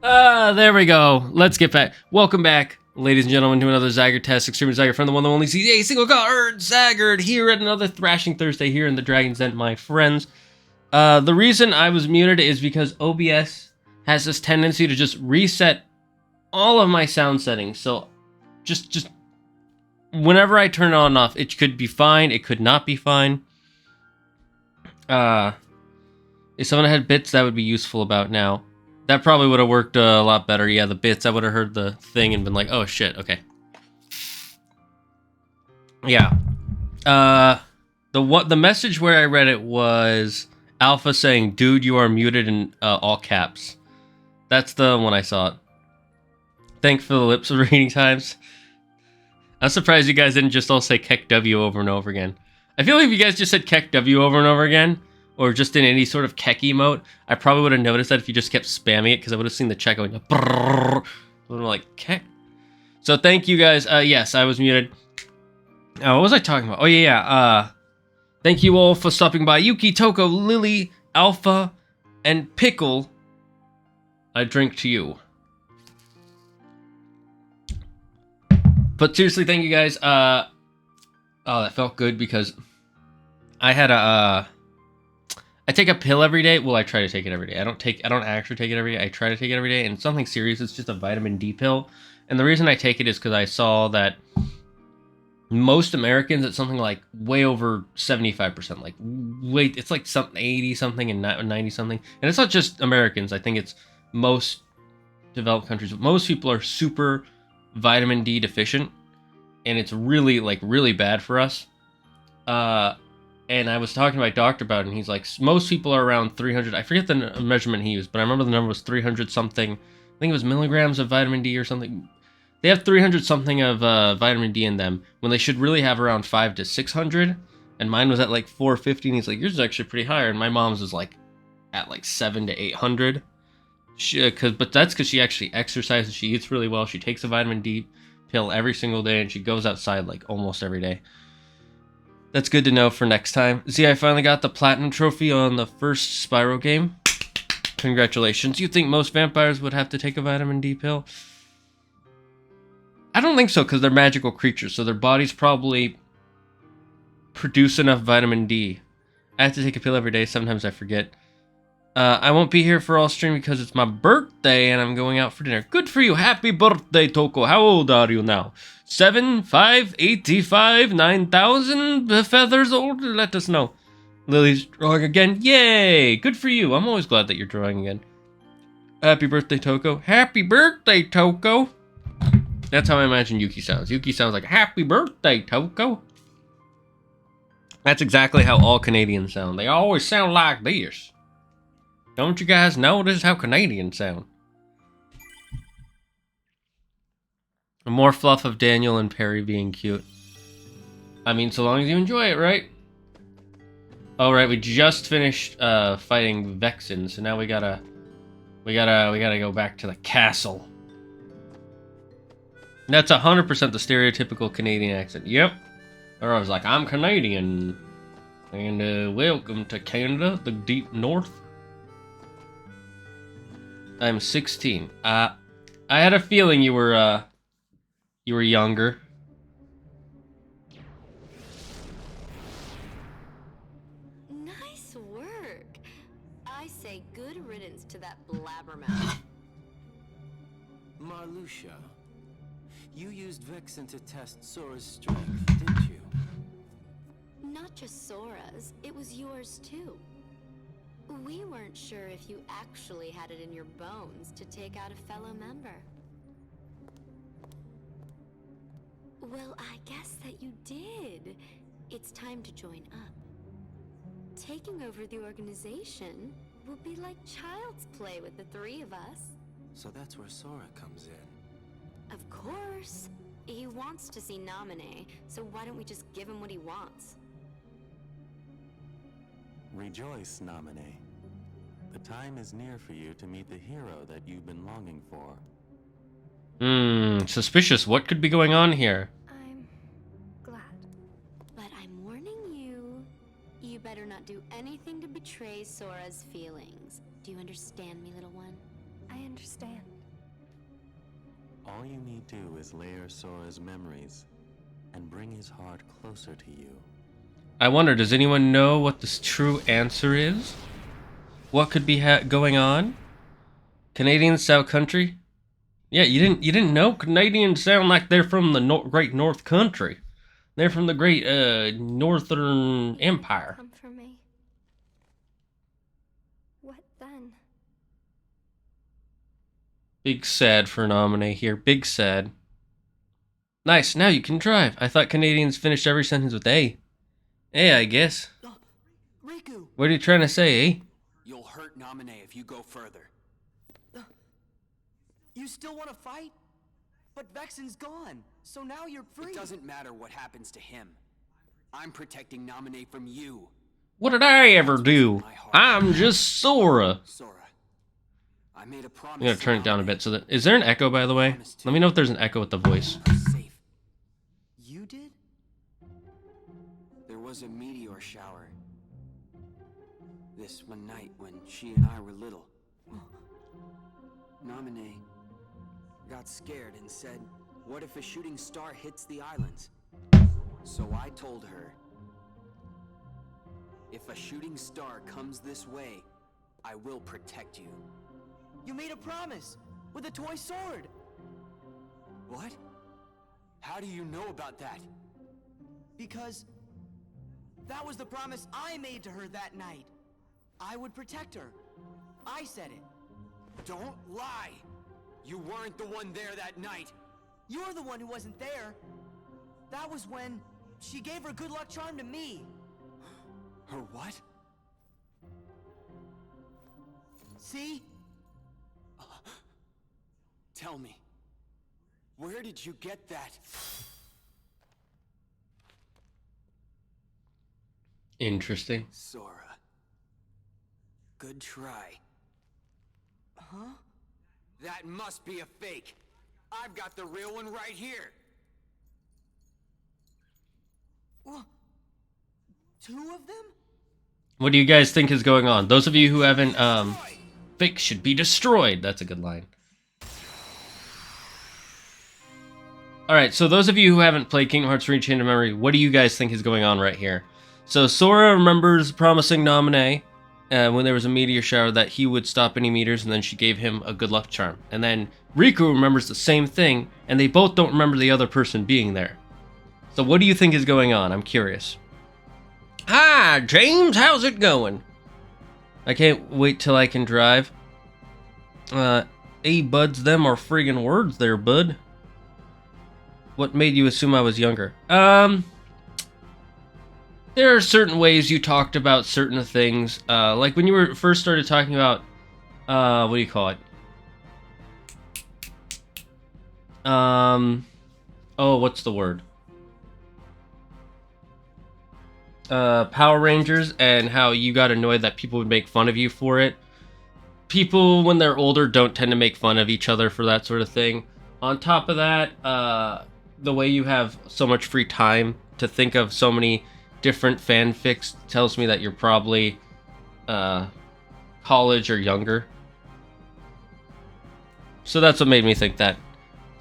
There we go. Let's get back. Welcome back, ladies and gentlemen, to another Zaggard test. Extreme Zaggard from the one that only sees a single card. Zaggard here at another Thrashing Thursday here in the Dragon's Den, my friends. The reason I was muted is because OBS has this tendency to just reset all of my sound settings. So just whenever I turn it on and off, it could be fine, it could not be fine. If someone had bits, that would be useful about now. That probably would have worked a lot better. Yeah, the bits, I would have heard the thing and been like, oh shit, okay. Yeah. The message where I read it was Alpha saying, dude, you are muted in all caps. That's the one I saw it. Thanks for the lips reading times. I'm surprised you guys didn't just all say Kek W over and over again. I feel like if you guys just said Kek W over and over again, or just in any sort of Kek emote, I probably would have noticed that if you just kept spamming it, because I would have seen the chat going, brrrr, I'm like, Kek. So thank you guys. Yes, I was muted. What was I talking about? Oh, yeah. Thank you all for stopping by. Yuki, Toko, Lily, Alpha, and Pickle. I drink to you. But seriously, thank you guys. Oh, that felt good because I had I take a pill every day. Well, I try to take it every day. I don't actually take it every day. I try to take it every day, and it's something serious. It's just a vitamin D pill. And the reason I take it is because I saw that most Americans, it's something like way over 75%. Like, wait, it's like something 80 something and 90 something. And it's not just Americans. I think it's most developed countries. Most people are super vitamin D deficient, and it's really bad for us. And I was talking to my doctor about it, and he's like, most people are around 300. I forget the measurement he used, but I remember the number was 300 something. I think it was milligrams of vitamin D or something. They have 300 something of vitamin D in them when they should really have around 500 to 600. And mine was at like 450, and he's like, yours is actually pretty higher. And my mom's is like at like 700 to 800. But that's because she actually exercises. She eats really well. She takes a vitamin D pill every single day, and she goes outside like almost every day. That's good to know for next time. See, I finally got the platinum trophy on the first Spyro game. Congratulations. You think most vampires would have to take a vitamin D pill? I don't think so, because they're magical creatures, so their bodies probably produce enough vitamin D. I have to take a pill every day. Sometimes I forget. I won't be here for all stream because it's my birthday and I'm going out for dinner. Good for you. Happy birthday, Toko. How old are you now? 7, 5, 85, 9,000 feathers old? Let us know. Lily's drawing again. Yay! Good for you. I'm always glad that you're drawing again. Happy birthday, Toko. Happy birthday, Toko. That's how I imagine Yuki sounds. Yuki sounds like, happy birthday, Toko. That's exactly how all Canadians sound. They always sound like this. Don't you guys know this is how Canadians sound? More fluff of Daniel and Perry being cute. I mean, so long as you enjoy it, right? Alright, we just finished fighting Vexen, so now we gotta go back to the castle. And that's 100% the stereotypical Canadian accent. Yep. Or I was like, I'm Canadian. And welcome to Canada, the deep north. I'm 16. I had a feeling you were younger. Nice work. I say good riddance to that blabbermouth. Marluxia, you used Vexen to test Sora's strength, didn't you? Not just Sora's, it was yours too. We weren't sure if you actually had it in your bones to take out a fellow member. Well, I guess that you did. It's time to join up. Taking over the organization will be like child's play with the three of us. So that's where Sora comes in. Of course. He wants to see Naminé, so why don't we just give him what he wants? Rejoice, Naminé. The time is near for you to meet the hero that you've been longing for. Suspicious. What could be going on here? I'm glad. But I'm warning you. You better not do anything to betray Sora's feelings. Do you understand me, little one? I understand. All you need do is layer Sora's memories and bring his heart closer to you. I wonder, does anyone know what the true answer is? What could be going on? Canadians, South Country? Yeah, you didn't know? Canadians sound like they're from the Great North Country. They're from the Great Northern Empire. Come for me. What then? Big sad for Nominee here. Big sad. Nice, now you can drive. I thought Canadians finished every sentence with A. A, I guess. Riku! What are you trying to say, eh? You'll hurt Nominee if you go further. You still want to fight? But Vexen's gone, so now you're free. It doesn't matter what happens to him. I'm protecting Nominee from you. What did I ever do? I'm just Sora. Sora, I made a promise. I'm gonna turn it down a bit so that... Is there an echo, by the way? Let me know if there's an echo with the voice. Safe. You did? There was a meteor shower. This one night when she and I were little. Nominee got scared and said, what if a shooting star hits the islands? So I told her, if a shooting star comes this way, I will protect you. You made a promise with a toy sword. What? How do you know about that? Because that was the promise I made to her that night. I would protect her. I said it. Don't lie! You weren't the one there that night! You're the one who wasn't there. That was when she gave her good luck charm to me. Her what? See? Tell me, where did you get that? Interesting. Sora. Good try. Huh? That must be a fake. I've got the real one right here. Well, 2 of them? What do you guys think is going on? Those of you who haven't, fake should be destroyed. That's a good line. Alright, so those of you who haven't played Kingdom Hearts 3 Chain of Memory, what do you guys think is going on right here? So Sora remembers promising Nominee, when there was a meteor shower, that he would stop any meteors, and then she gave him a good luck charm. And then Riku remembers the same thing, and they both don't remember the other person being there. So what do you think is going on? I'm curious. Hi, James, how's it going? I can't wait till I can drive. Buds, them are friggin' words there, bud. What made you assume I was younger? There are certain ways you talked about certain things. Like when you were first started talking about, what do you call it? Oh, what's the word? Power Rangers, and how you got annoyed that people would make fun of you for it. People, when they're older, don't tend to make fun of each other for that sort of thing. On top of that, the way you have so much free time to think of so many different fanfics tells me that you're probably college or younger. So that's what made me think that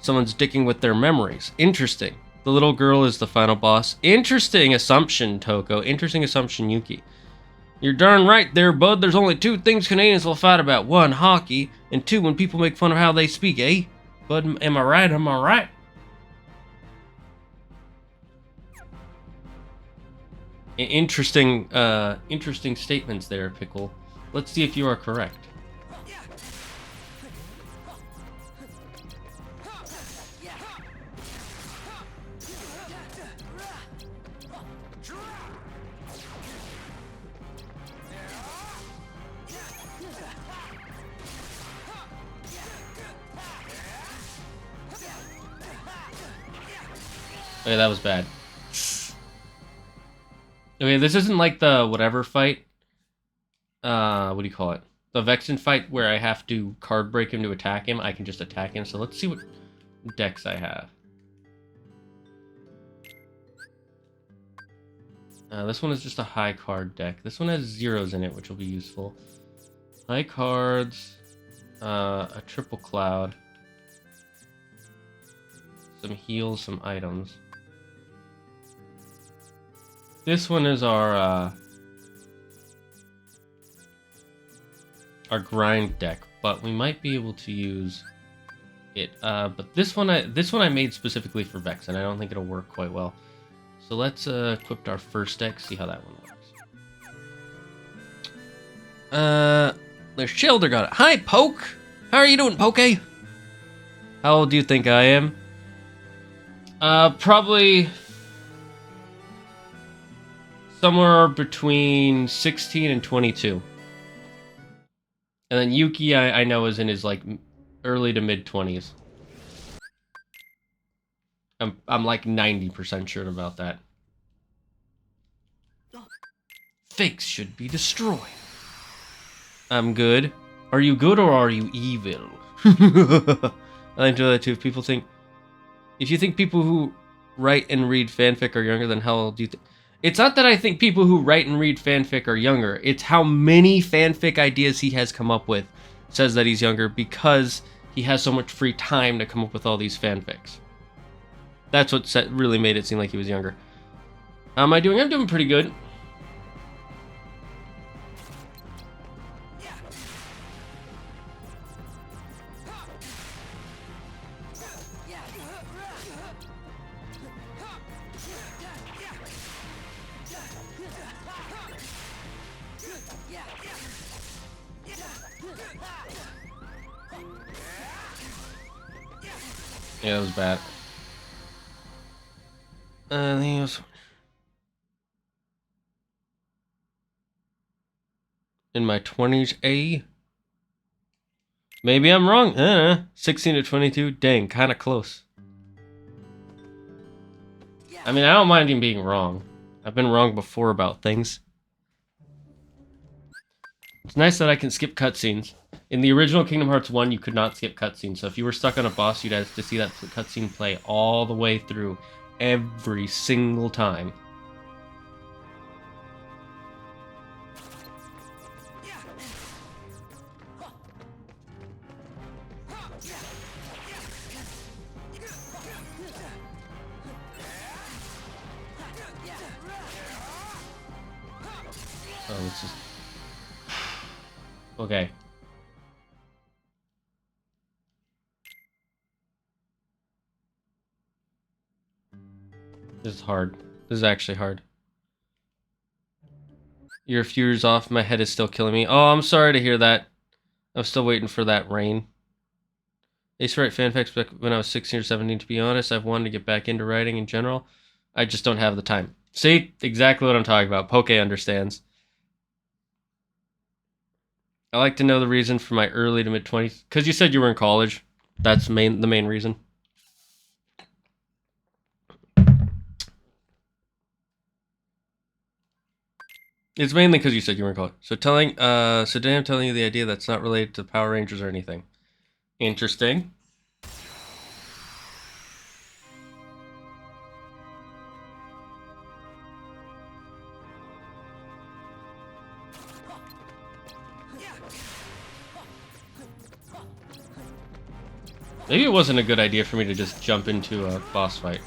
someone's dicking with their memories. Interesting. The little girl is the final boss. Interesting assumption, Toko. Interesting assumption, Yuki. You're darn right there, bud. There's only 2 things Canadians will fight about. 1, hockey, and 2, when people make fun of how they speak, eh? Bud, am I right? Am I right? Interesting statements there, Pickle. Let's see if you are correct. Okay, that was bad. Okay, this isn't like the whatever fight. What do you call it? The Vexen fight where I have to card break him to attack him. I can just attack him. So let's see what decks I have. This one is just a high card deck. This one has zeros in it, which will be useful. High cards, a triple cloud. some heals, some items. This one is our grind deck, but we might be able to use it. But this one I made specifically for Vex, and I don't think it'll work quite well. So let's equip our first deck, see how that one works. The Shelter got it. Hi, Poke! How are you doing, Poke? How old do you think I am? Probably somewhere between 16 and 22. And then Yuki, I know, is in his, like, early to mid-20s. I'm like 90% sure about that. Fakes should be destroyed. I'm good. Are you good or are you evil? I enjoy that too. If you think people who write and read fanfic are younger, then how old do you think? It's not that I think people who write and read fanfic are younger. It's how many fanfic ideas he has come up with says that he's younger because he has so much free time to come up with all these fanfics. That's what really made it seem like he was younger. How am I doing? I'm doing pretty good. Yeah, that was bad. He was in my 20s, eh? Maybe I'm wrong. 16 to 22. Dang, kind of close. I mean, I don't mind him being wrong. I've been wrong before about things. It's nice that I can skip cutscenes. In the original Kingdom Hearts 1, you could not skip cutscenes. So if you were stuck on a boss, you'd have to see that cutscene play all the way through every single time. Oh, this is... Okay. This is hard. This is actually hard. You're a few years off. My head is still killing me. Oh, I'm sorry to hear that. I'm still waiting for that rain. I used to write fanfics back when I was 16 or 17. To be honest, I've wanted to get back into writing in general. I just don't have the time. See? Exactly what I'm talking about. Poke understands. I like to know the reason for my early to mid-20s. Because you said you were in college. That's the main reason. It's mainly because you said you were in college. So today I'm telling you the idea that's not related to Power Rangers or anything. Interesting. Maybe it wasn't a good idea for me to just jump into a boss fight.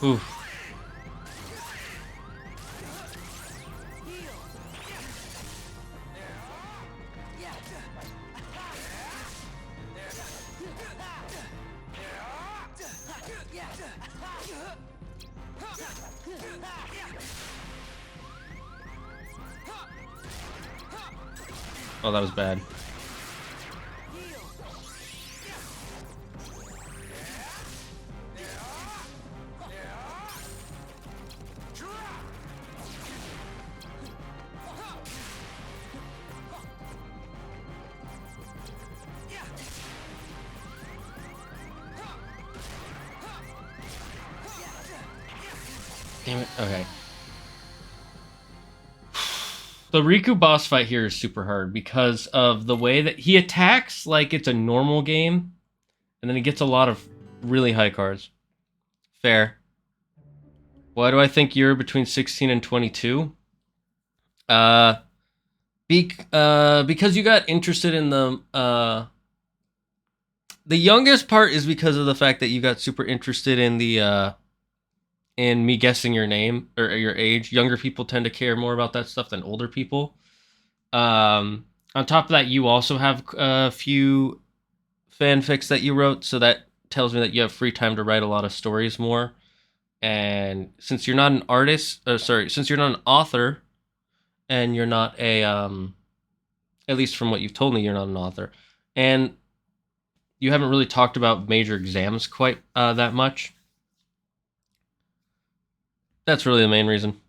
Oof. Oh, that was bad. Damn it. Okay. The Riku boss fight here is super hard because of the way that he attacks like it's a normal game, and then he gets a lot of really high cards. Fair. Why do I think you're between 16 and 22? Because you got interested in the youngest part is because of the fact that you got super interested in the in me guessing your name or your age. Younger people tend to care more about that stuff than older people. On top of that, you also have a few fanfics that you wrote, so that tells me that you have free time to write a lot of stories more. And since you're not an artist, since you're not an author, and you're not a, at least from what you've told me, you're not an author, and you haven't really talked about major exams quite that much. That's really the main reason.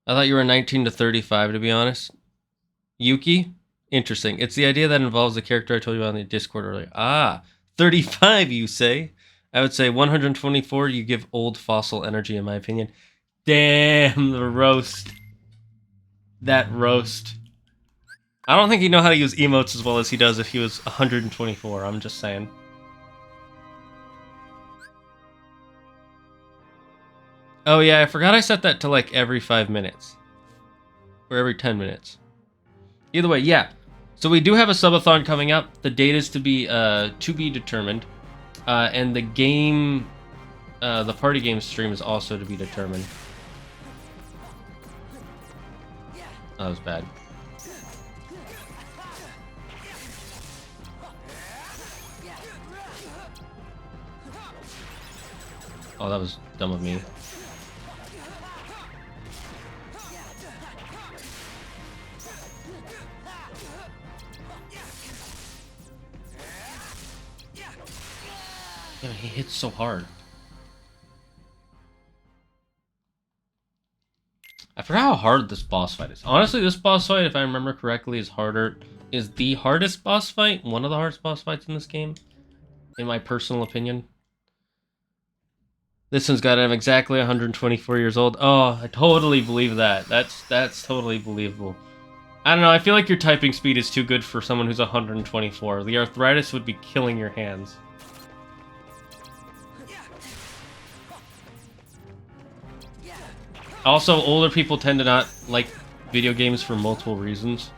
I thought you were 19 to 35, to be honest. Yuki? Interesting. It's the idea that involves the character I told you about on the Discord earlier. Ah, 35, you say? I would say 124, you give old fossil energy, in my opinion. Damn, the roast. That roast. I don't think he'd know how to use emotes as well as he does if he was 124, I'm just saying. Oh yeah, I forgot I set that to like every 5 minutes. Or every 10 minutes. Either way, yeah. So we do have a subathon coming up. The date is to be determined. And the game, the party game stream is also to be determined. That was bad. Oh, that was dumb of me. Yeah, he hits so hard. I forgot how hard this boss fight is. Honestly, this boss fight, if I remember correctly, is the hardest boss fight. One of the hardest boss fights in this game, in my personal opinion. This one's got him exactly 124 years old. Oh, I totally believe that. That's totally believable. I don't know, I feel like your typing speed is too good for someone who's 124. The arthritis would be killing your hands. Also, older people tend to not like video games for multiple reasons.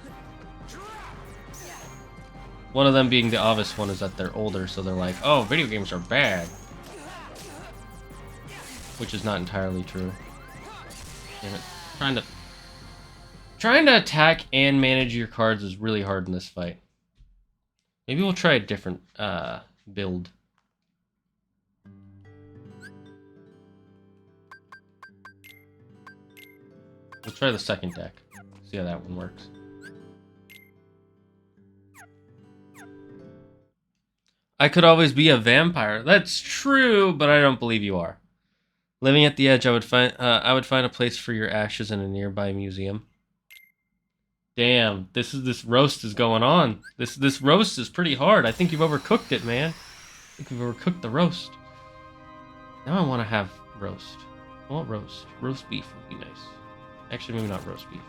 One of them being the obvious one is that they're older, so they're like, oh, video games are bad. Which is not entirely true. Damn it. Trying to attack and manage your cards is really hard in this fight. Maybe we'll try a different build. Let's try the second deck. See how that one works. I could always be a vampire. That's true, but I don't believe you are. Living at the edge, I would find a place for your ashes in a nearby museum. Damn, this roast is going on. This roast is pretty hard. I think you've overcooked it, man. I think you've overcooked the roast. Now I want to have roast. I want roast. Roast beef would be nice. Actually, maybe not roast beef.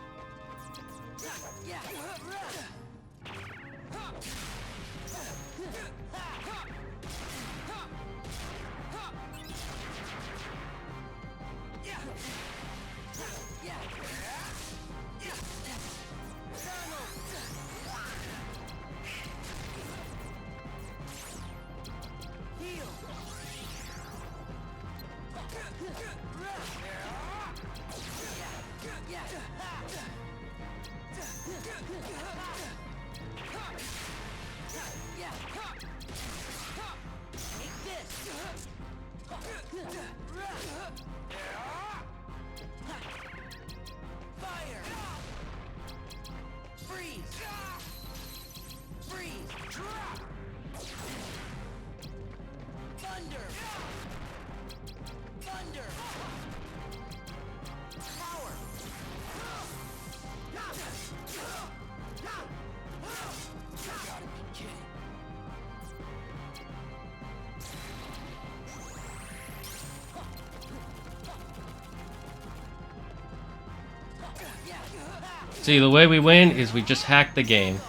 See, the way we win is we just hack the game.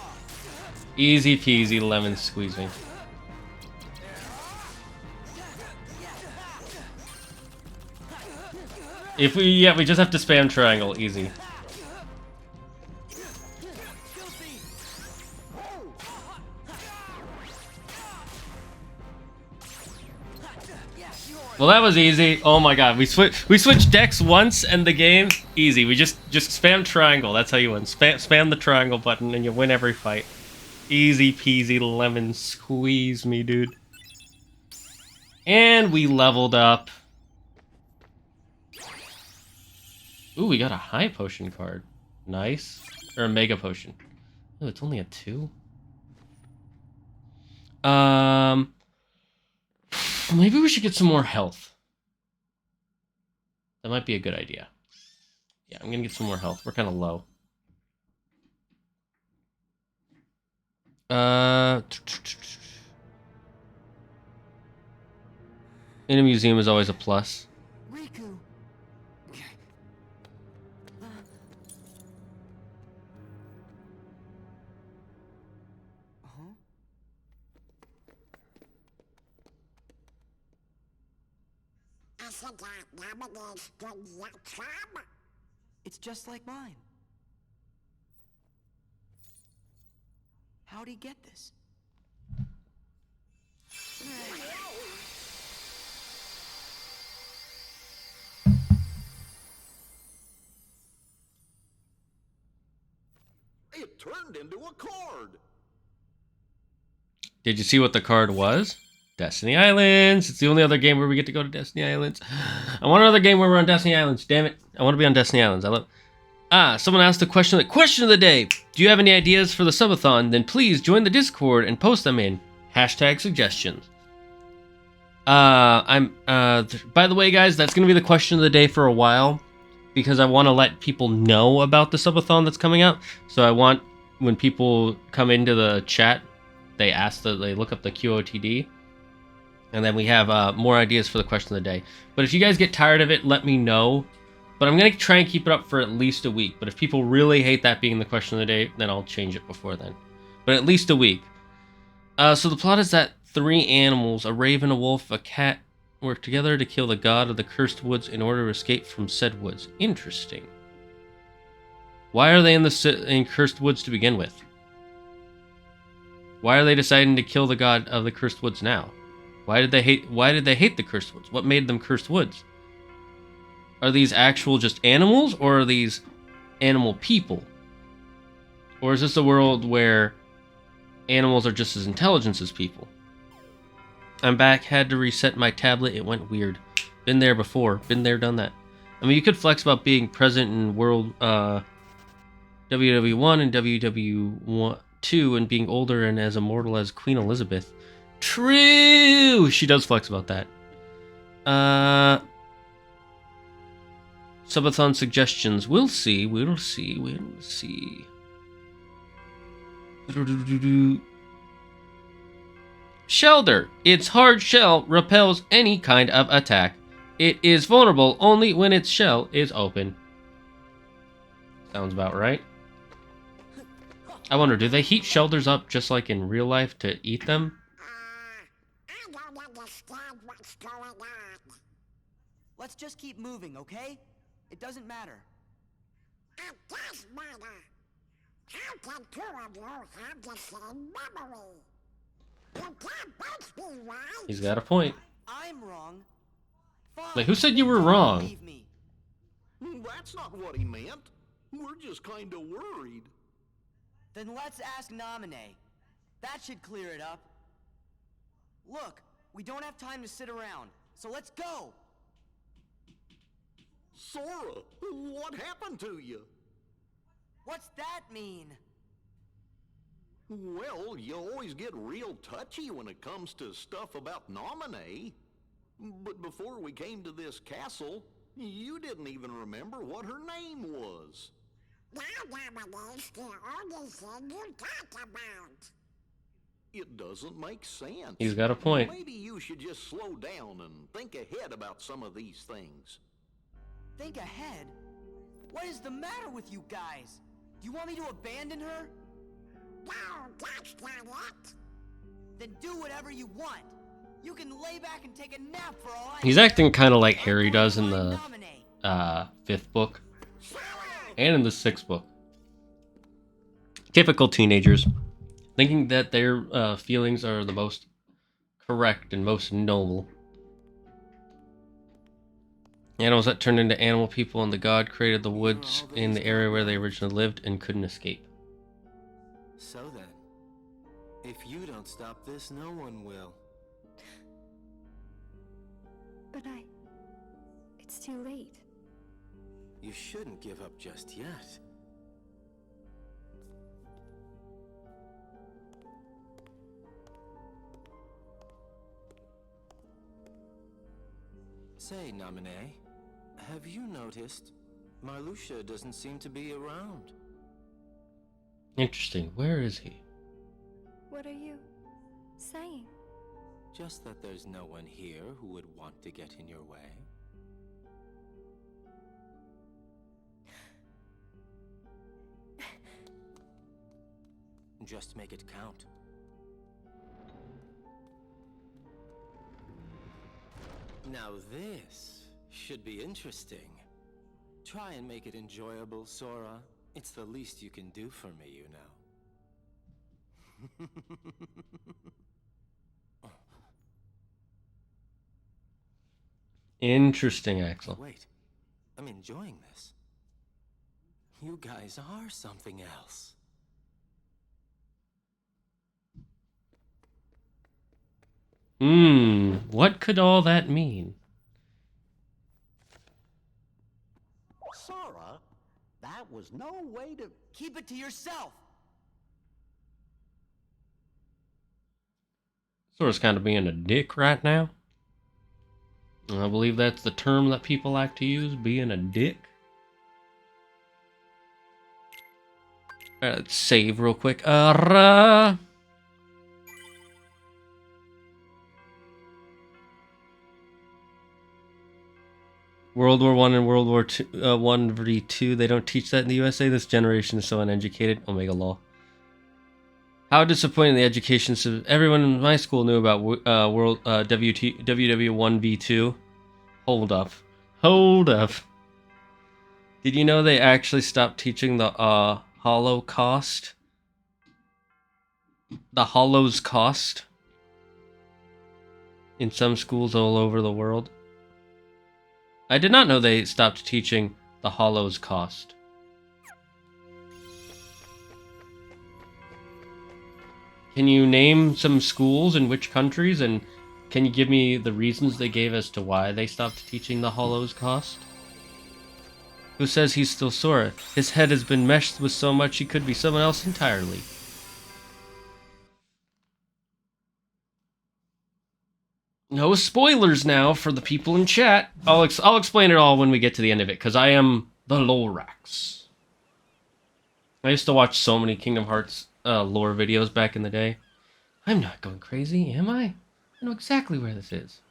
Easy peasy lemon squeezing. If we we just have to spam triangle, easy. Well, that was easy. Oh my god, we switched decks once and the game easy. We just spam triangle. That's how you win. Spam the triangle button and you win every fight. Easy peasy lemon squeeze me, dude. And we leveled up. Ooh, we got a high potion card. Nice. Or a mega potion. Oh, it's only a 2. Maybe we should get some more health. That might be a good idea. Yeah, I'm gonna get some more health. We're kind of low. In a museum is always a plus. Riku. It's just like mine. How'd he get this? It turned into a card. Did you see what the card was? Destiny Islands. It's the only other game where we get to go to Destiny Islands. I want another game where we're on Destiny Islands. Damn it. I want to be on Destiny Islands. Someone asked the question of the day. Do you have any ideas for the subathon? Then please join the Discord and post them in #suggestions. By the way, guys, that's going to be the question of the day for a while because I want to let people know about the subathon that's coming out. So I want when people come into the chat, they look up the QOTD. And then we have more ideas for the question of the day. But if you guys get tired of it, let me know. But I'm going to try and keep it up for at least a week. But if people really hate that being the question of the day, then I'll change it before then. But at least a week. So the plot is that 3 animals, a raven, a wolf, a cat, work together to kill the god of the cursed woods in order to escape from said woods. Interesting. Why are they in cursed woods to begin with? Why are they deciding to kill the god of the cursed woods now? Why did they hate the cursed woods? What made them cursed woods? Are these actual just animals, or are these animal people? Or is this a world where animals are just as intelligent as people? I'm back, had to reset my tablet, it went weird. Been there before, been there, done that. I mean, you could flex about being present in world WW1 and WW2 and being older and as immortal as Queen Elizabeth. True! She does flex about that. Subathon suggestions. We'll see. Shelter. Its hard shell repels any kind of attack. It is vulnerable only when its shell is open. Sounds about right. I wonder, do they heat shelters up just like in real life to eat them? I don't understand what's going on. Let's just keep moving, okay? It doesn't matter. It does matter. How can 2 of you have the same memory? You can't both be right. He's got a point. I'm wrong. Fine. Like, who said you were wrong? Believe me. That's not what he meant. We're just kind of worried. Then let's ask Naminé. That should clear it up. Look, we don't have time to sit around, so let's go! Sora, what happened to you? What's that mean? Well, you always get real touchy when it comes to stuff about Naminé. But before we came to this castle, you didn't even remember what her name was. Now Naminé's the only thing you talk about. It doesn't make sense. He's got a point. Maybe you should just slow down and think ahead about some of these things. Think ahead? What is the matter with you guys? Do you want me to abandon her? No, that's not it. Then do whatever you want. You can lay back and take a nap for all I He's care. acting kind of like Harry does in the fifth book and in the sixth book. Typical teenagers, thinking that their feelings are the most correct and most noble. Animals that turned into animal people, and the god created the woods in the area where they originally lived and couldn't escape. So then, if you don't stop this, no one will. But it's too late. You shouldn't give up just yet. Say, Naminé, have you noticed Marluxia doesn't seem to be around? Interesting. Where is he? What are you saying? Just that there's no one here who would want to get in your way. Just make it count. Now this should be interesting. Try and make it enjoyable, Sora. It's the least you can do for me, you know. Interesting, Axel. Wait, I'm enjoying this. You guys are something else. What could all that mean? Sora, that was no way to... Keep it to yourself! Sora's kind of being a dick right now. I believe that's the term that people like to use, being a dick. Alright, let's save real quick. World War I and World War One v2, they don't teach that in the USA. This generation is so uneducated. Omega Law. How disappointing the education system. Everyone in my school knew about WW1v2. Hold up. Hold up. Did you know they actually stopped teaching the Holocaust? The Hollow's Cost? In some schools all over the world. I did not know they stopped teaching the Hollow's Cost. Can you name some schools in which countries, and can you give me the reasons they gave as to why they stopped teaching the Hollow's Cost? Who says he's still Sora? His head has been meshed with so much he could be someone else entirely. No spoilers now for the people in chat. I'll explain it all when we get to the end of it, because I am the Lorax. I used to watch so many Kingdom Hearts lore videos back in the day. I'm not going crazy, am I? I know exactly where this is.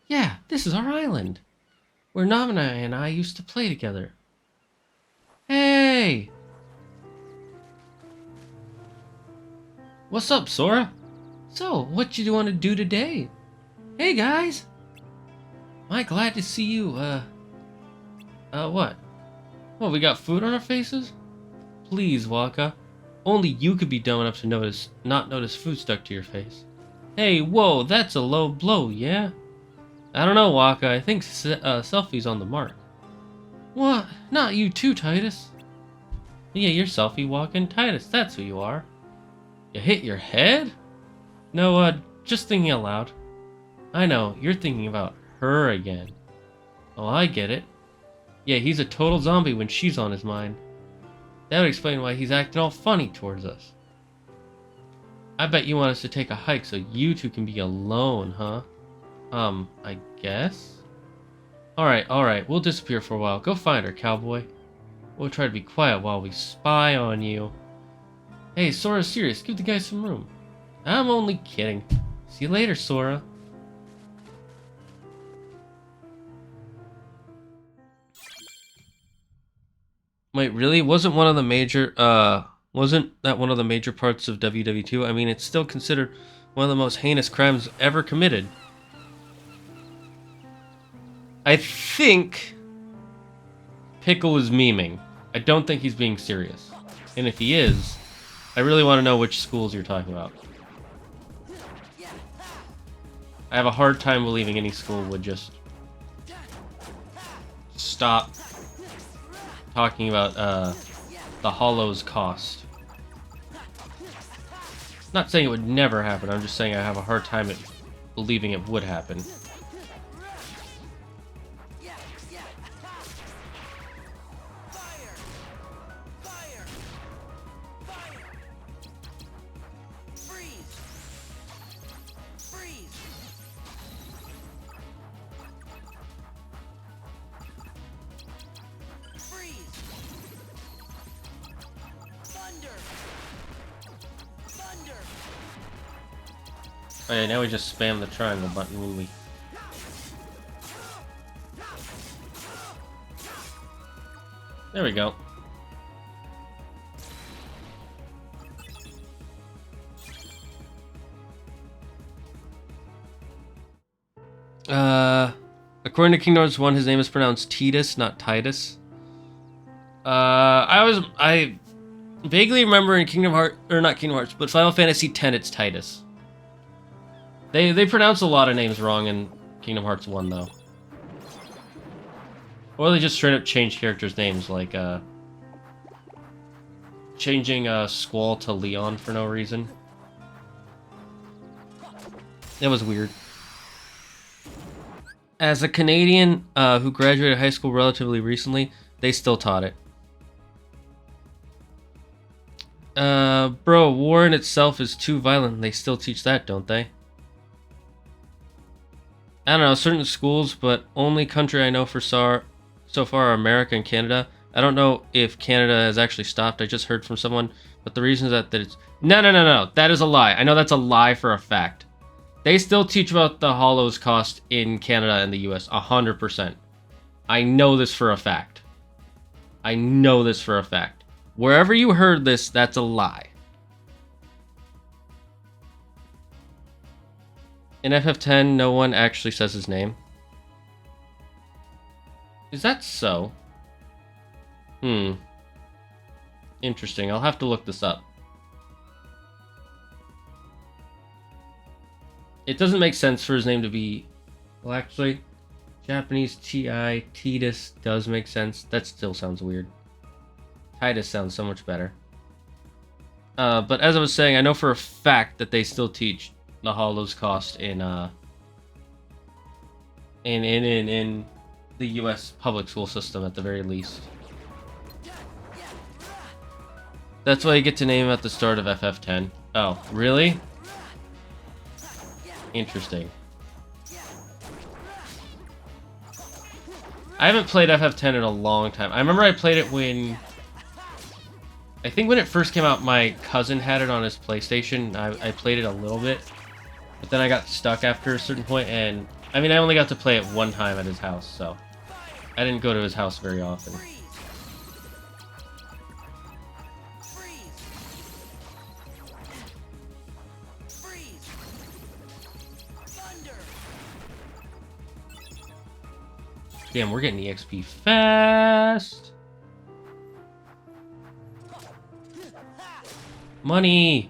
Yeah, this is our island, where Naminé and I used to play together. Hey! What's up, Sora? So, what you want to do today? Hey, guys! Am I glad to see you, what? What, we got food on our faces? Please, Waka. Only you could be dumb enough to not notice food stuck to your face. Hey, whoa, that's a low blow, yeah? I don't know, Waka. I think Selfie's on the mark. What? Not you too, Titus. Yeah, you're Selfie walking. Titus, that's who you are. You hit your head? No, just thinking aloud. I know, you're thinking about her again. Oh, I get it. Yeah, he's a total zombie when she's on his mind. That would explain why he's acting all funny towards us. I bet you want us to take a hike so you two can be alone, huh? I guess? Alright, we'll disappear for a while. Go find her, cowboy. We'll try to be quiet while we spy on you. Hey, Sora's serious. Give the guy some room. I'm only kidding. See you later, Sora. Wait, really? Wasn't that one of the major parts of WW2? I mean, it's still considered one of the most heinous crimes ever committed. I think Pickle is memeing. I don't think he's being serious. And if he is, I really want to know which schools you're talking about. I have a hard time believing any school would just stop talking about the Hollow's cost. Not saying it would never happen, I'm just saying I have a hard time believing it would happen. Oh yeah, now we just spam the triangle button when we... There we go. According to Kingdom Hearts 1, his name is pronounced Titus, not Titus. I vaguely remember in Kingdom Hearts, or not Kingdom Hearts, but Final Fantasy X, it's Titus. They pronounce a lot of names wrong in Kingdom Hearts 1, though. Or they just straight up change characters' names, like, changing, Squall to Leon for no reason. That was weird. As a Canadian, who graduated high school relatively recently, they still taught it. Bro, war in itself is too violent. They still teach that, don't they? I don't know, certain schools, but only country I know for so far are America and Canada. I don't know if Canada has actually stopped. I just heard from someone, but the reason is that it's... No. That is a lie. I know that's a lie for a fact. They still teach about the Hollow's cost in Canada and the US, 100%. I know this for a fact. I know this for a fact. Wherever you heard this, that's a lie. In FF10, no one actually says his name. Is that so? Interesting. I'll have to look this up. It doesn't make sense for his name to be... Well, actually, Japanese T-I, Titus does make sense. That still sounds weird. Titus sounds so much better. But as I was saying, I know for a fact that they still teach the Hollow's cost in the US public school system at the very least. That's why you get to name him at the start of FF10. Oh, really? Interesting. I haven't played FF10 in a long time. I remember I played it when... I think when it first came out, my cousin had it on his PlayStation. I played it a little bit. But then I got stuck after a certain point, and... I mean, I only got to play it one time at his house, so... I didn't go to his house very often. Damn, we're getting EXP fast! Money!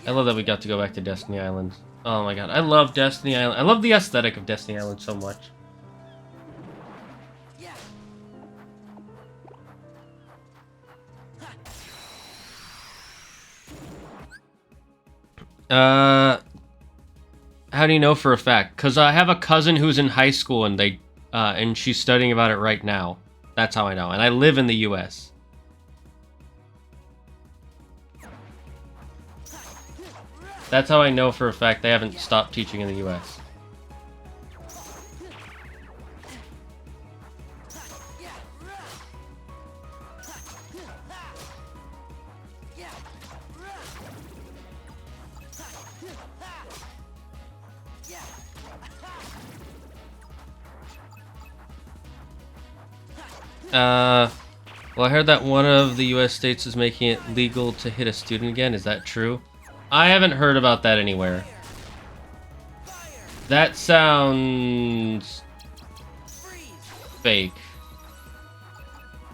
I love that we got to go back to Destiny Island. Oh my god, I love Destiny Island. I love the aesthetic of Destiny Island so much. How do you know for a fact? Because I have a cousin who's in high school and and she's studying about it right now. That's how I know. And I live in the US. That's how I know for a fact they haven't stopped teaching in the US. Well, I heard that one of the US states is making it legal to hit a student again. Is that true? I haven't heard about that anywhere. That sounds fake.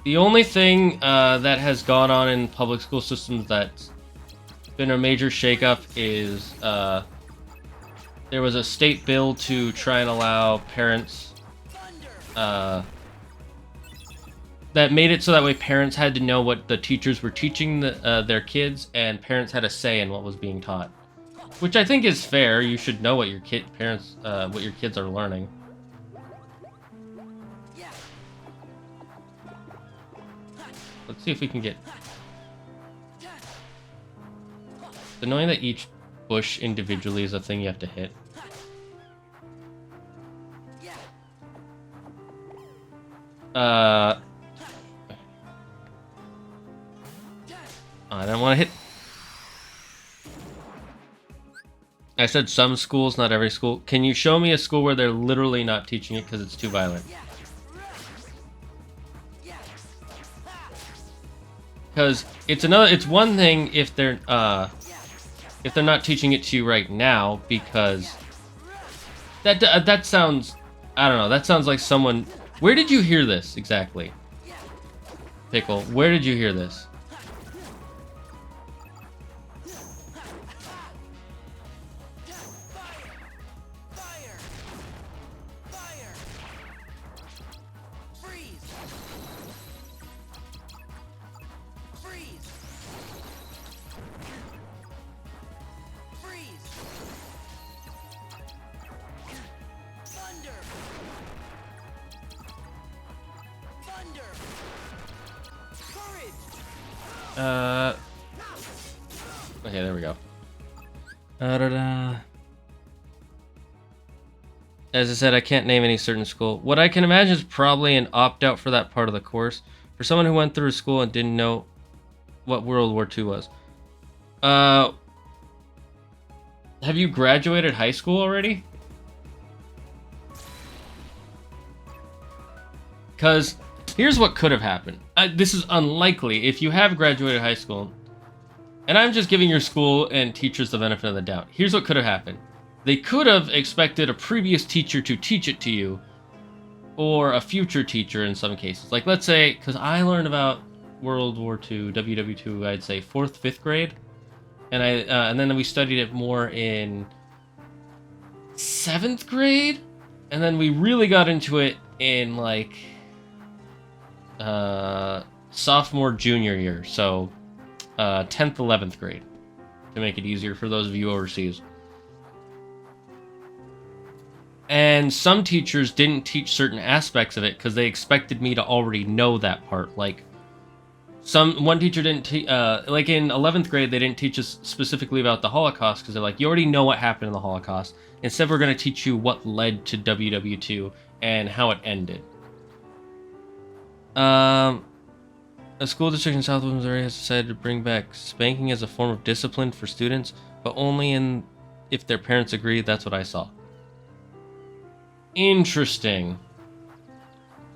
The only thing that has gone on in public school systems that's been a major shakeup is there was a state bill to try and allow parents that made it so that way parents had to know what the teachers were teaching their kids, and parents had a say in what was being taught, which I think is fair. You should know what your kids are learning. Let's see if we can get. It's annoying that each bush individually is a thing you have to hit. I don't want to hit. I said some schools, not every school. Can you show me a school where they're literally not teaching it because it's too violent? Because it's one thing if they're not teaching it to you right now, because that sounds, I don't know, that sounds like someone. Where did you hear this exactly? Pickle, where did you hear this? Okay, there we go. As I said, I can't name any certain school. What I can imagine is probably an opt-out for that part of the course. For someone who went through school and didn't know what World War II was. Have you graduated high school already? Because here's what could have happened. This is unlikely if you have graduated high school. And I'm just giving your school and teachers the benefit of the doubt. Here's what could have happened. They could have expected a previous teacher to teach it to you, or a future teacher in some cases. Like, let's say, because I learned about World War II, WW2, I'd say 4th, 5th grade, and then we studied it more in 7th grade, and then we really got into it in like sophomore, junior year, so 10th, 11th grade, to make it easier for those of you overseas. And some teachers didn't teach certain aspects of it because they expected me to already know that part. Like, one teacher didn't like in 11th grade, they didn't teach us specifically about the Holocaust because they're like, you already know what happened in the Holocaust. Instead, we're going to teach you what led to WW2 and how it ended. A school district in Southwest Missouri has decided to bring back spanking as a form of discipline for students, but only if their parents agree. That's what I saw. Interesting.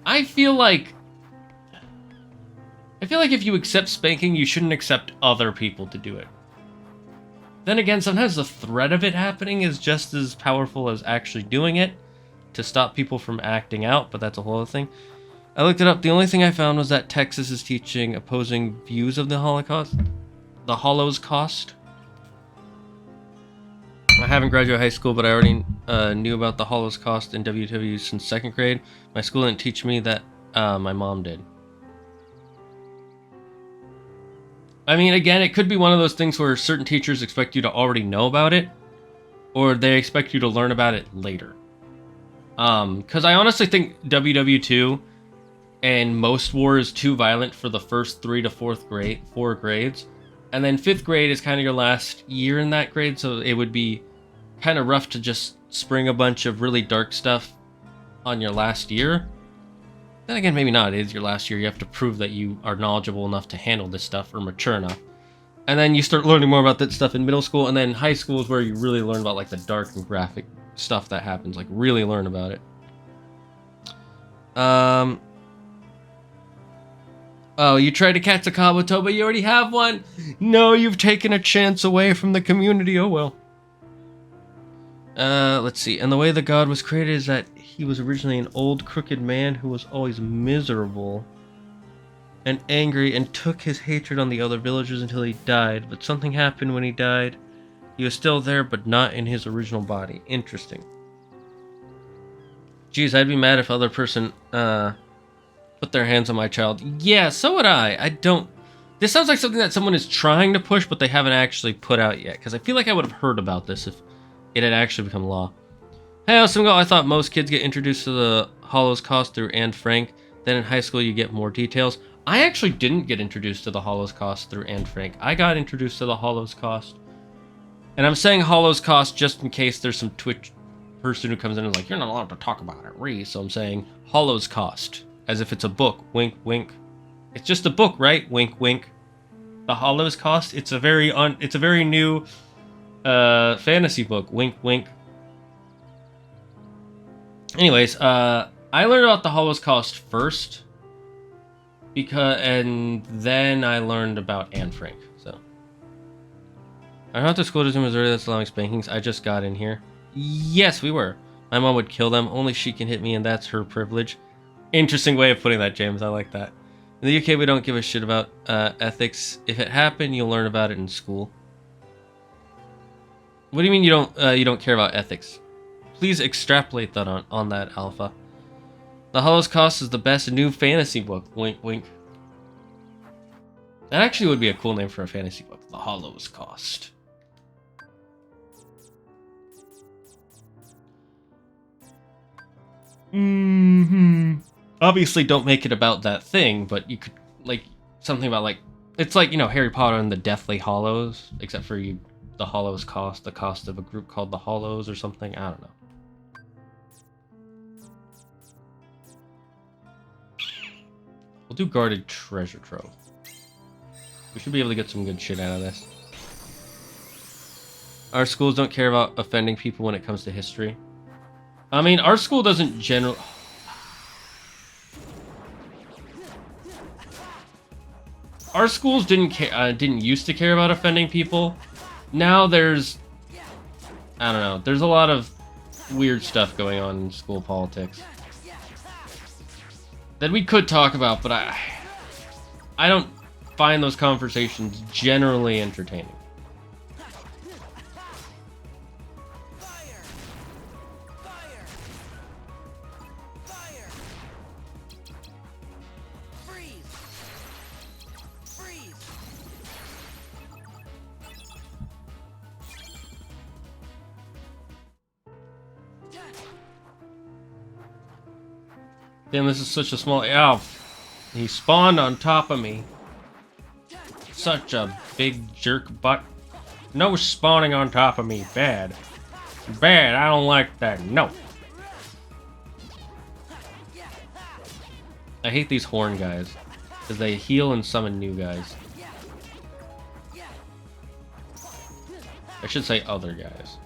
I feel like if you accept spanking, you shouldn't accept other people to do it. Then again, sometimes the threat of it happening is just as powerful as actually doing it to stop people from acting out, but that's a whole other thing. I looked it up. The only thing I found was that Texas is teaching opposing views of the Holocaust. The Holocaust. I haven't graduated high school, but I already knew about the Holocaust in WW since 2nd grade. My school didn't teach me that. My mom did. I mean, again, it could be one of those things where certain teachers expect you to already know about it, or they expect you to learn about it later. Because I honestly think WW2 and most war is too violent for the first 3 to 4th grade, 4 grades. And then 5th grade is kind of your last year in that grade, so it would be kind of rough to just spring a bunch of really dark stuff on your last year. Then again, maybe not. It is your last year. You have to prove that you are knowledgeable enough to handle this stuff or mature enough. And then you start learning more about that stuff in middle school, and then high school is where you really learn about like the dark and graphic stuff that happens. Like, really learn about it. Oh, you tried to catch a Kabuto, but you already have one? No, you've taken a chance away from the community. Oh well. Let's see. And the way the god was created is that he was originally an old crooked man who was always miserable and angry and took his hatred on the other villagers until he died. But something happened when he died. He was still there, but not in his original body. Interesting. Geez, I'd be mad if other person put their hands on my child. Yeah, so would I. I don't... This sounds like something that someone is trying to push, but they haven't actually put out yet. Because I feel like I would have heard about this if it had actually become law. Hey, awesome girl. I thought most kids get introduced to the Holocaust through Anne Frank. Then in high school you get more details. I actually didn't get introduced to the Holocaust through Anne Frank. I got introduced to the Holocaust. And I'm saying Holocaust just in case there's some Twitch person who comes in and is like, you're not allowed to talk about it, So I'm saying Holocaust. As if it's a book. Wink, wink. It's just a book, right? Wink, wink. The Holocaust. It's a very new fantasy book. Wink, wink. Anyways, I learned about the Holocaust first, and then I learned about Anne Frank. So I went to school to Missouri that's allowing spankings. I just got in here. Yes, we were. My mom would kill them. Only she can hit me, and that's her privilege. Interesting way of putting that, James. I like that. In the UK, we don't give a shit about ethics. If it happened, you'll learn about it in school. What do you mean you don't care about ethics? Please extrapolate that on that, Alpha. The Holocaust is the best new fantasy book. Wink, wink. That actually would be a cool name for a fantasy book. The Holocaust. Obviously, don't make it about that thing, but you could, like, something about, like, it's like, Harry Potter and the Deathly Hallows, except for the Hollows cost, the cost of a group called the Hollows or something. I don't know. We'll do guarded treasure trove. We should be able to get some good shit out of this. Our schools don't care about offending people when it comes to history. I mean, our school doesn't generally... Our schools didn't used to care about offending people. Now there's... I don't know. There's a lot of weird stuff going on in school politics that we could talk about, but I don't find those conversations generally entertaining. Damn, this is such a small... Ow! He spawned on top of me. Such a big jerk butt. No spawning on top of me. Bad. Bad. I don't like that. No. I hate these horn guys. Because they heal and summon new guys. I should say other guys.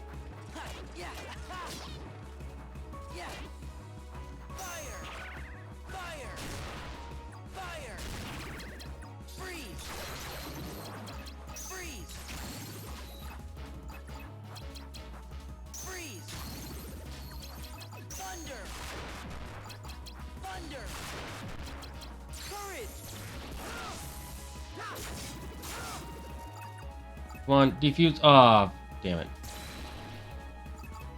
Come on, defuse. Ah, oh, damn it.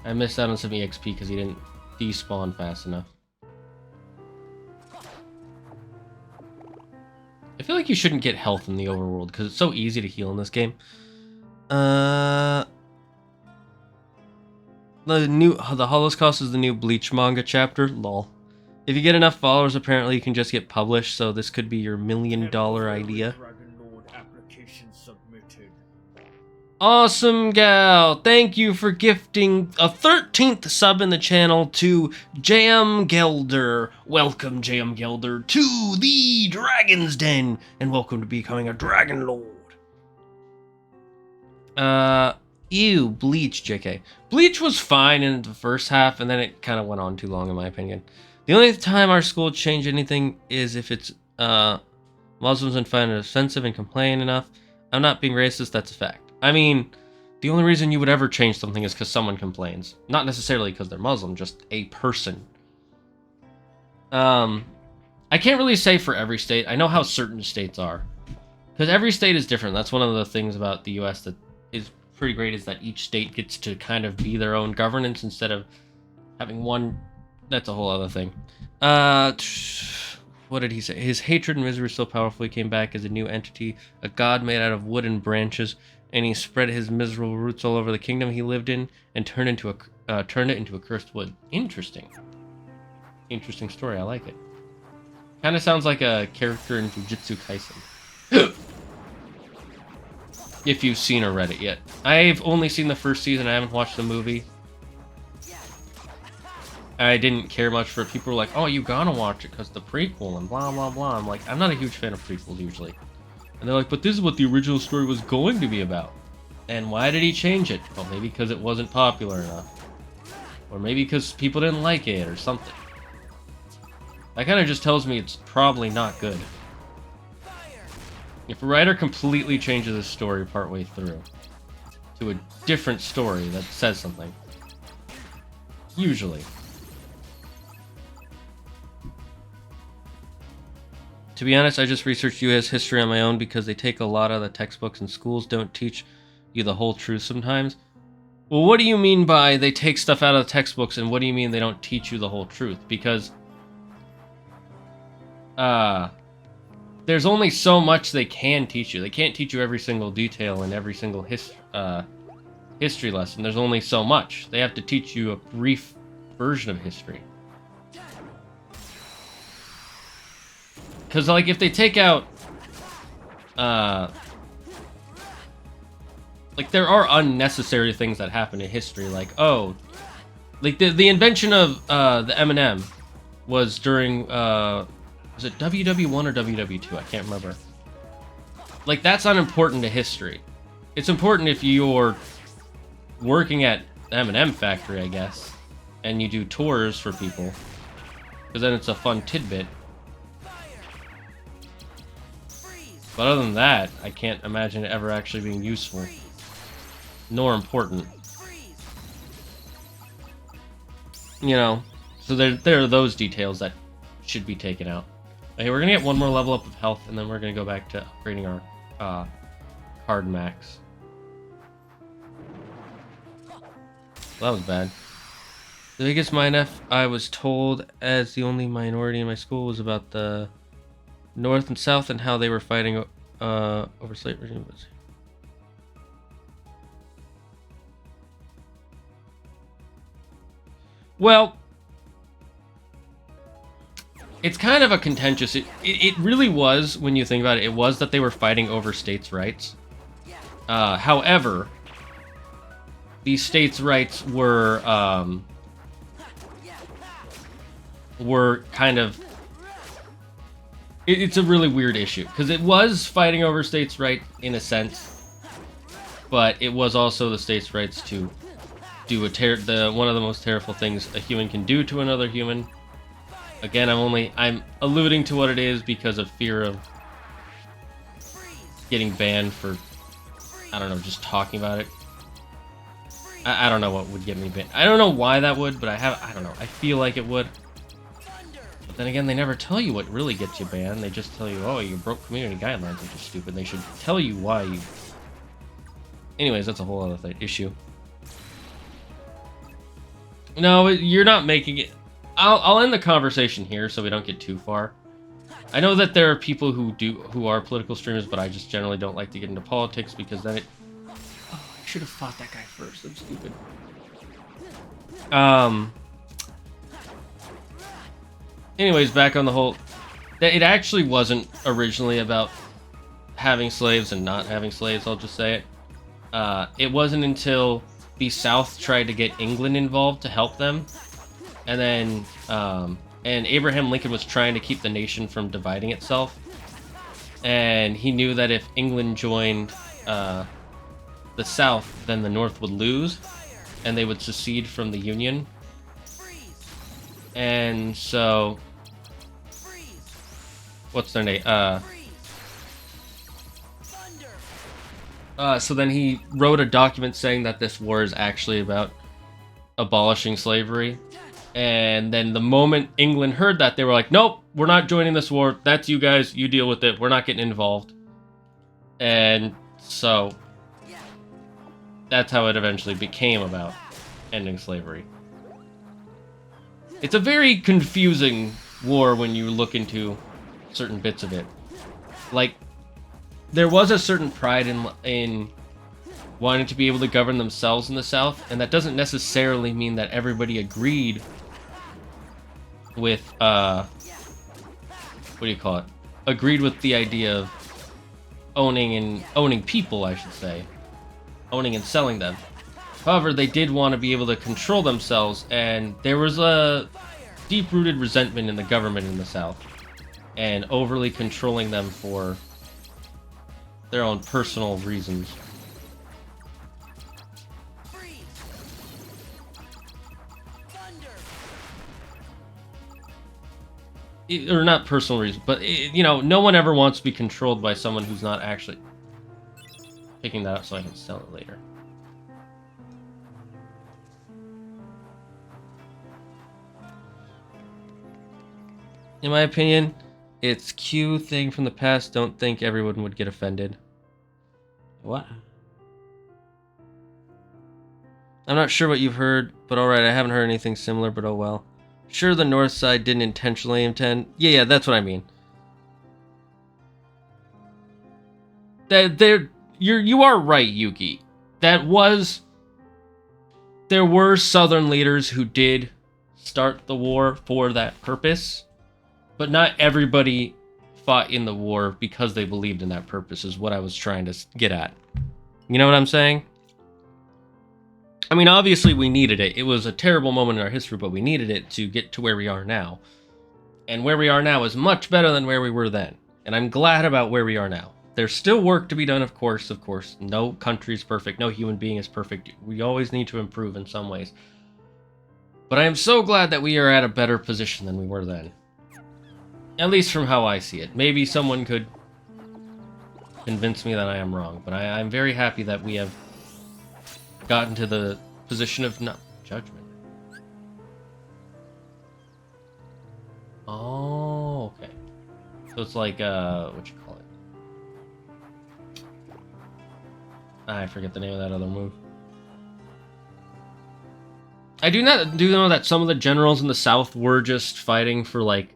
I missed out on some EXP because he didn't despawn fast enough. I feel like you shouldn't get health in the overworld because it's so easy to heal in this game. The Holocaust is the new Bleach manga chapter. Lol. If you get enough followers, apparently you can just get published, so this could be your $1 million idea. Awesome gal, thank you for gifting a 13th sub in the channel to JM Gelder. Welcome, JM Gelder, to the Dragon's Den, and welcome to becoming a Dragon Lord. Ew, Bleach, JK. Bleach was fine in the first half, and then it kind of went on too long, in my opinion. The only time our school changed anything is if it's Muslims and find it offensive and complain enough. I'm not being racist, that's a fact. I mean, the only reason you would ever change something is because someone complains. Not necessarily because they're Muslim, just a person I can't really say for every state. I know how certain states are. Because every state is different. That's one of the things about the US that is pretty great, is that each state gets to kind of be their own governance instead of having one. That's a whole other thing. What did he say? His hatred and misery so powerful he came back as a new entity, a god made out of wood and branches, and he spread his miserable roots all over the kingdom he lived in and turned it into a cursed wood. Interesting. Interesting story. I like it. Kind of sounds like a character in Jujutsu Kaisen. If you've seen or read it yet. I've only seen the first season. I haven't watched the movie. I didn't care much for it. People were like, oh, you gotta watch it because the prequel and blah, blah, blah. I'm like, I'm not a huge fan of prequels usually. And they're like, but this is what the original story was going to be about. And why did he change it? Well, maybe because it wasn't popular enough. Or maybe because people didn't like it or something. That kind of just tells me it's probably not good. If a writer completely changes a story partway through to a different story that says something. Usually. To be honest, I just researched US history on my own because they take a lot out of the textbooks and schools don't teach you the whole truth sometimes. Well, what do you mean by they take stuff out of the textbooks, and what do you mean they don't teach you the whole truth? Because there's only so much they can teach you. They can't teach you every single detail in every single history lesson. There's only so much. They have to teach you a brief version of history. Because, like, if they take out, like, there are unnecessary things that happen in history. Like, oh, like, the invention of, the M&M was during, was it WW1 or WW2? I can't remember. Like, that's unimportant to history. It's important if you're working at the M&M factory, I guess, and you do tours for people, because then it's a fun tidbit. But other than that, I can't imagine it ever actually being useful, nor important. You know, so there are those details that should be taken out. Okay, we're gonna get one more level up of health, and then we're gonna go back to upgrading our card max. That was bad. The biggest mind I was told as the only minority in my school was about the North and South and how they were fighting over slave regimes. Well, it's kind of a contentious... It really was, when you think about it, it was that they were fighting over states' rights. However, these states' rights were kind of... It's a really weird issue, because it was fighting over states' rights in a sense, but it was also the states' rights to do one of the most terrible things a human can do to another human. Again, I'm alluding to what it is because of fear of getting banned for, I don't know, just talking about it. I don't know what would get me banned. I don't know why that would, but I don't know. I feel like it would. But then again, they never tell you what really gets you banned. They just tell you, oh, you broke community guidelines, which is stupid. They should tell you why you... Anyways, that's a whole other issue. No, you're not making it... I'll end the conversation here so we don't get too far. I know that there are people who are political streamers, but I just generally don't like to get into politics because then it... Oh, I should have fought that guy first. I'm stupid. Anyways, back on the whole... It actually wasn't originally about having slaves and not having slaves, I'll just say it. It wasn't until the South tried to get England involved to help them. And then, and Abraham Lincoln was trying to keep the nation from dividing itself. And he knew that if England joined the South, then the North would lose, and they would secede from the Union. And so, what's their name? So then he wrote a document saying that this war is actually about abolishing slavery. And then the moment England heard that, they were like, nope, we're not joining this war. That's you guys. You deal with it. We're not getting involved. And so that's how it eventually became about ending slavery. It's a very confusing war when you look into certain bits of it. Like, there was a certain pride in wanting to be able to govern themselves in the South, and that doesn't necessarily mean that everybody agreed with, what do you call it? Agreed with the idea of owning people, I should say. Owning and selling them. However, they did want to be able to control themselves, and there was a deep-rooted resentment in the government in the South, and overly controlling them for their own personal reasons. Or not personal reasons, but, you know, no one ever wants to be controlled by someone who's not actually... Picking that up so I can sell it later. In my opinion, it's Q thing from the past. Don't think everyone would get offended. What? I'm not sure what you've heard, but alright, I haven't heard anything similar, but oh well. Sure, the north side didn't intentionally intend... Yeah, that's what I mean. You are right, Yuki. There were southern leaders who did start the war for that purpose, but not everybody fought in the war because they believed in that purpose, is what I was trying to get at. You know what I'm saying? I mean, obviously we needed it. It was a terrible moment in our history, but we needed it to get to where we are now. And where we are now is much better than where we were then. And I'm glad about where we are now. There's still work to be done, of course. No country is perfect. No human being is perfect. We always need to improve in some ways. But I am so glad that we are at a better position than we were then. At least from how I see it. Maybe someone could convince me that I am wrong. But I'm very happy that we have gotten to the position of judgment. Oh, okay. So it's like, what you call it? I forget the name of that other move. I do know that some of the generals in the South were just fighting for, like,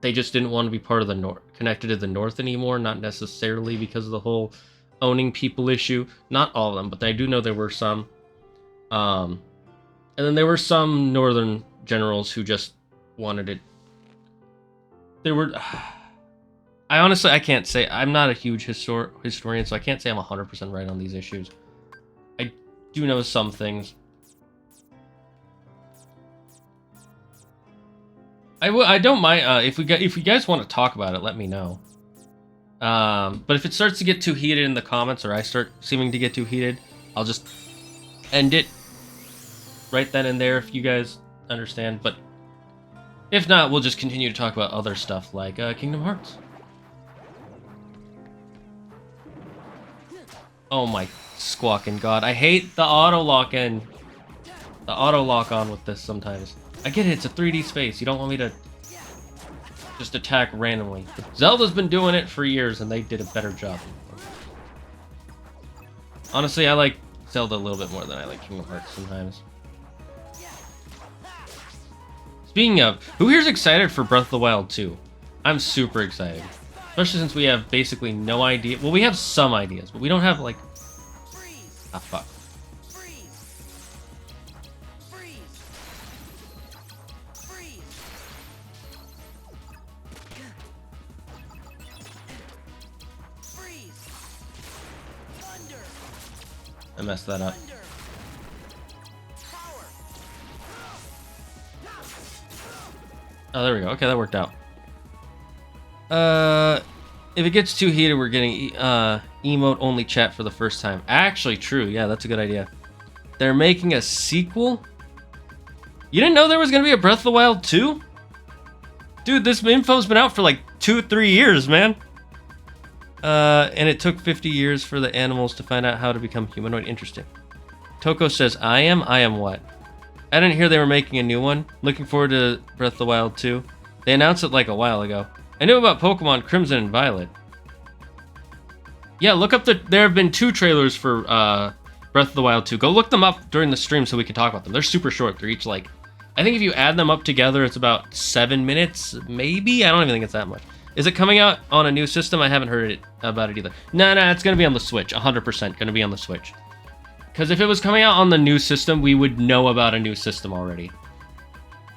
they just didn't want to be part of the North, connected to the North anymore, not necessarily because of the whole owning people issue. Not all of them, but I do know there were some. And then there were some northern generals who just wanted it. There were... I can't say... I'm not a huge historian, so I can't say I'm 100% right on these issues. I do know some things. I don't mind... if you guys want to talk about it, let me know. But if it starts to get too heated in the comments, or I start seeming to get too heated, I'll just end it right then and there if you guys understand. But if not, we'll just continue to talk about other stuff like Kingdom Hearts. Oh my squawking god. I hate the auto lock in. The auto lock on with this sometimes. I get it, it's a 3D space. You don't want me to just attack randomly. But Zelda's been doing it for years and they did a better job. Honestly, I like Zelda a little bit more than I like Kingdom Hearts sometimes. Speaking of, who here's excited for Breath of the Wild 2? I'm super excited. Especially since we have basically no idea. Well, we have some ideas, but we don't have, like... Ah, fuck. I messed that up. Oh, there we go. Okay, that worked out. If it gets too heated, we're getting emote-only chat for the first time. Actually, true. Yeah, that's a good idea. They're making a sequel? You didn't know there was going to be a Breath of the Wild 2? Dude, this info's been out for like 2-3 years, man. And it took 50 years for the animals to find out how to become humanoid. Interesting. Toko says, I am what? I didn't hear they were making a new one. Looking forward to Breath of the Wild 2. They announced it like a while ago. I knew about Pokemon Crimson and Violet. Yeah, look up there have been 2 trailers for Breath of the Wild 2. Go look them up during the stream so we can talk about them. They're super short. They're each like, I think if you add them up together, it's about 7 minutes, maybe? I don't even think it's that much. Is it coming out on a new system? I haven't heard about it either. No, it's going to be on the Switch. 100% going to be on the Switch. Because if it was coming out on the new system, we would know about a new system already.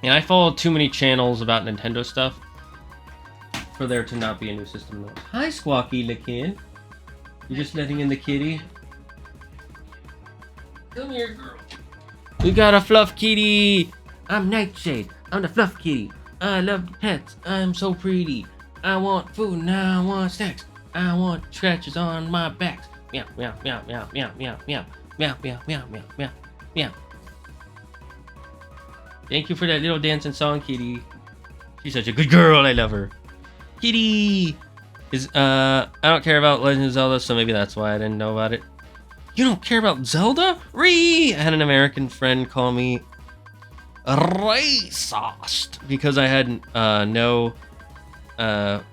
And I follow too many channels about Nintendo stuff for there to not be a new system. Hi, Squawky Lakin. You just letting in the kitty? Come here, girl. We got a fluff kitty. I'm Nightshade. I'm the fluff kitty. I love pets. I'm so pretty. I want food and I want snacks. I want scratches on my back. Meow, meow, meow, meow, meow, meow, meow. Meow, meow, meow, meow, meow, meow. Thank you for that little dancing song, kitty. She's such a good girl. I love her. Kitty! I don't care about Legend of Zelda, so maybe that's why I didn't know about it. You don't care about Zelda? I had an American friend call me racist because I had I don't know what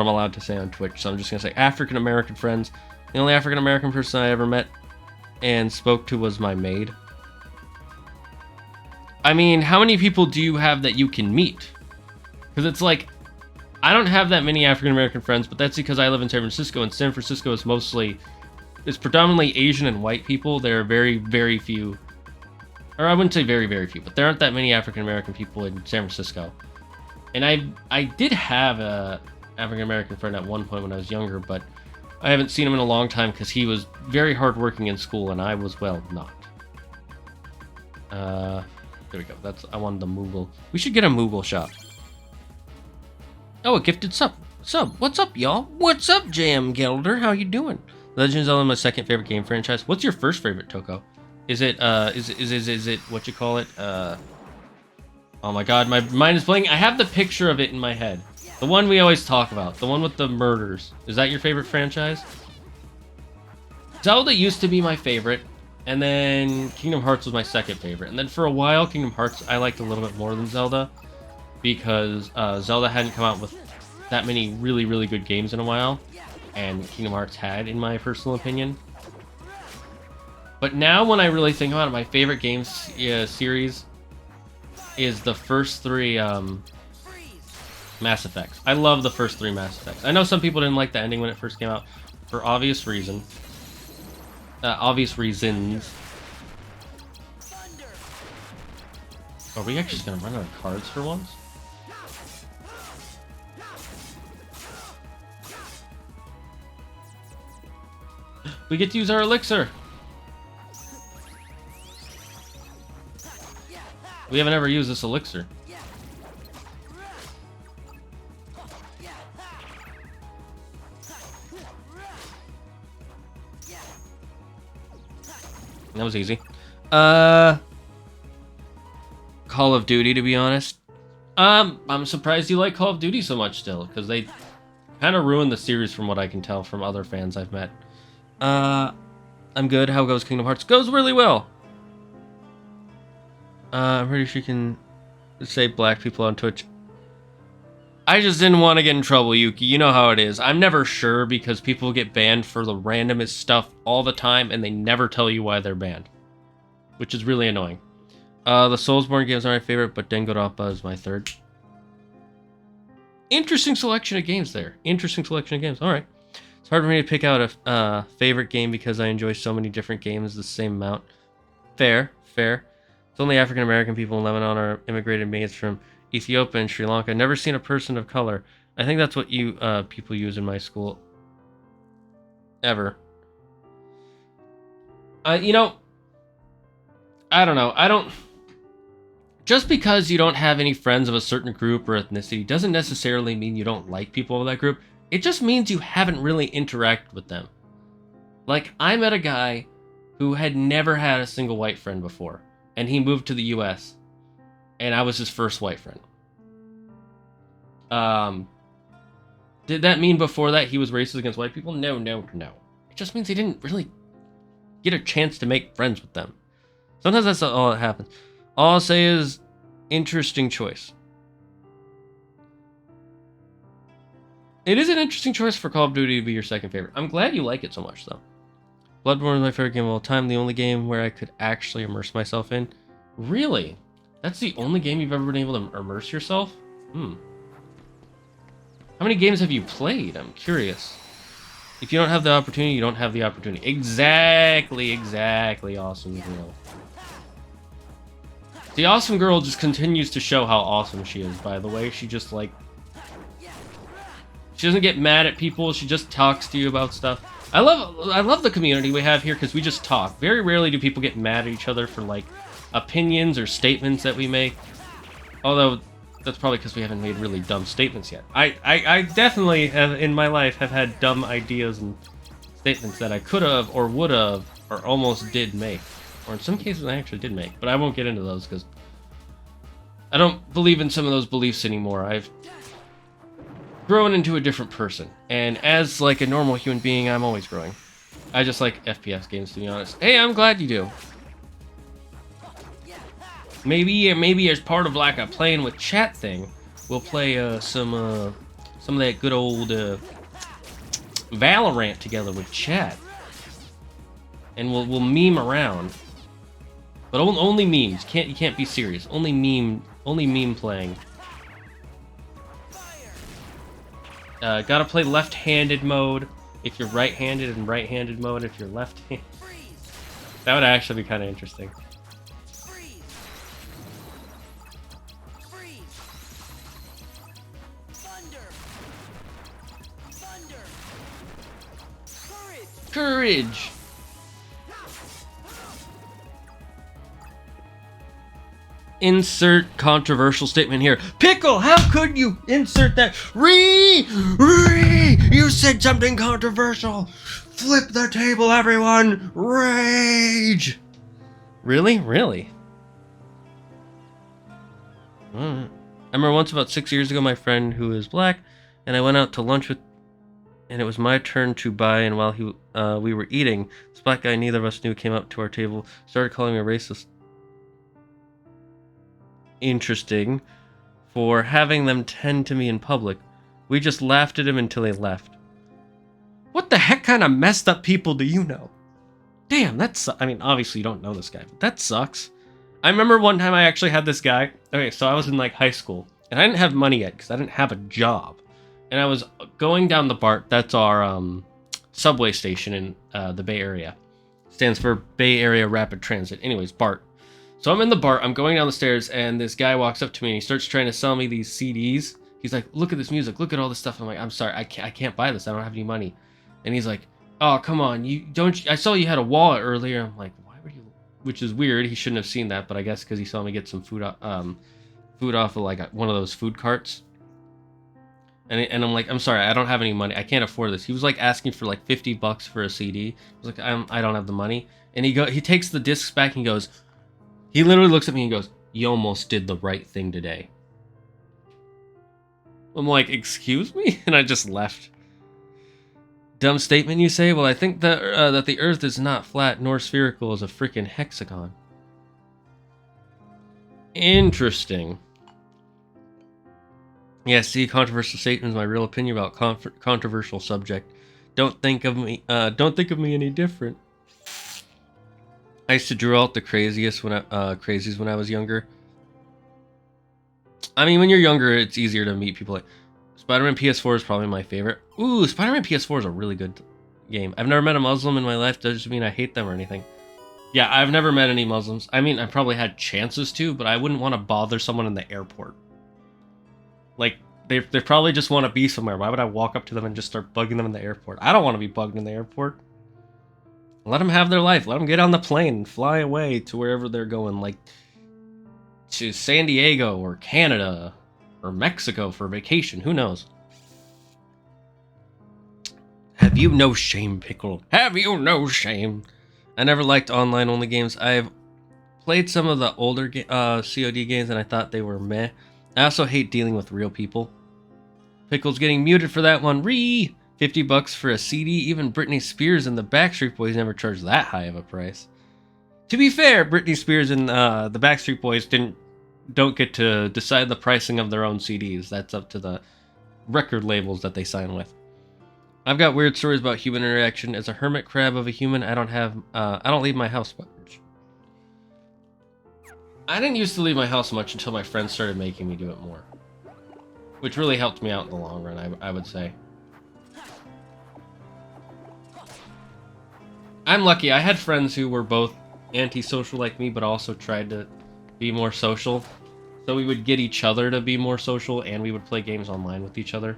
I'm allowed to say on Twitch, so I'm just gonna say African American friends. The only African American person I ever met and spoke to was my maid. I mean, how many people do you have that you can meet? Because it's like, I don't have that many African American friends, but that's because I live in San Francisco, and San Francisco is it's predominantly Asian and white people. There are very, very few, or I wouldn't say very, very few, but there aren't that many African American people in San Francisco. And I did have a African American friend at one point when I was younger, but I haven't seen him in a long time because he was very hardworking in school and I was, well, not. There we go. I wanted the Moogle. We should get a Moogle shop. Oh, a gifted sub. What's up, y'all? What's up, JM Gelder? How you doing? Legend of Zelda is my second favorite game franchise. What's your first favorite, Toko? Is it what you call it? Oh my god, my mind is blanking. I have the picture of it in my head. The one we always talk about. The one with the murders. Is that your favorite franchise? Zelda used to be my favorite. And then Kingdom Hearts was my second favorite. And then for a while, Kingdom Hearts I liked a little bit more than Zelda. Because Zelda hadn't come out with that many really, really good games in a while. And Kingdom Hearts had, in my personal opinion. But now when I really think about it, my favorite games series is the first 3 Mass Effects. I love the first 3 Mass Effects. I know some people didn't like the ending when it first came out, for obvious reasons. Are we actually just gonna run out of cards for once? We get to use our elixir! We haven't ever used this elixir. That was easy. Call of Duty, to be honest. I'm surprised you like Call of Duty so much still, because they kind of ruined the series from what I can tell from other fans I've met. I'm good. How goes Kingdom Hearts? Goes really well. I'm pretty sure you can say black people on Twitch. I just didn't want to get in trouble, Yuki. You know how it is. I'm never sure because people get banned for the randomest stuff all the time and they never tell you why they're banned. Which is really annoying. The Soulsborne games are my favorite, but Danganronpa is my third. Interesting selection of games there. Interesting selection of games. Alright. It's hard for me to pick out a favorite game because I enjoy so many different games the same amount. Fair. It's only African American people in Lebanon are immigrated maids from Ethiopia and Sri Lanka. Never seen a person of color. I think that's what you people use in my school. Ever. You know, I don't know. Just because you don't have any friends of a certain group or ethnicity doesn't necessarily mean you don't like people of that group. It just means you haven't really interacted with them. Like, I met a guy who had never had a single white friend before, and he moved to the US, and I was his first white friend. Did that mean before that he was racist against white people? No. It just means he didn't really get a chance to make friends with them. Sometimes that's all that happens. All I'll say is, interesting choice. It is an interesting choice for Call of Duty to be your second favorite. I'm glad you like it so much, though. Bloodborne is my favorite game of all time. The only game where I could actually immerse myself in. Really? That's the only game you've ever been able to immerse yourself? How many games have you played? I'm curious. If you don't have the opportunity, you don't have the opportunity. Exactly, awesome girl. The awesome girl just continues to show how awesome she is, by the way. She just, like... She doesn't get mad at people. She just talks to you about stuff. I love the community we have here because we just talk. Very rarely do people get mad at each other for, like, opinions or statements that we make. Although, that's probably because we haven't made really dumb statements yet. I definitely have, in my life, have had dumb ideas and statements that I could have or would have or almost did make. Or in some cases I actually did make. But I won't get into those because I don't believe in some of those beliefs anymore. I've grown into a different person. And as, like, a normal human being, I'm always growing. I just like FPS games, to be honest. Hey, I'm glad you do. Maybe as part of, like, a playing with chat thing, we'll play some of that good old Valorant together with chat, and we'll meme around, but only memes. You can't be serious. Only meme playing. Gotta play left-handed mode if you're right-handed, and right-handed mode if you're left-handed. That would actually be kind of interesting. Courage! Insert controversial statement here. Pickle, how could you insert that? You said something controversial. Flip the table, everyone. Rage! Really? Really? I remember once about 6 years ago, my friend who is black, and I went out to lunch with, and it was my turn to buy, and while we were eating, this black guy neither of us knew came up to our table, started calling me a racist. Interesting. For having them tend to me in public. We just laughed at him until he left. What the heck kind of messed up people do you know? Damn, I mean, obviously you don't know this guy, but that sucks. I remember one time I actually had this guy. Okay, so I was in, like, high school, and I didn't have money yet because I didn't have a job. And I was going down the BART. That's our subway station in the Bay Area. Stands for Bay Area Rapid Transit. Anyways, BART. So I'm in the BART. I'm going down the stairs, and this guy walks up to me, and he starts trying to sell me these CDs. He's like, look at this music. Look at all this stuff. I'm like, I'm sorry. I can't buy this. I don't have any money. And he's like, oh, come on. I saw you had a wallet earlier. I'm like, why would you? Which is weird. He shouldn't have seen that, but I guess because he saw me get some food off of, like, one of those food carts. And I'm like, I'm sorry, I don't have any money. I can't afford this. He was, like, asking for, like, $50 for a CD. I was like, I don't have the money. And he takes the discs back and goes, he literally looks at me and goes, you almost did the right thing today. I'm like, excuse me? And I just left. Dumb statement, you say? Well, I think that the Earth is not flat nor spherical as a freaking hexagon. Interesting. Yeah, see, controversial statement is my real opinion about controversial subject. Don't think of me any different. I used to draw out the crazies when I was younger. I mean, when you're younger, it's easier to meet people. Like Spider-Man PS4 is probably my favorite. Ooh, Spider-Man PS4 is a really good game. I've never met a Muslim in my life. Doesn't mean I hate them or anything. Yeah, I've never met any Muslims. I mean, I probably had chances to, but I wouldn't want to bother someone in the airport. Like, they probably just want to be somewhere. Why would I walk up to them and just start bugging them in the airport? I don't want to be bugged in the airport. Let them have their life. Let them get on the plane and fly away to wherever they're going, like to San Diego or Canada or Mexico for vacation. Who knows? Have you no shame, Pickle? Have you no shame? I never liked online-only games. I've played some of the older COD games, and I thought they were meh. I also hate dealing with real people. Pickle's getting muted for that one. $50 for a CD. Even Britney Spears and the Backstreet Boys never charged that high of a price. To be fair, Britney Spears and the Backstreet Boys don't get to decide the pricing of their own CDs. That's up to the record labels that they sign with. I've got weird stories about human interaction. As a hermit crab of a human, I don't leave my house much. I didn't used to leave my house much until my friends started making me do it more, which really helped me out in the long run, I would say. I'm lucky. I had friends who were both antisocial like me, but also tried to be more social. So we would get each other to be more social, and we would play games online with each other.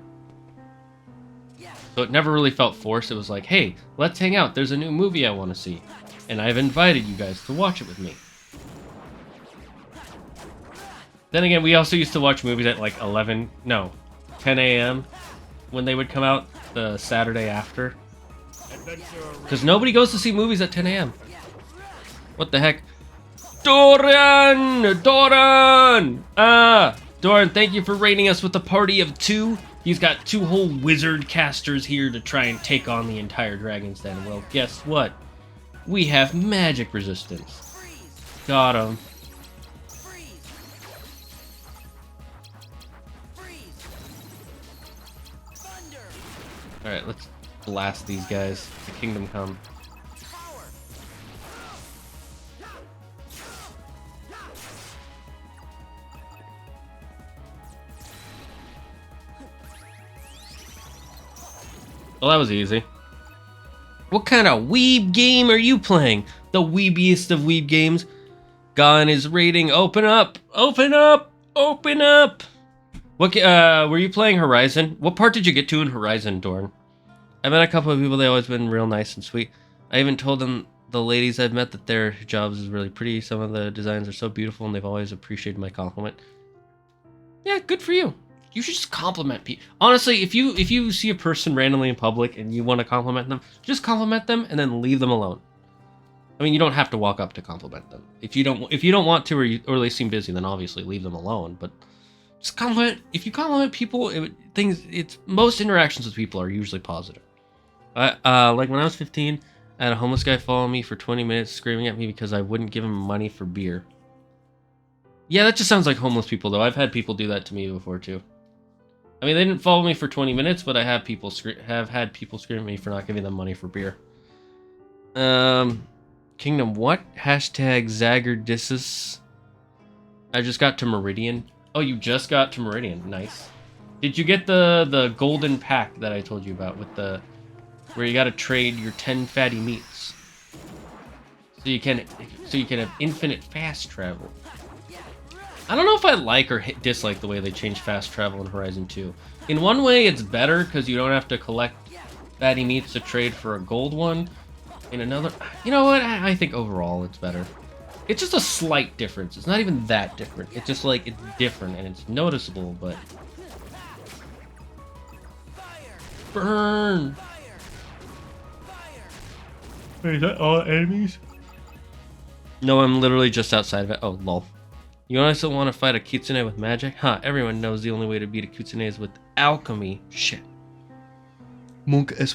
So it never really felt forced. It was like, hey, let's hang out. There's a new movie I want to see. And I've invited you guys to watch it with me. Then again, we also used to watch movies at like 10 a.m. when they would come out the Saturday after. Because nobody goes to see movies at 10 a.m. What the heck? Doran! Doran, thank you for rating us with a party of 2. He's got 2 whole wizard casters here to try and take on the entire Dragon's Den. Well, guess what? We have magic resistance. Got him. Alright, let's blast these guys. The Kingdom Come. Well, that was easy. What kind of weeb game are you playing? The weebiest of weeb games. Gone is rating. Open up! Open up! Open up! What? Were you playing Horizon? What part did you get to in Horizon, Dorn? I met a couple of people. They always been real nice and sweet. I even told them, the ladies I've met, that their jobs is really pretty. Some of the designs are so beautiful, and they've always appreciated my compliment. Yeah, good for you. You should just compliment people. Honestly, if you see a person randomly in public and you want to compliment them, just compliment them and then leave them alone. I mean, you don't have to walk up to compliment them. If you don't want to, or they seem busy, then obviously leave them alone. But just compliment. If you compliment people, most interactions with people are usually positive. Like when I was 15, I had a homeless guy follow me for 20 minutes, screaming at me because I wouldn't give him money for beer. Yeah, that just sounds like homeless people, though. I've had people do that to me before too. I mean, they didn't follow me for 20 minutes, but I have had people scream at me for not giving them money for beer. Kingdom what? Hashtag Zagardissus. I just got to Meridian. Oh, you just got to Meridian. Nice. Did you get the golden pack that I told you about with where you gotta trade your 10 fatty meats? So you can have infinite fast travel. I don't know if I like or dislike the way they changed fast travel in Horizon 2. In one way, it's better because you don't have to collect fatty meats to trade for a gold one. In another, you know what? I think overall it's better. It's just a slight difference. It's not even that different. It's just like it's different and it's noticeable, but burn. Wait, is that all enemies? No, I'm literally just outside of it. Oh, lol. You also want to fight a kitsune with magic? Huh, everyone knows the only way to beat a kitsune is with alchemy. Shit. Monk S.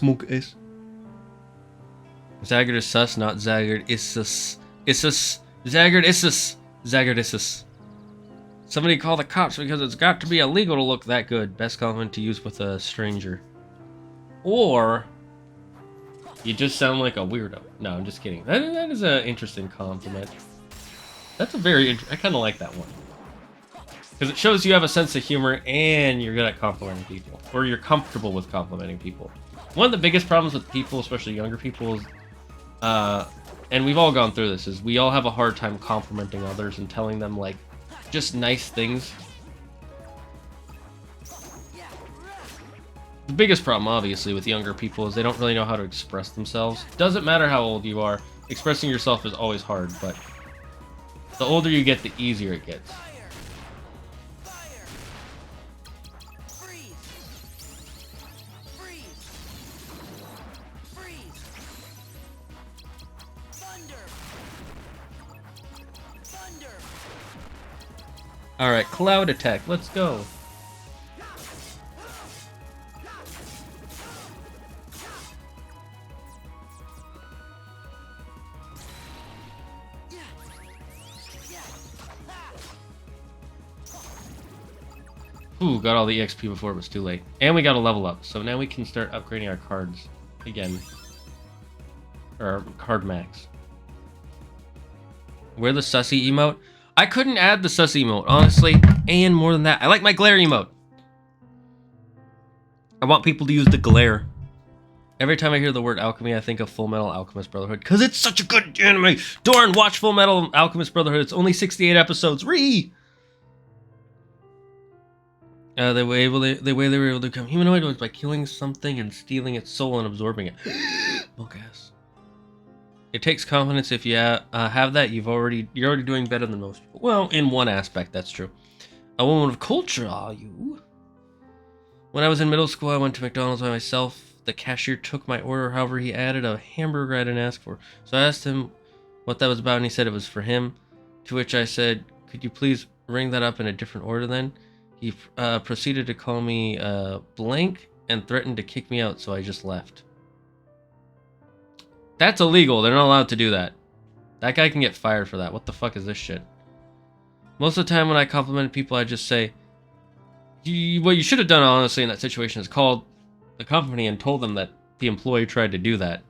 Zagard is sus, not Zagard Issus. Zagard Issus. Somebody call the cops because it's got to be illegal to look that good. Best compliment to use with a stranger. Or you just sound like a weirdo. No, I'm just kidding. That is an interesting compliment. That's I kind of like that one. Because it shows you have a sense of humor and you're good at complimenting people. Or you're comfortable with complimenting people. One of the biggest problems with people, especially younger people, is, and we've all gone through this, is we all have a hard time complimenting others and telling them, like, just nice things. The biggest problem, obviously, with younger people is they don't really know how to express themselves. Doesn't matter how old you are. Expressing yourself is always hard, but the older you get, the easier it gets. Alright, cloud attack, let's go. Ooh, got all the EXP before it was too late. And we got a level up, so now we can start upgrading our cards again. Or our card max. We're the sussy emote. I couldn't add the sussy emote, honestly. And more than that, I like my glare emote. I want people to use the glare. Every time I hear the word alchemy, I think of Full Metal Alchemist Brotherhood. Because it's such a good anime. Darn, watch Full Metal Alchemist Brotherhood. It's only 68 episodes. The way they were able to become humanoid was by killing something and stealing its soul and absorbing it. Monk ass. It takes confidence. If you have that, you're already doing better than most people. Well, in one aspect, that's true. A woman of culture, are you? When I was in middle school, I went to McDonald's by myself. The cashier took my order. However, he added a hamburger I didn't ask for. So I asked him what that was about, and he said it was for him. To which I said, "Could you please ring that up in a different order then?" He proceeded to call me blank and threatened to kick me out, so I just left. That's illegal. They're not allowed to do that. That guy can get fired for that. What the fuck is this shit? Most of the time when I complimented people, I just say, what you should have done, honestly, in that situation is called the company and told them that the employee tried to do that.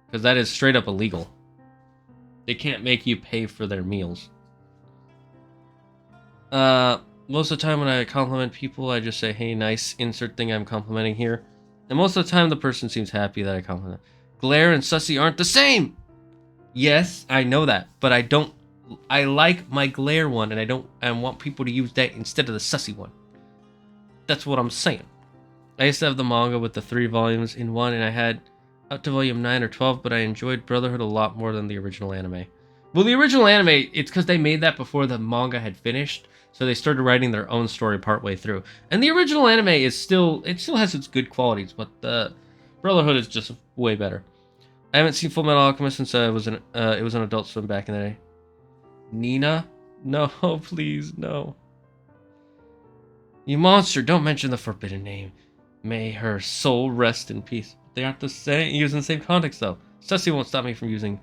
Because that is straight up illegal. They can't make you pay for their meals. Most of the time when I compliment people, I just say, "Hey, nice," insert thing I'm complimenting here. And most of the time, the person seems happy that I compliment. Glare and sussy aren't the same! Yes, I know that, but I like my glare one, and I want people to use that instead of the sussy one. That's what I'm saying. I used to have the manga with the 3 volumes in one, and I had up to volume 9 or 12, but I enjoyed Brotherhood a lot more than the original anime. Well, the original anime, it's because they made that before the manga had finished, so they started writing their own story partway through. And the original anime it still has its good qualities, but the Brotherhood is just way better. I haven't seen Full Metal Alchemist since it was an Adult Swim back in the day. Nina? No, please, no. You monster, don't mention the forbidden name. May her soul rest in peace. They aren't the same, used in the same context, though. Sussy won't stop me from using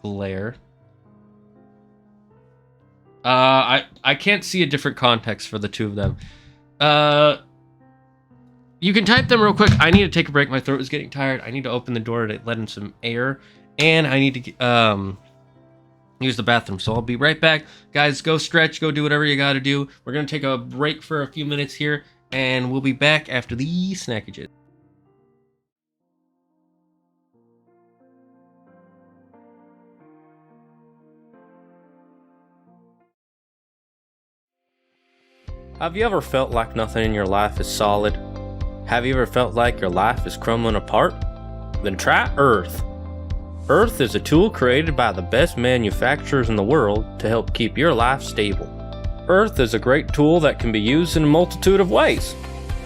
glare. I can't see a different context for the two of them. You can type them real quick. I need to take a break. My throat is getting tired. I need to open the door to let in some air. And I need to use the bathroom. So I'll be right back. Guys, go stretch. Go do whatever you got to do. We're going to take a break for a few minutes here. And we'll be back after the snackages. Have you ever felt like nothing in your life is solid? Have you ever felt like your life is crumbling apart? Then try Earth. Earth is a tool created by the best manufacturers in the world to help keep your life stable. Earth is a great tool that can be used in a multitude of ways.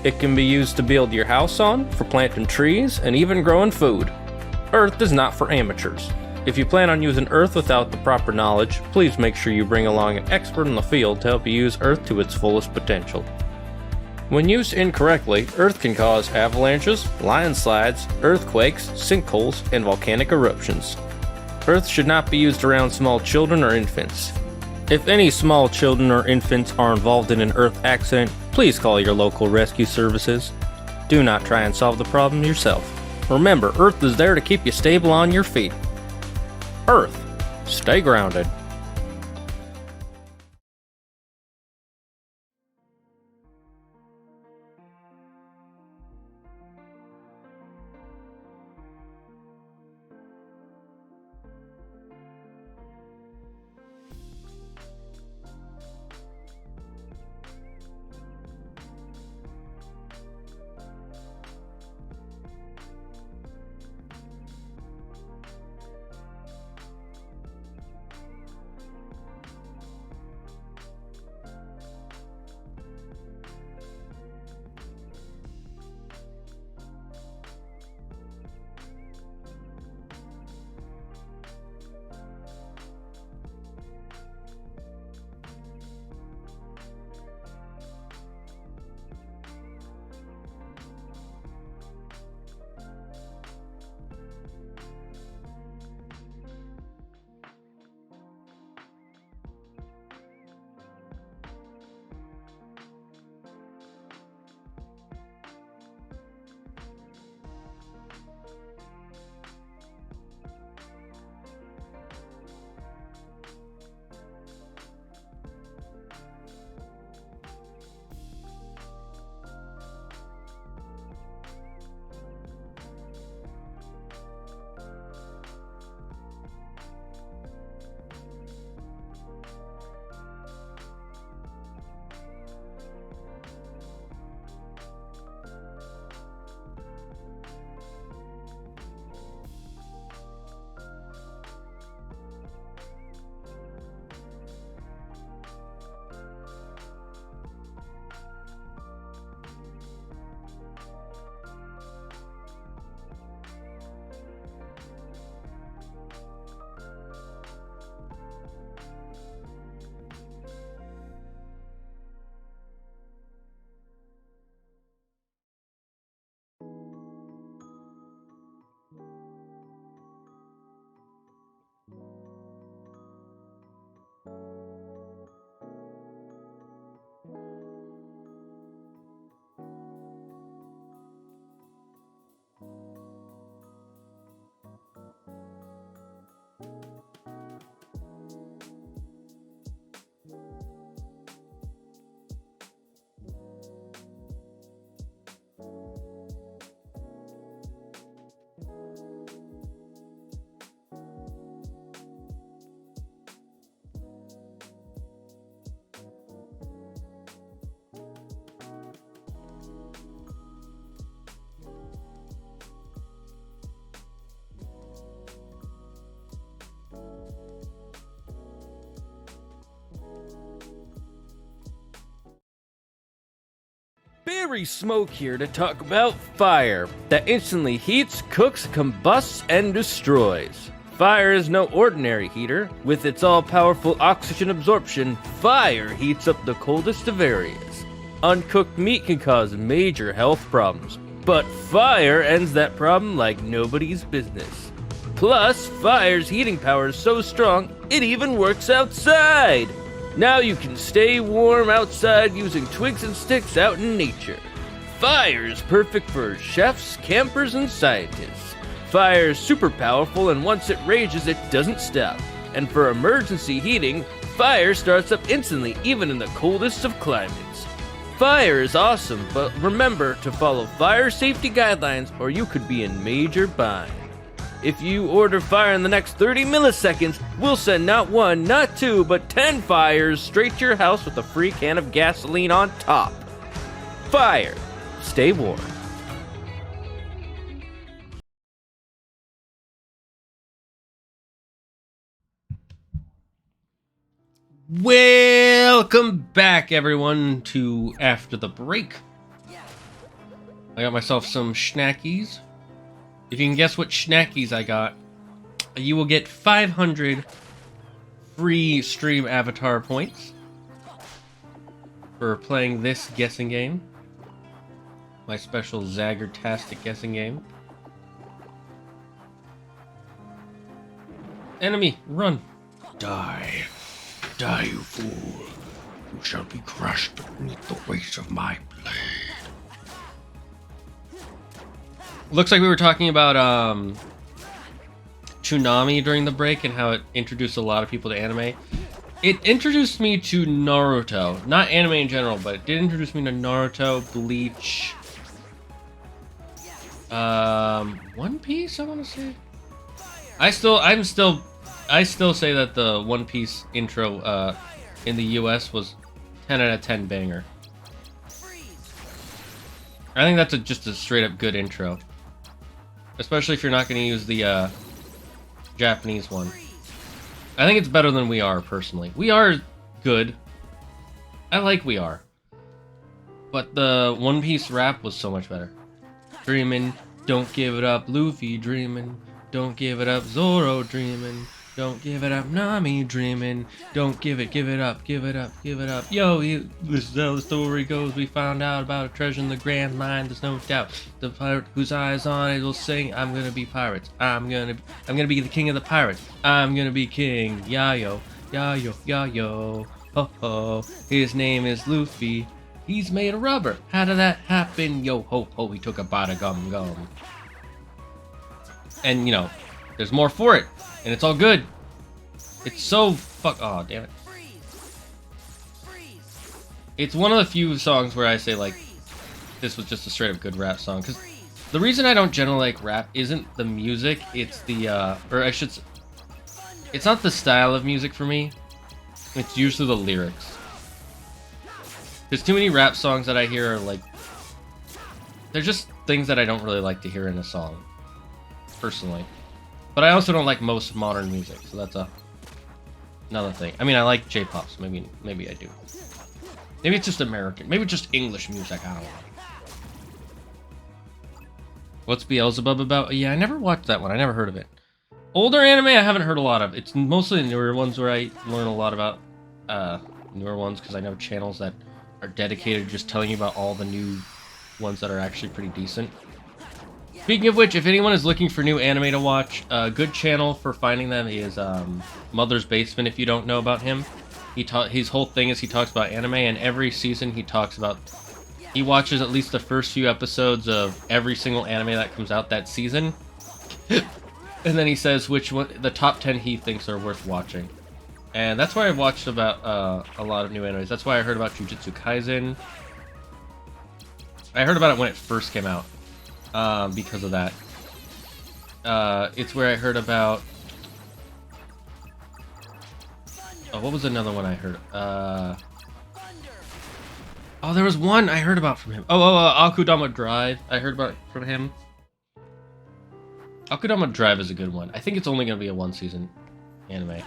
It can be used to build your house on, for planting trees, and even growing food. Earth is not for amateurs. If you plan on using Earth without the proper knowledge, please make sure you bring along an expert in the field to help you use Earth to its fullest potential. When used incorrectly, Earth can cause avalanches, landslides, earthquakes, sinkholes, and volcanic eruptions. Earth should not be used around small children or infants. If any small children or infants are involved in an Earth accident, please call your local rescue services. Do not try and solve the problem yourself. Remember, Earth is there to keep you stable on your feet. Earth, stay grounded. Fiery Smoke here to talk about fire that instantly heats, cooks, combusts, and destroys. Fire is no ordinary heater. With its all-powerful oxygen absorption, fire heats up the coldest of areas. Uncooked meat can cause major health problems, but fire ends that problem like nobody's business. Plus, fire's heating power is so strong, it even works outside! Now you can stay warm outside using twigs and sticks out in nature. Fire is perfect for chefs, campers, and scientists. Fire is super powerful, and once it rages, it doesn't stop. And for emergency heating, fire starts up instantly, even in the coldest of climates. Fire is awesome, but remember to follow fire safety guidelines or you could be in major bind. If you order fire in the next 30 milliseconds, we'll send not 1, not 2, but 10 fires straight to your house with a free can of gasoline on top. Fire. Stay warm. Welcome back, everyone, to After the Break. I got myself some snackies. If you can guess what snackies I got, you will get 500 free stream avatar points for playing this guessing game. My special Zagger-tastic guessing game. Enemy, run. Die. Die, you fool. You shall be crushed beneath the weight of my blade. Looks like we were talking about Toonami during the break and how it introduced a lot of people to anime. It introduced me to Naruto. Not anime in general, but it did introduce me to Naruto, Bleach, One Piece, I want to say. I still say that the One Piece intro in the US was 10 out of 10 banger. I think that's just a straight up good intro. Especially if you're not going to use the Japanese one. I think it's better than We Are, personally. We Are good. I like We Are. But the One Piece rap was so much better. Dreamin', don't give it up, Luffy dreamin'. Don't give it up, Zoro dreamin'. Don't give it up, Nami dreamin'. Don't give it up, give it up, give it up. Yo, this is how the story goes. We found out about a treasure in the grand mine. There's no doubt. The pirate whose eyes on it will sing. I'm gonna be pirates. I'm gonna be the king of the pirates. I'm gonna be king. Yayo, yayo, yayo. Ho ho. His name is Luffy. He's made of rubber. How did that happen? Yo ho ho. He took a bite of gum gum. And you know, there's more for it. And it's all good. It's so oh, damn it. It's one of the few songs where I say, like, this was just a straight up good rap song. Because the reason I don't generally like rap isn't the music, it's the, it's not the style of music for me. It's usually the lyrics. There's too many rap songs that I hear are, like, they're just things that I don't really like to hear in a song. Personally. But I also don't like most modern music, so that's another thing. I mean, I like J-pop, so maybe I do. Maybe it's just American. Maybe it's just English music. I don't know. What's Beelzebub about? Yeah, I never watched that one. I never heard of it. Older anime, I haven't heard a lot of. It's mostly newer ones where I learn a lot about newer ones because I know channels that are dedicated to just telling you about all the new ones that are actually pretty decent. Speaking of which, if anyone is looking for new anime to watch, a good channel for finding them is Mother's Basement, if you don't know about him. His whole thing is he talks about anime, and every season he watches at least the first few episodes of every single anime that comes out that season. And then he says which one, the top 10 he thinks are worth watching. And that's why I've watched about a lot of new animes. That's why I heard about Jujutsu Kaisen. I heard about it when it first came out. Because of that. It's where I heard about... Oh, what was another one I heard? Oh, there was one I heard about from him. Akudama Drive. I heard about it from him. Akudama Drive is a good one. I think it's only going to be a one-season anime.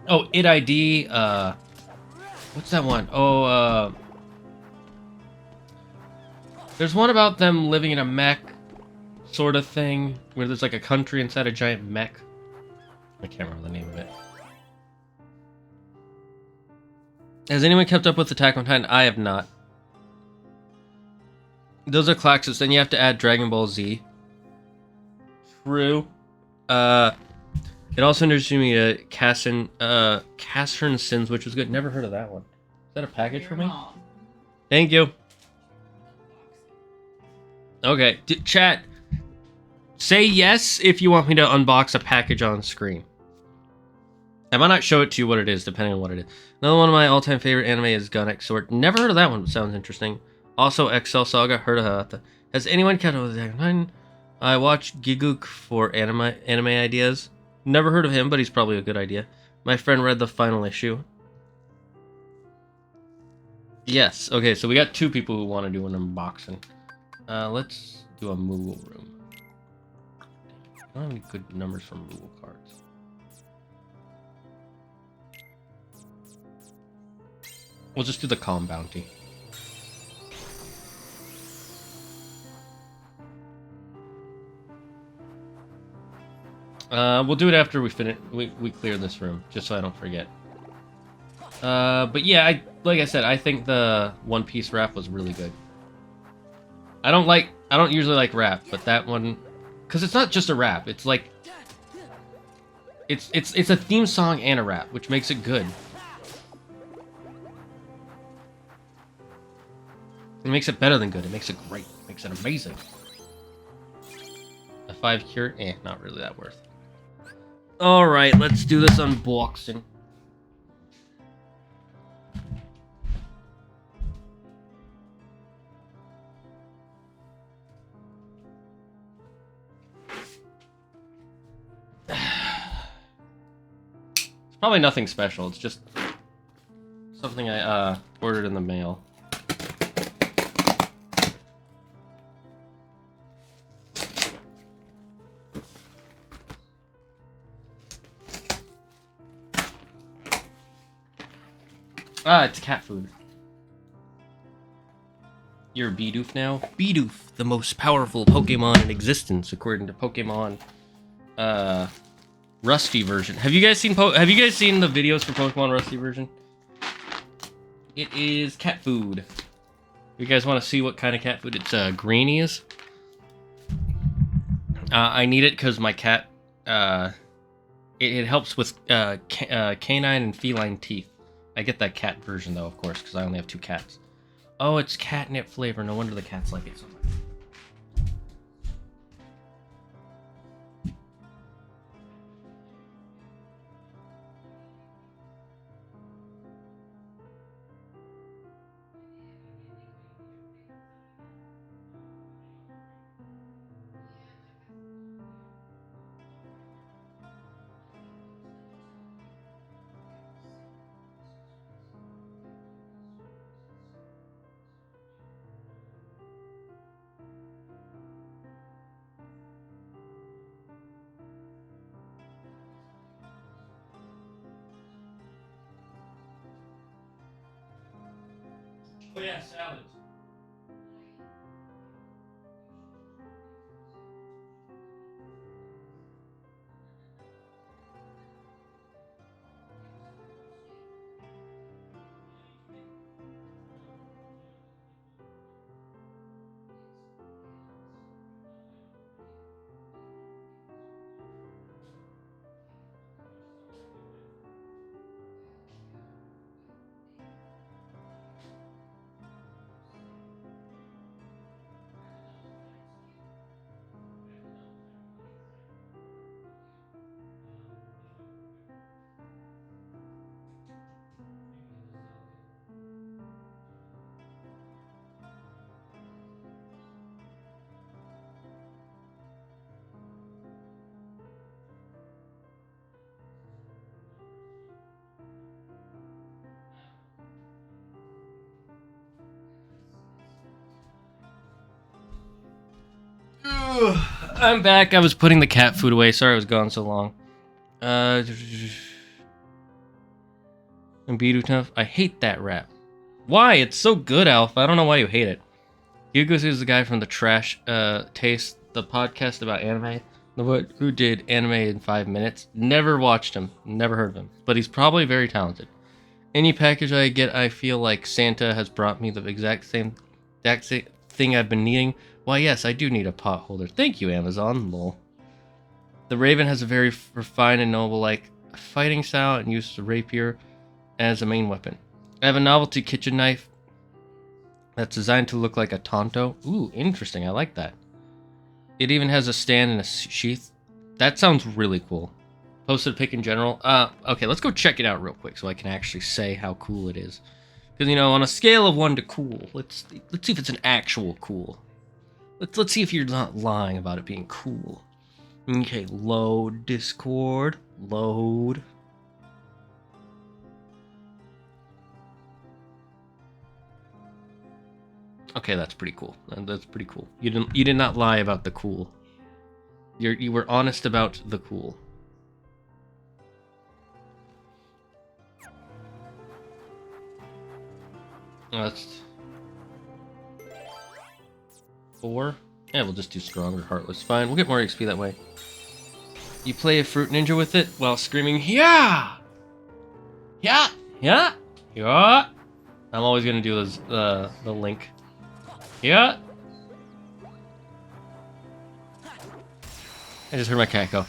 Oh, ID. What's that one? Oh, There's one about them living in a mech sort of thing, where there's like a country inside a giant mech. I can't remember the name of it. Has anyone kept up with Attack on Titan? I have not. Those are classics. Then you have to add Dragon Ball Z. True. It also introduced me to Casshern Sins, which was good. Never heard of that one. Is that a package for me? Thank you. Okay, chat. Say yes if you want me to unbox a package on screen. I might not show it to you what it is, depending on what it is. Another one of my all-time favorite anime is Gun X Sword. Never heard of that one, but sounds interesting. Also, XL Saga, heard of that. Has anyone kept up with Attack on Titan? I watched Giguk for anime ideas. Never heard of him, but he's probably a good idea. My friend read the final issue. Yes, okay, so we got 2 people who want to do an unboxing. Let's do a Moogle room. I don't have any good numbers for Moogle cards. We'll just do the Calm Bounty. We'll do it after we finish. We clear this room, just so I don't forget. But yeah, like I said, I think the One Piece rap was really good. I don't usually like rap, but that one, because it's not just a rap. It's like, it's a theme song and a rap, which makes it good. It makes it better than good. It makes it great. It makes it amazing. A 5 cure? Not really that worth. Alright, let's do this unboxing. It's probably nothing special. It's just something I ordered in the mail. It's cat food. You're a Bidoof now? Bidoof, the most powerful Pokemon in existence, according to Pokemon Rusty version. Have you guys seen the videos for Pokemon Rusty version? It is cat food. You guys want to see what kind of cat food it's greeny is? I need it because my cat it helps with canine and feline teeth. I get that cat version, though, of course, because I only have 2 cats. Oh, it's catnip flavor. No wonder the cats like it so much. Oh yeah, salads. I'm back. I was putting the cat food away. Sorry I was gone so long. And Bidoof tough. I hate that rap. Why? It's so good, Alpha. I don't know why you hate it. Hugo is the guy from the Trash Taste, the podcast about anime. Who did anime in 5 minutes. Never watched him. Never heard of him. But he's probably very talented. Any package I get, I feel like Santa has brought me the exact same thing I've been needing. Why, yes, I do need a pot holder. Thank you, Amazon. Lol. The Raven has a very refined and noble-like fighting style and uses a rapier as a main weapon. I have a novelty kitchen knife that's designed to look like a Tonto. Ooh, interesting. I like that. It even has a stand and a sheath. That sounds really cool. Posted pick in general. Okay, let's go check it out real quick so I can actually say how cool it is. Because, you know, on a scale of 1 to cool, let's see if it's an actual cool. Let's see if you're not lying about it being cool. Okay, load Discord. Load. Okay, that's pretty cool. That's pretty cool. You did not lie about the cool. You were honest about the cool. That's 4. Yeah, we'll just do stronger, heartless. Fine, we'll get more XP that way. You play a fruit ninja with it while screaming, yeah! Yeah! Yeah! Yeah! I'm always gonna do the link. Yeah! I just heard my cat go.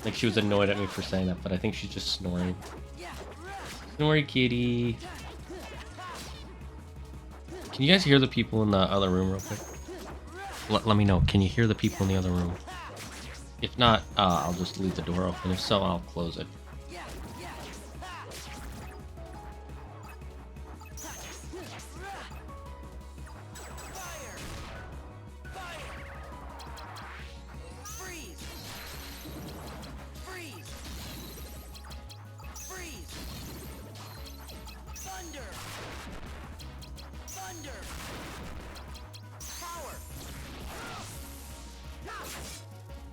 Like she was annoyed at me for saying that, but I think she's just snoring. Snory kitty. Can you guys hear the people in the other room real quick? Let me know. Can you hear the people in the other room? If not, I'll just leave the door open. If so, I'll close it.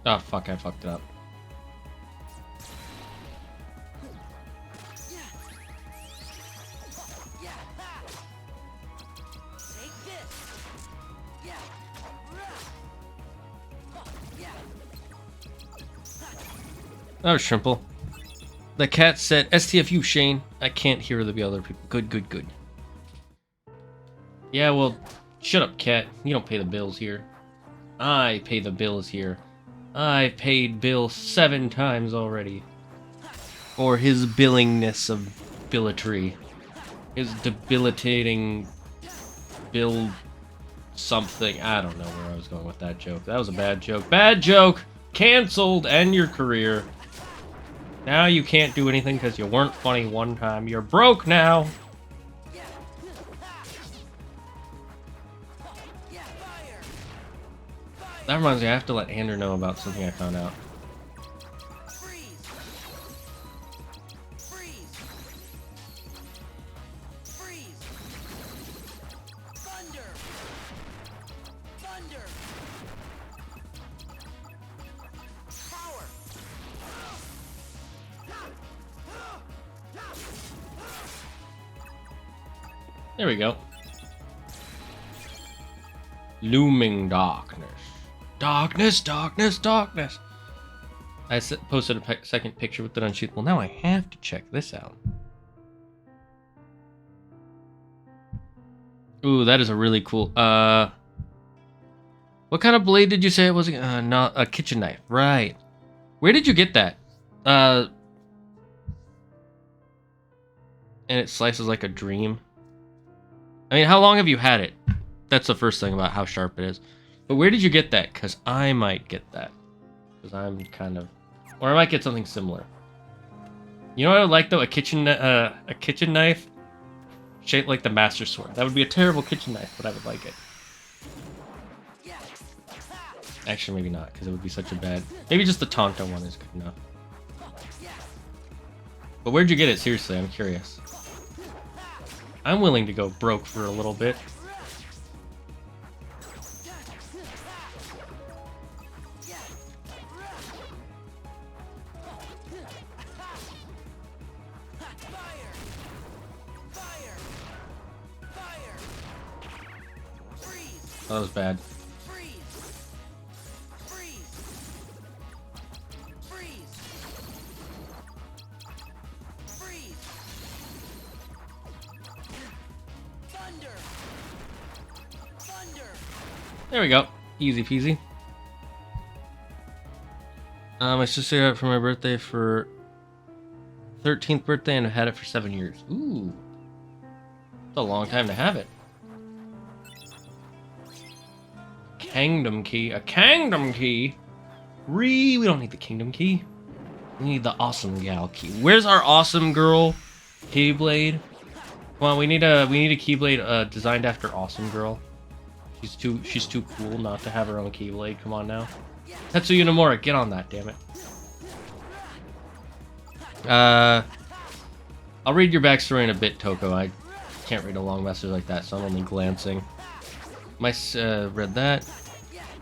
Oh fuck, I fucked it up. Oh, Shrimple. The cat said, STFU, Shane. I can't hear the other people. Good, good, good. Yeah, well, shut up, cat. You don't pay the bills here. I pay the bills here. I've paid Bill 7 times already. For his billingness of billetry. His debilitating bill something. I don't know where I was going with that joke. That was a bad joke. Bad joke! Cancelled! End your career. Now you can't do anything because you weren't funny one time. You're broke now! That reminds me, I have to let Andrew know about something I found out. There we go. Looming darkness. Darkness, darkness, darkness. I posted a second picture with it on Well, now I have to check this out. Ooh, that is a really cool. What kind of blade did you say it was? Not a kitchen knife. Right. Where did you get that? And it slices like a dream. I mean, how long have you had it? That's the first thing about how sharp it is. But where did you get that? Because I might get that. Because I'm kind of... Or I might get something similar. You know what I would like, though? A kitchen knife shaped like the Master Sword. That would be a terrible kitchen knife, but I would like it. Actually, maybe not, because it would be such a bad... Maybe just the Tonto one is good enough. But where'd you get it? Seriously, I'm curious. I'm willing to go broke for a little bit. That was bad. There we go. Easy peasy. My sister got it for my birthday for 13th birthday and I've had it for 7 years. Ooh. It's a long time to have it. Kingdom key. A kingdom key? We don't need the kingdom key. We need the awesome gal key. Where's our awesome girl? Keyblade. Come on, we need a Keyblade designed after awesome girl. She's too cool not to have her own Keyblade. Come on now. Tetsuya Nomura, get on that, damn it. I'll read your backstory in a bit, Toko. I can't read a long message like that, so I'm only glancing. Read that.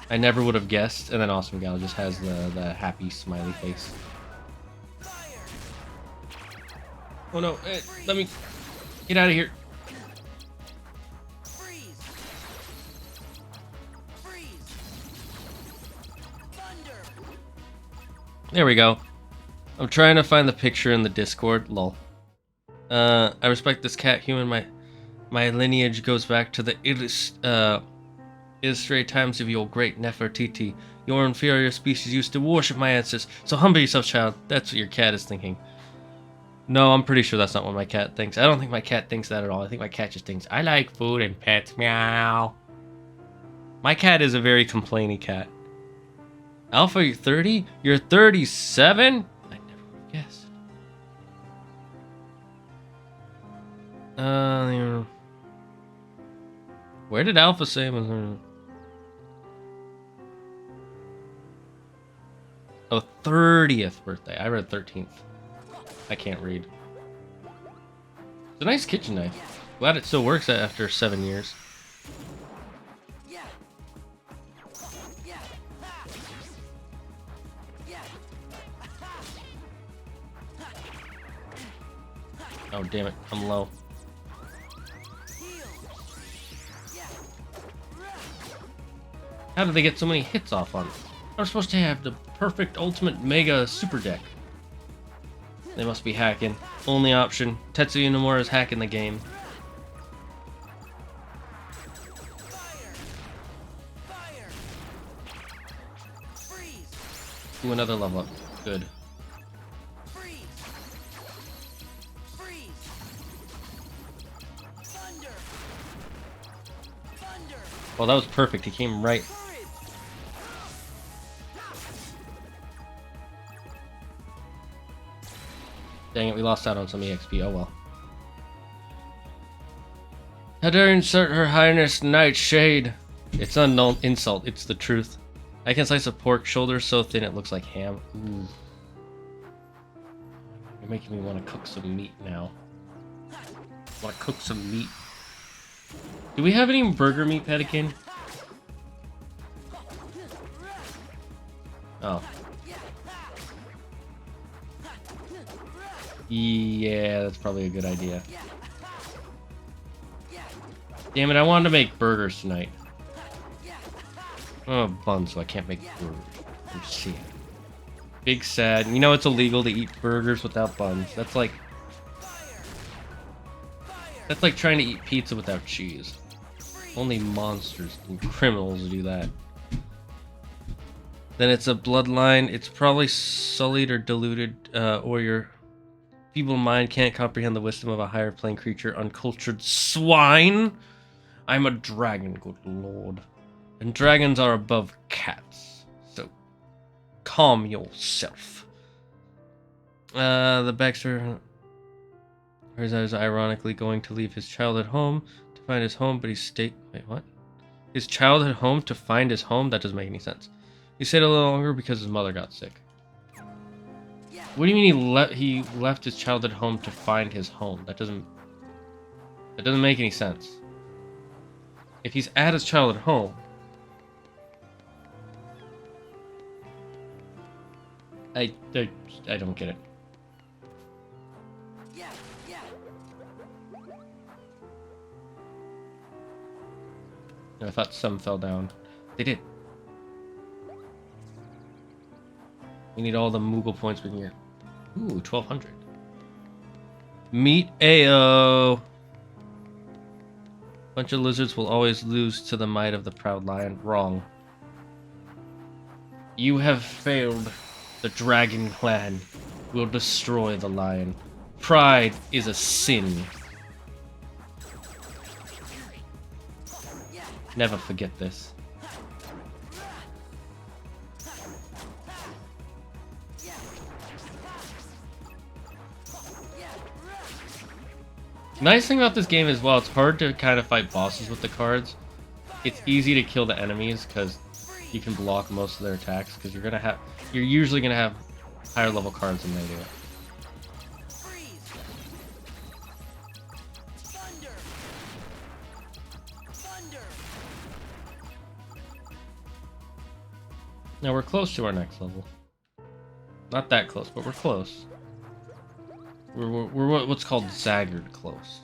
I never would have guessed, and then Awesome Gal just has the happy smiley face. Oh no, let me get out of here. There we go. I'm trying to find the picture in the Discord. Lol. I respect this cat human. My lineage goes back to the illustrated times of your great Nefertiti. Your inferior species used to worship my ancestors. So humble yourself, child. That's what your cat is thinking. No, I'm pretty sure that's not what my cat thinks. I don't think my cat thinks that at all. I think my cat just thinks, I like food and pets. Meow. My cat is a very complainy cat. Alpha, you're 30? You're 37? I never would have guessed. Where did Alpha say it was? Oh, 30th birthday. I read 13th. I can't read. It's a nice kitchen knife. Glad it still works after 7 years. Oh, damn it. I'm low. How did they get so many hits off on it? I was supposed to have the perfect ultimate mega super deck. They must be hacking. Only option. Tetsuya Nomura is hacking the game. Ooh, another level up. Good. Well, that was perfect. He came right. Dang it, we lost out on some EXP. Oh well. How dare insert Her Highness Nightshade? It's unknown insult. It's the truth. I can slice a pork shoulder so thin it looks like ham. Ooh. You're making me want to cook some meat now. Want to cook some meat? Do we have any burger meat, Pelican? Oh. Yeah, that's probably a good idea. Damn it, I wanted to make burgers tonight. Oh, buns, so I can't make burgers. I'm seeing. Big sad. You know it's illegal to eat burgers without buns. That's like trying to eat pizza without cheese. Only monsters and criminals do that. Then it's a bloodline. It's probably sullied or diluted, or your feeble mind can't comprehend the wisdom of a higher plane creature, uncultured swine. I'm a dragon, good lord. And dragons are above cats. So, calm yourself. The Baxter... is ironically going to leave his childhood home to find his home, but wait, what? His childhood home to find his home? That doesn't make any sense. He stayed a little longer because his mother got sick. What do you mean he left his childhood home to find his home? That doesn't make any sense. If he's at his childhood home, I don't get it. No, I thought some fell down. They did. We need all the Moogle points we can get. Ooh, 1,200. Meet Ao. Bunch of lizards will always lose to the might of the proud lion. Wrong. You have failed. The dragon clan will destroy the lion. Pride is a sin. Never forget this. Nice thing about this game is, while it's hard to kind of fight bosses with the cards, it's easy to kill the enemies because you can block most of their attacks, because you're usually gonna have higher level cards than they do. Now we're close to our next level. Not that close, but we're close. We're what's called Zaggered close.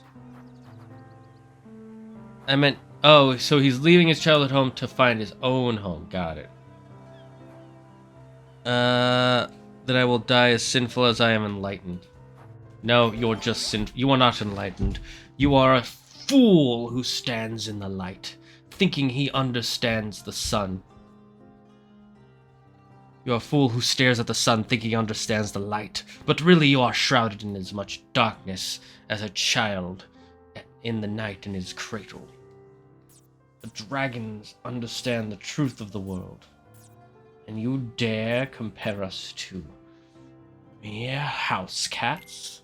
I meant, oh, so he's leaving his childhood home to find his own home. Got it. That I will die as sinful as I am enlightened. No, you're just you are not enlightened. You are a fool who stands in the light, thinking he understands the sun. You are a fool who stares at the sun thinking he understands the light, but really you are shrouded in as much darkness as a child in the night in his cradle. The dragons understand the truth of the world, and you dare compare us to mere house cats?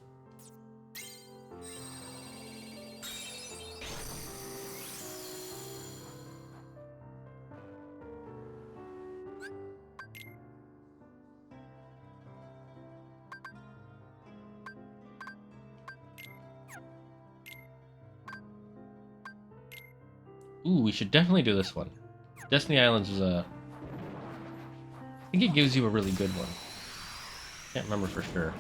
Ooh, we should definitely do this one. Destiny Islands is I think it gives you a really good one. Can't remember for sure.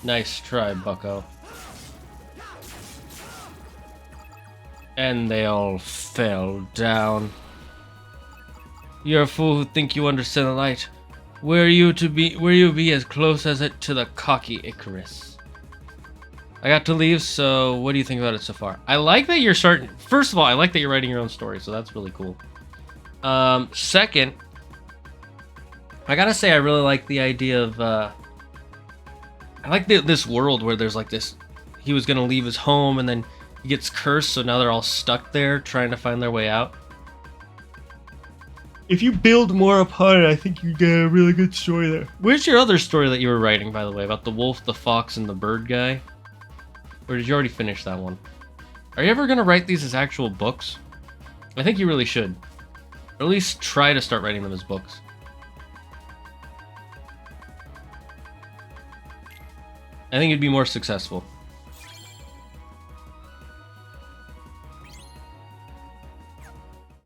Nice try, bucko. And they all fell down. You're a fool who think you understand the light. Where you be as close as it to the cocky Icarus. I got to leave, so what do you think about it so far? I like that you're starting. First of all, I like that you're writing your own story, so that's really cool. Second, I gotta say I really like the idea of I like this world where there's like this. He was gonna leave his home and then he gets cursed, so now they're all stuck there trying to find their way out. If you build more upon it, I think you get a really good story there. Where's your other story that you were writing, by the way, about the wolf, the fox, and the bird guy? Or did you already finish that one? Are you ever gonna write these as actual books? I think you really should. Or at least try to start writing them as books. I think it'd be more successful.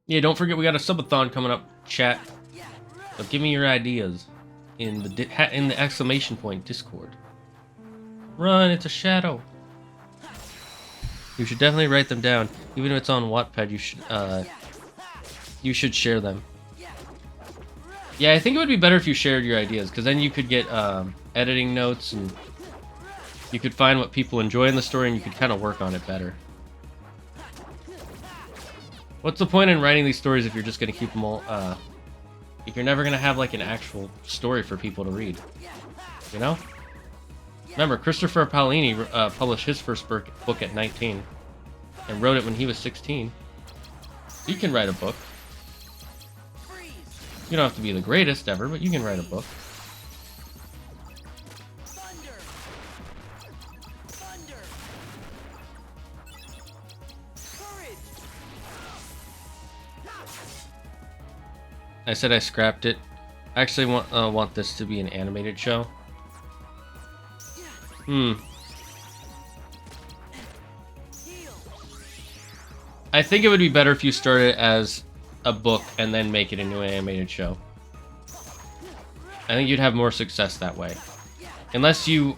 Yeah, don't forget we got a subathon coming up, chat. So give me your ideas in the exclamation point Discord. Run, it's a shadow. You should definitely write them down, even if it's on Wattpad. You should share them. Yeah, I think it would be better if you shared your ideas, because then you could get editing notes and you could find what people enjoy in the story and you could kind of work on it better. What's the point in writing these stories if you're just going to keep them all, if you're never going to have like an actual story for people to read? You know? Remember, Christopher Paolini published his first book at 19 and wrote it when he was 16. You can write a book. You don't have to be the greatest ever, but you can write a book. I said I scrapped it. I actually want this to be an animated show. I think it would be better if you started as a book and then make it into an animated show. I think you'd have more success that way. Unless you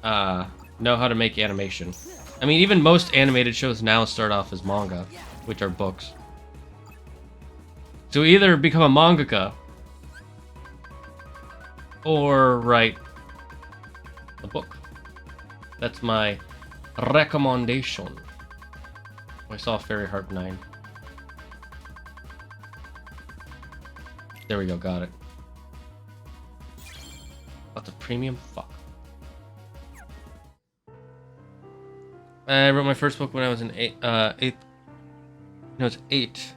know how to make animation. I mean, even most animated shows now start off as manga, which are books. So either become a mangaka or write a book. That's my recommendation. I saw Fairy Harp 9. There we go, got it. Lots of premium? Fuck. I wrote my first book when I was in 8. No, it's 8.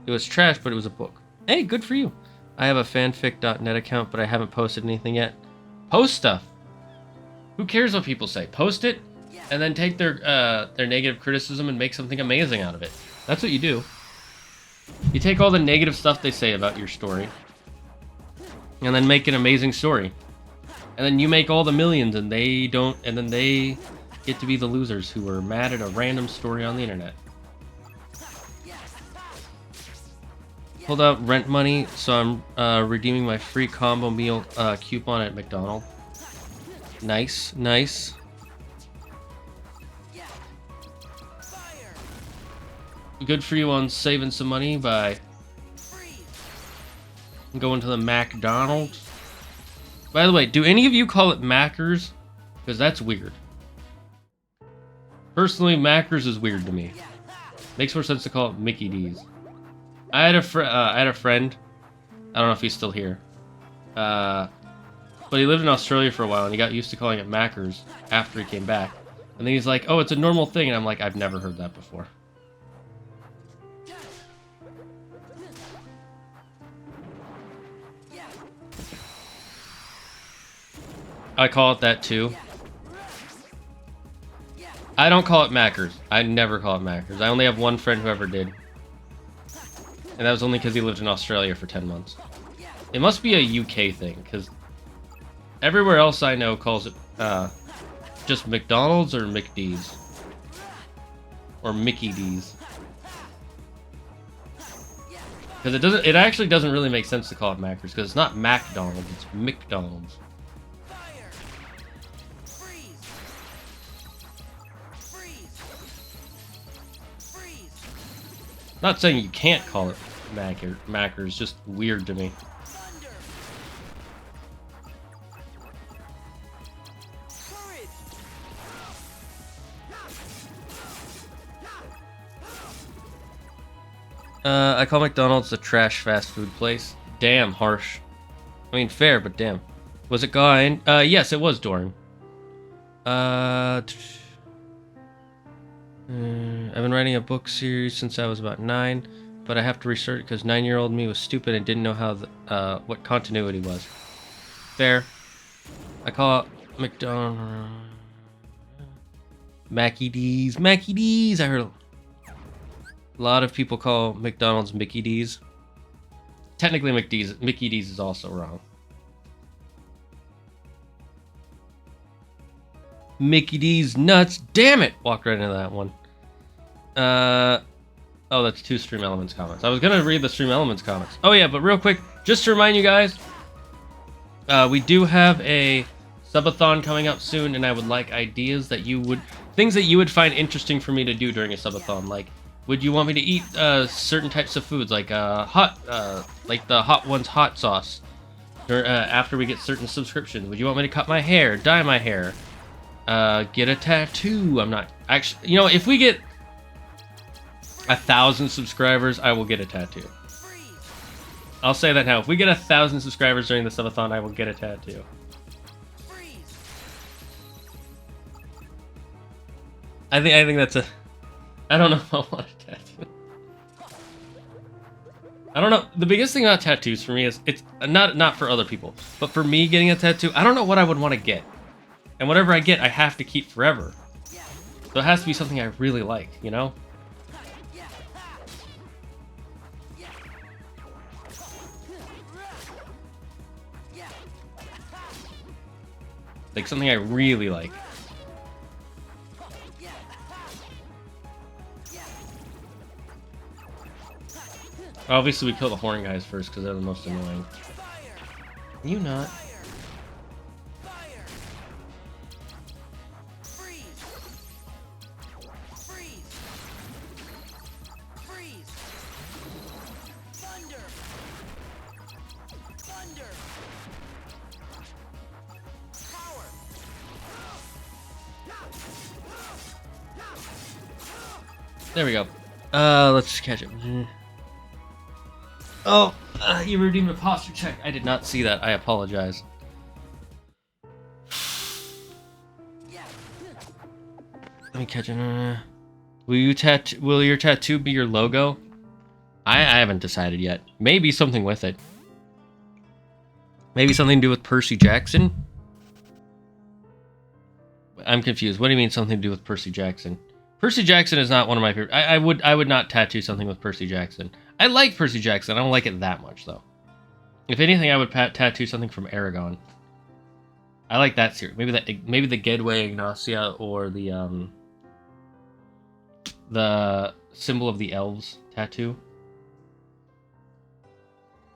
It was trash, but it was a book. Hey, good for you. I have a fanfic.net account, but I haven't posted anything yet. Post stuff. Who cares what people say? Post it, and then take their negative criticism and make something amazing out of it. That's what you do. You take all the negative stuff they say about your story, and then make an amazing story. And then you make all the millions, and they don't, and then they get to be the losers who are mad at a random story on the internet. Pulled out rent money, so I'm redeeming my free combo meal coupon at McDonald's. Nice, nice. Good for you on saving some money by going to the McDonald's. By the way, do any of you call it Mackers? Because that's weird. Personally, Mackers is weird to me. Makes more sense to call it Mickey D's. I had a friend. I don't know if he's still here. But he lived in Australia for a while, and he got used to calling it Mackers after he came back. And then he's like, "Oh, it's a normal thing," and I'm like, "I've never heard that before." I call it that too. I don't call it Mackers. I never call it Mackers. I only have one friend who ever did. And that was only because he lived in Australia for 10 months. It must be a UK thing, because everywhere else I know calls it just McDonald's or McD's. Or Mickey D's. Because it actually doesn't really make sense to call it Mackers, because it's not McDonald's, it's McDonald's. Not saying you can't call it Mackers, just weird to me. I call McDonald's a trash fast food place. Damn, harsh. I mean, fair, but damn. Was it Guy? Yes, it was Doran. I've been writing a book series since I was about 9, but I have to restart it because 9-year-old me was stupid and didn't know how what continuity was. Fair. I call it McDonald's. Mackie D's. Mackie D's. I heard a lot of people call McDonald's Mickey D's. Technically, Mickey D's is also wrong. Mickey D's nuts. Damn it! Walked right into that one. Oh, that's 2 Stream Elements comments. I was gonna read the Stream Elements comments. Oh yeah, but real quick, just to remind you guys, we do have a subathon coming up soon, and I would like ideas that things that you would find interesting for me to do during a subathon. Like, would you want me to eat certain types of foods, like like the Hot Ones hot sauce, after we get certain subscriptions? Would you want me to cut my hair, dye my hair, get a tattoo? I'm not actually, you know, if we get 1,000 subscribers, I will get a tattoo. I'll say that now. If we get 1,000 subscribers during the subathon, I will get a tattoo. I think that's a... I don't know if I want a tattoo. I don't know. The biggest thing about tattoos for me is it's not for other people, but for me getting a tattoo, I don't know what I would want to get. And whatever I get, I have to keep forever. So it has to be something I really like, you know? Like something I really like. Obviously, we kill the horn guys first because they're the most annoying. You not. There we go. Let's catch it. Oh, you redeemed a posture check. I did not see that. I apologize. Let me catch it. Will your tattoo be your logo? I haven't decided yet. Maybe something with it. Maybe something to do with Percy Jackson? I'm confused. What do you mean something to do with Percy Jackson? Percy Jackson is not one of my favorite. I would not tattoo something with Percy Jackson. I like Percy Jackson. I don't like it that much though. If anything, I would tattoo something from Aragon. I like that series. Maybe the Gedway Ignacia or the symbol of the elves tattoo.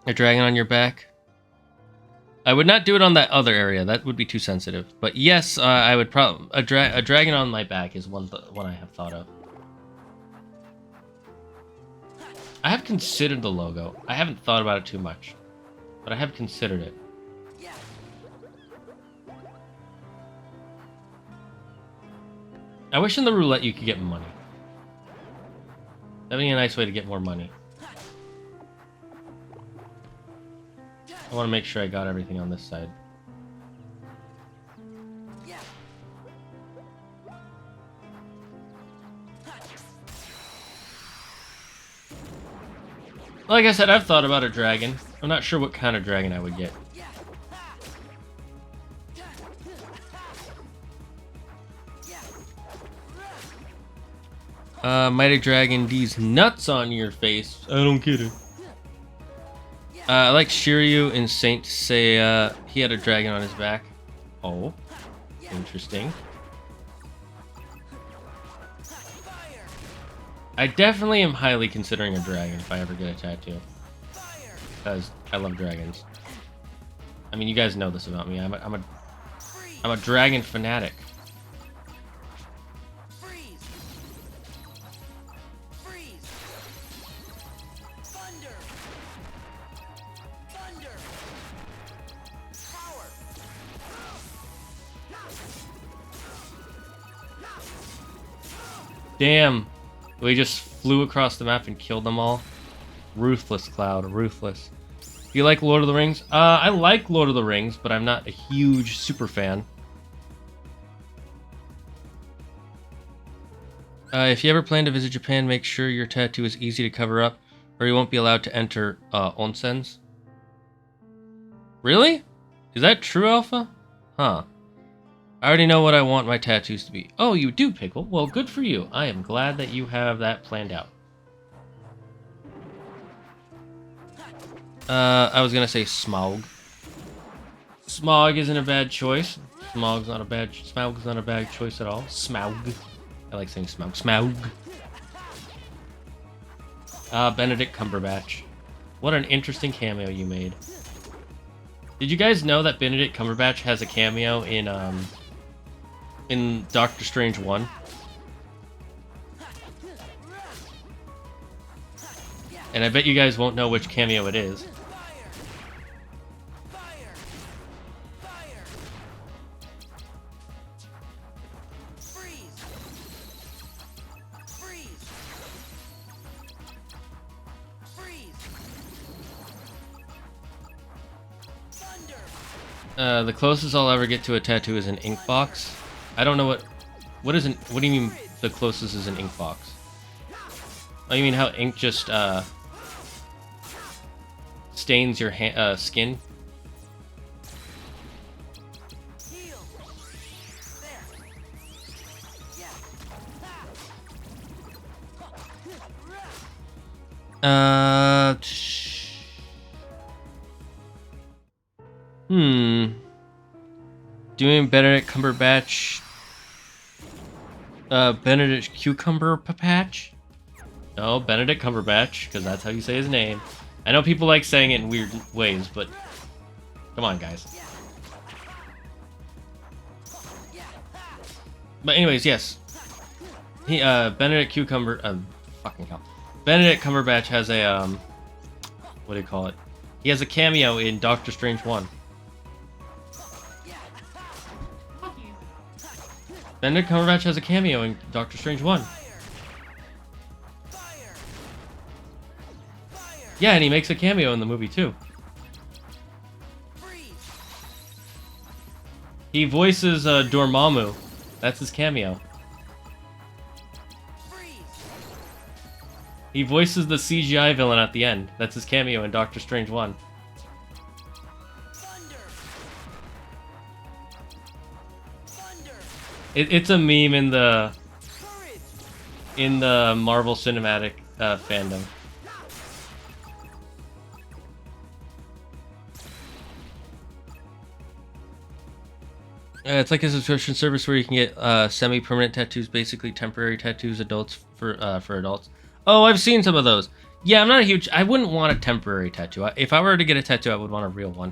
A dragon on your back. I would not do it on that other area. That would be too sensitive. But yes, I would probably a dragon on my back is one I have thought of. I have considered the logo. I haven't thought about it too much, but I have considered it. I wish in the roulette you could get money. That'd be a nice way to get more money. I want to make sure I got everything on this side. Like I said, I've thought about a dragon. I'm not sure what kind of dragon I would get. Mighty Dragon, these nuts on your face. I don't get it. I like Shiryu in Saint Seiya. He had a dragon on his back. Oh, interesting. I definitely am highly considering a dragon if I ever get a tattoo. Because I love dragons. I mean, you guys know this about me. I'm a dragon fanatic. Damn. We just flew across the map and killed them all. Ruthless, Cloud. Ruthless. You like Lord of the Rings? I like Lord of the Rings, but I'm not a huge super fan. If you ever plan to visit Japan, make sure your tattoo is easy to cover up, or you won't be allowed to enter onsens. Really? Is that true, Alpha? Huh. I already know what I want my tattoos to be. Oh, you do, Pickle? Well, good for you. I am glad that you have that planned out. I was gonna say Smaug. Smaug isn't a bad choice. Smaug's not a bad choice at all. Smaug. I like saying Smaug. Smaug. Benedict Cumberbatch. What an interesting cameo you made. Did you guys know that Benedict Cumberbatch has a cameo in Doctor Strange 1? And I bet you guys won't know which cameo it is. The closest I'll ever get to a tattoo is an ink box. I don't know what do you mean the closest is an ink box? Oh, you mean how ink just stains your skin. Heal. There. Yeah. Doing Benedict Cumberbatch. Benedict Cucumber Patch? No, Benedict Cumberbatch, because that's how you say his name. I know people like saying it in weird ways, but come on, guys. But anyways, yes. He Benedict Cucumber fucking hell. Benedict Cumberbatch has a what do you call it? He has a cameo in Doctor Strange 1. Benedict Cumberbatch has a cameo in Doctor Strange 1. Yeah, and he makes a cameo in the movie too. He voices Dormammu. That's his cameo. He voices the CGI villain at the end. That's his cameo in Doctor Strange 1. It's a meme in the Marvel Cinematic fandom. It's like a subscription service where you can get semi-permanent tattoos, basically temporary tattoos, for adults. Oh, I've seen some of those. Yeah, I'm not a huge... I wouldn't want a temporary tattoo. If I were to get a tattoo, I would want a real one.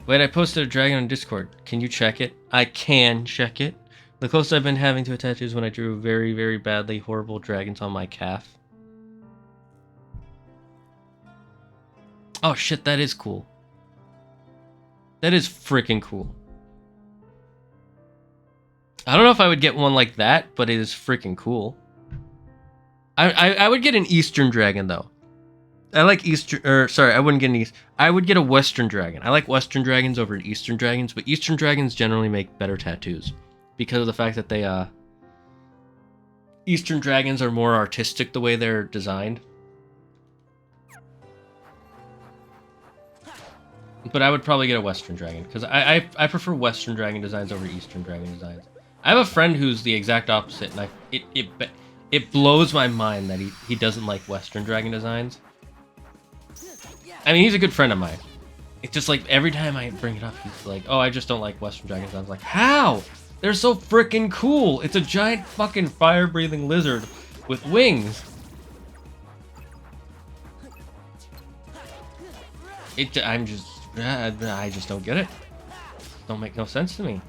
Wait, I posted a dragon on Discord. Can you check it? I can check it. The closest I've been having to a tattoo is when I drew very, very badly horrible dragons on my calf. Oh shit, that is cool. That is freaking cool. I don't know if I would get one like that, but it is freaking cool. I would get an Eastern dragon though. I like I wouldn't get an East. I would get a Western dragon. I like Western dragons over Eastern dragons, but Eastern dragons generally make better tattoos because of the fact that they Eastern dragons are more artistic the way they're designed. But I would probably get a Western dragon because I prefer Western dragon designs over Eastern dragon designs. I have a friend who's the exact opposite, and it blows my mind that he doesn't like Western dragon designs. I mean, he's a good friend of mine. It's just like every time I bring it up, he's like, "Oh, I just don't like Western dragon designs." I'm like, how? They're so freaking cool. It's a giant fucking fire-breathing lizard with wings. I just don't get it. Don't make no sense to me.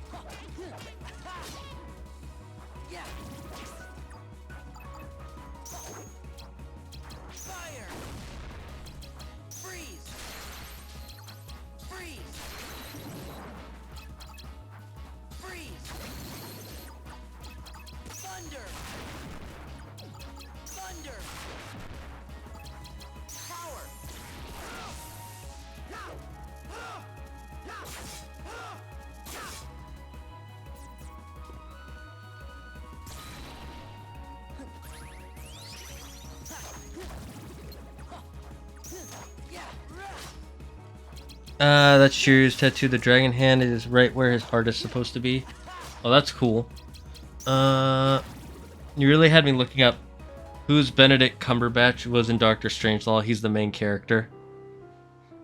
That's Shiryu's tattoo. The dragon hand is right where his heart is supposed to be. Oh, that's cool. You really had me looking up who's Benedict Cumberbatch was in Doctor Strangelove. He's the main character.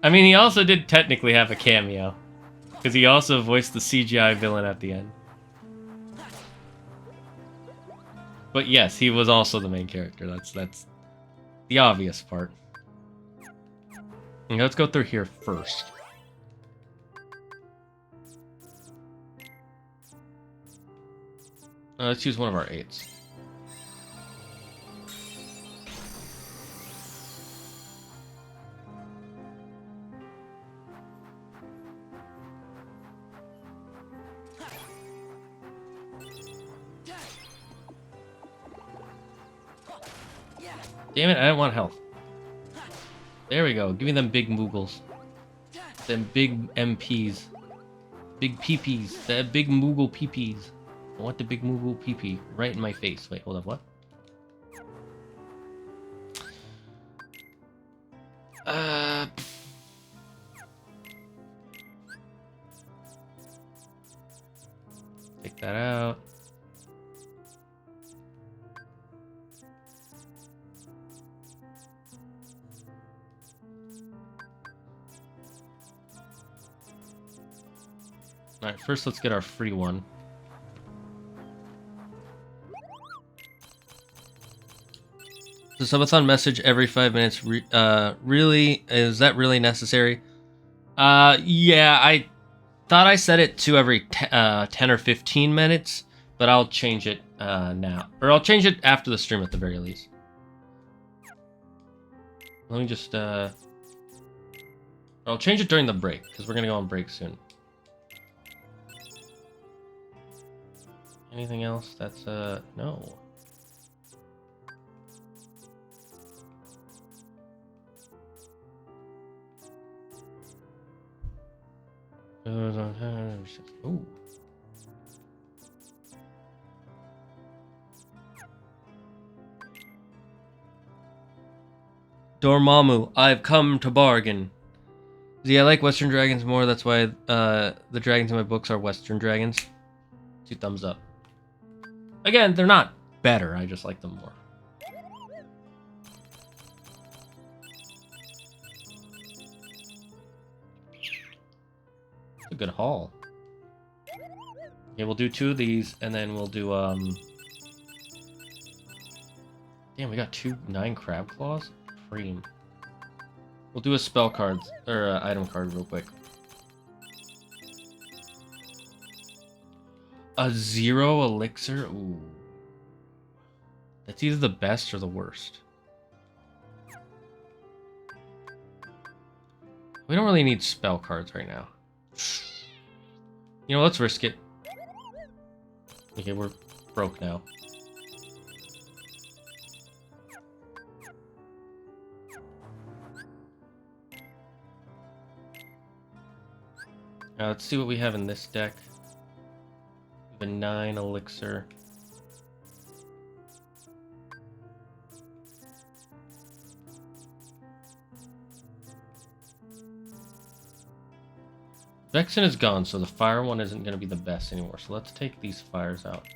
I mean, he also did technically have a cameo, because he also voiced the CGI villain at the end. But yes, he was also the main character. That's the obvious part. Okay, let's go through here first. Let's use one of our 8s. Damn it, I didn't want health. There we go. Give me them big moogles. Them big MPs. Big PPs. That big moogle PPs. I want the big moogle PP right in my face. Wait, hold up, what? Take that out. Alright, first let's get our free one. The subathon message every 5 minutes. Really? Is that really necessary? Yeah, I thought I set it to every 10 or 15 minutes, but I'll change it now. Or I'll change it after the stream at the very least. Let me just... I'll change it during the break, because we're going to go on break soon. Anything else? That's, no. Ooh. Dormammu, I've come to bargain. See, I like Western dragons more. That's why the dragons in my books are Western dragons. 2 thumbs up. Again, they're not better. I just like them more. It's a good haul. Okay, we'll do 2 of these, and then we'll do Damn, we got 2 9 crab claws. Cream. We'll do a spell card or item card real quick. A 0 elixir. Ooh, that's either the best or the worst. We don't really need spell cards right now. You know, let's risk it. Okay, we're broke now. Now let's see what we have in this deck. We have a 9 elixir. Vexen is gone, so the fire one isn't going to be the best anymore. So let's take these fires out.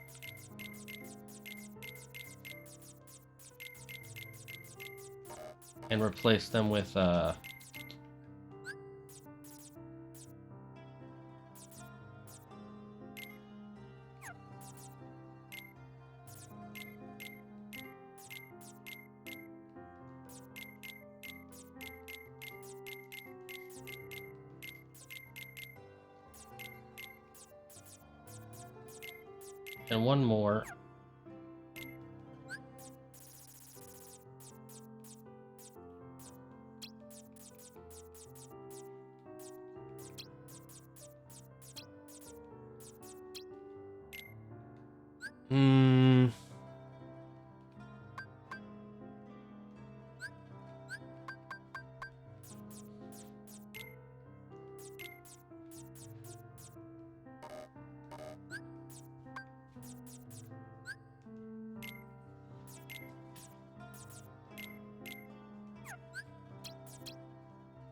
And replace them with, and one more.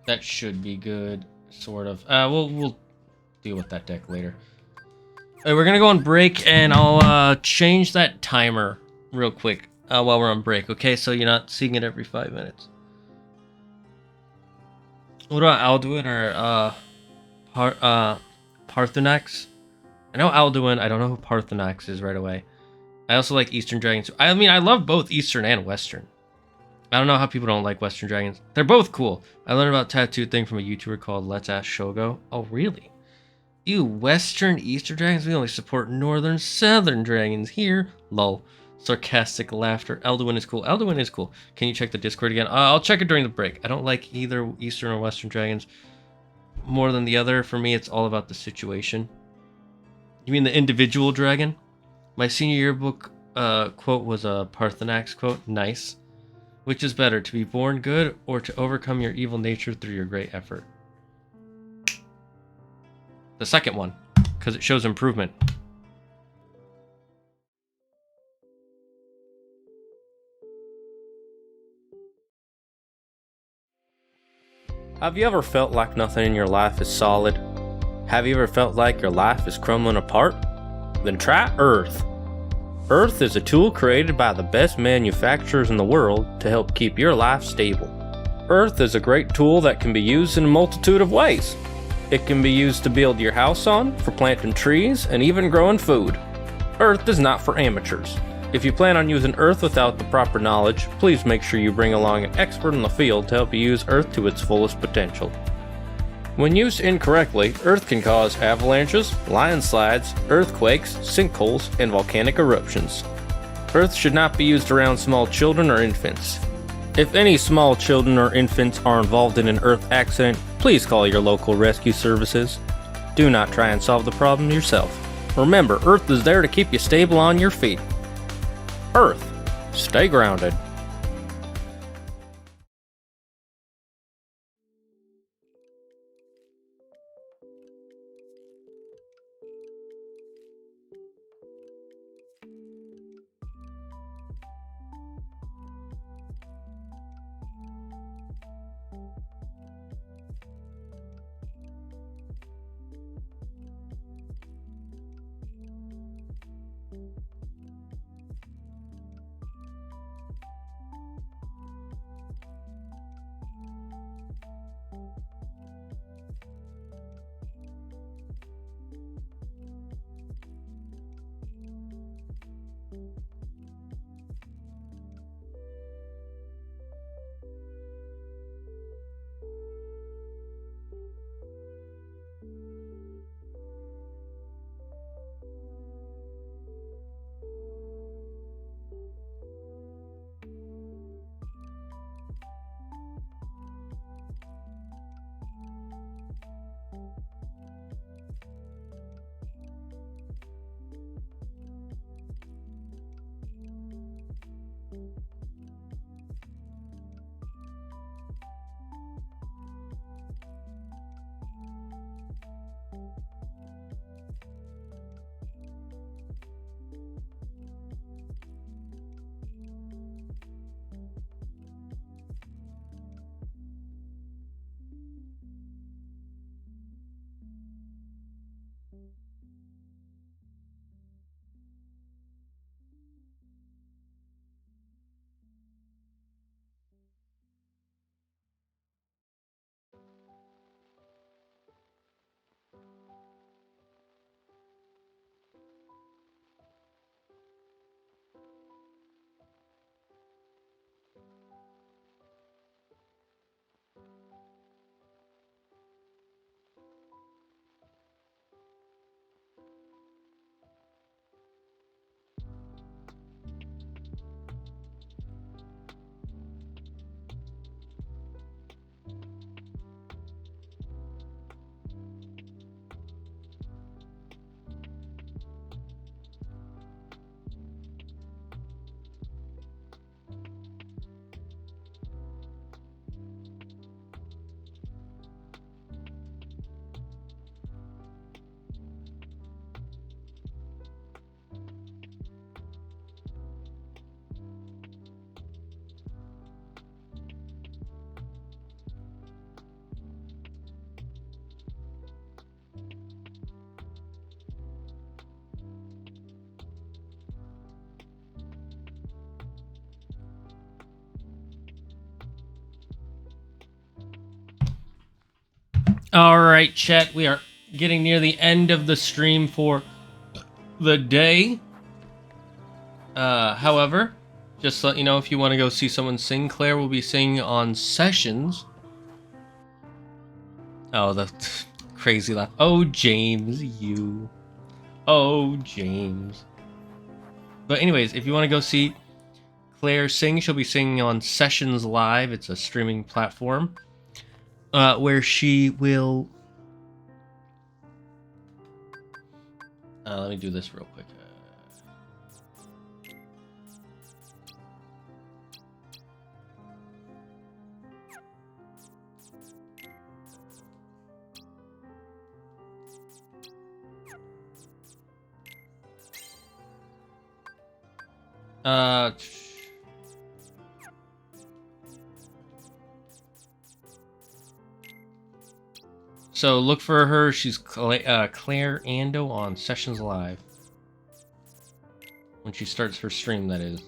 That should be good, sort of. We'll deal with that deck later. Alright, we're gonna go on break, and I'll change that timer real quick while we're on break. Okay, so you're not seeing it every 5 minutes. What about Alduin or Parthenax? I know Alduin. I don't know who Parthenax is right away. I also like Eastern Dragons. I mean, I love both Eastern and Western. I don't know how people don't like Western Dragons. They're both cool. I learned about tattoo thing from a YouTuber called Let's Ask Shogo. Oh, really? Ew, Western, Eastern Dragons? We only support Northern, Southern Dragons here. Lol. Sarcastic laughter. Alduin is cool. Alduin is cool. Can you check the Discord again? I'll check it during the break. I don't like either Eastern or Western Dragons more than the other. For me, it's all about the situation. You mean the individual dragon? My senior yearbook quote was a Parthenax quote. Nice. Which is better, to be born good or to overcome your evil nature through your great effort? The second one, because it shows improvement. Have you ever felt like nothing in your life is solid? Have you ever felt like your life is crumbling apart? Then try Earth. Earth is a tool created by the best manufacturers in the world to help keep your life stable. Earth is a great tool that can be used in a multitude of ways. It can be used to build your house on, for planting trees, and even growing food. Earth is not for amateurs. If you plan on using Earth without the proper knowledge, please make sure you bring along an expert in the field to help you use Earth to its fullest potential. When used incorrectly, Earth can cause avalanches, landslides, earthquakes, sinkholes, and volcanic eruptions. Earth should not be used around small children or infants. If any small children or infants are involved in an Earth accident, please call your local rescue services. Do not try and solve the problem yourself. Remember, Earth is there to keep you stable on your feet. Earth, stay grounded. All right, chat, we are getting near the end of the stream for the day. However, just to let you know, if you want to go see someone sing, Claire will be singing on Sessions. Oh, the crazy laugh. Oh, James, you. Oh, James. But anyways, if you want to go see Claire sing, she'll be singing on Sessions Live. It's a streaming platform. Where she will... let me do this real quick. So look for her. She's Claire Ando on Sessions Live. When she starts her stream, that is.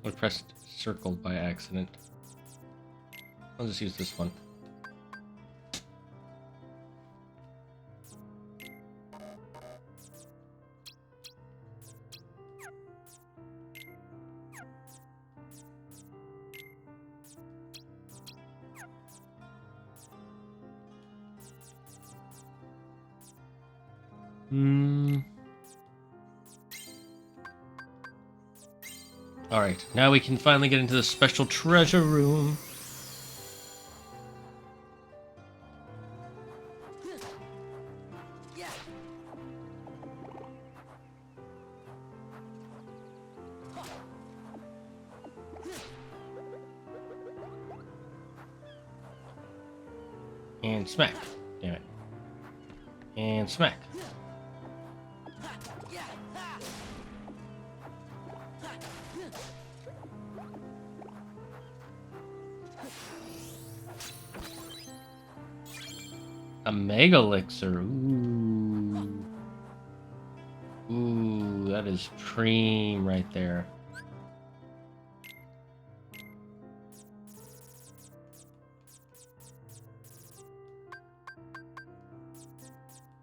I pressed circle by accident. I'll just use this one. Alright, now we can finally get into the special treasure room. And smack. Damn it. And smack. A mega elixir. Ooh. Ooh, that is preem right there.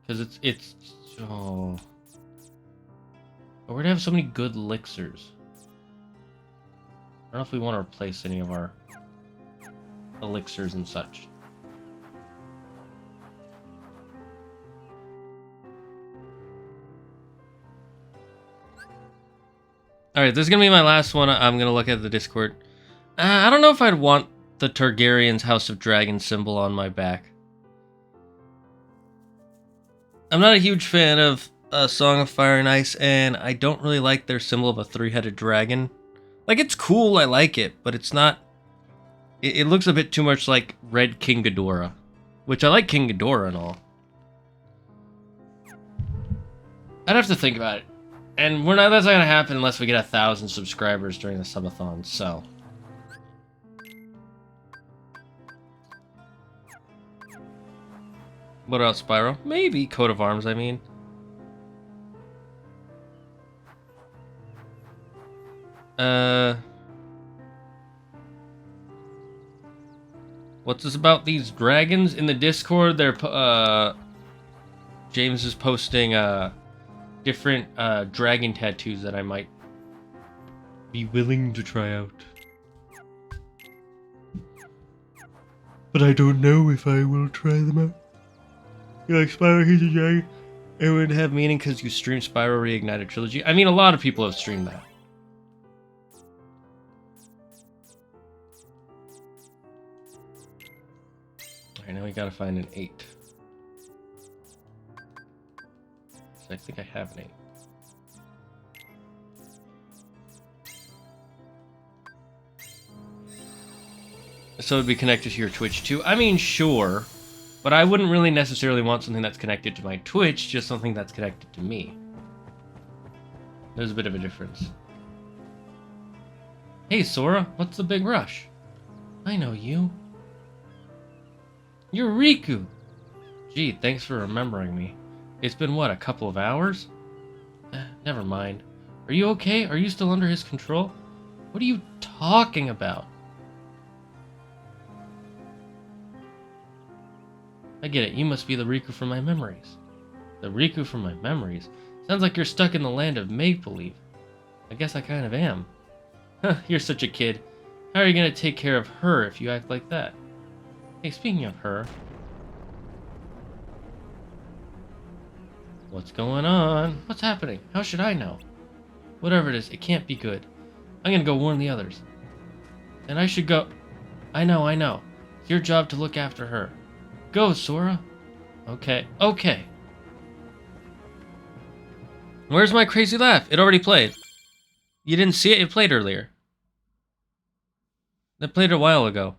Because it's oh. We're gonna have so many good elixirs. I don't know if we want to replace any of our elixirs and such. Alright, this is going to be my last one. I'm going to look at the Discord. I don't know if I'd want the Targaryen's House of Dragon symbol on my back. I'm not a huge fan of Song of Fire and Ice, and I don't really like their symbol of a three-headed dragon. Like, it's cool, I like it, but it's not... It looks a bit too much like Red King Ghidorah, which I like King Ghidorah and all. I'd have to think about it. And that's not gonna happen unless we get 1,000 subscribers during the subathon, so. What about Spyro? Maybe Coat of Arms, I mean. What's this about these dragons in the Discord? They're, James is posting, different dragon tattoos that I might be willing to try out. But I don't know if I will try them out. You like Spyro, he's a dragon? It would have meaning because you stream Spyro Reignited Trilogy. I mean, a lot of people have streamed that. Alright, now we gotta find an 8. I think I have an 8. So it'd be connected to your Twitch too? I mean, sure. But I wouldn't really necessarily want something that's connected to my Twitch, just something that's connected to me. There's a bit of a difference. Hey Sora, what's the big rush? I know you. You're Riku! Gee, thanks for remembering me. It's been, what, a couple of hours? Never mind. Are you okay? Are you still under his control? What are you talking about? I get it. You must be the Riku from my memories. The Riku from my memories? Sounds like you're stuck in the land of make-believe. I guess I kind of am. Huh, you're such a kid. How are you going to take care of her if you act like that? Hey, speaking of her... What's going on? What's happening? How should I know? Whatever it is, it can't be good. I'm gonna go warn the others. And I should go... I know. It's your job to look after her. Go, Sora. Okay. Where's my crazy laugh? It already played. You didn't see it? It played earlier. It played a while ago.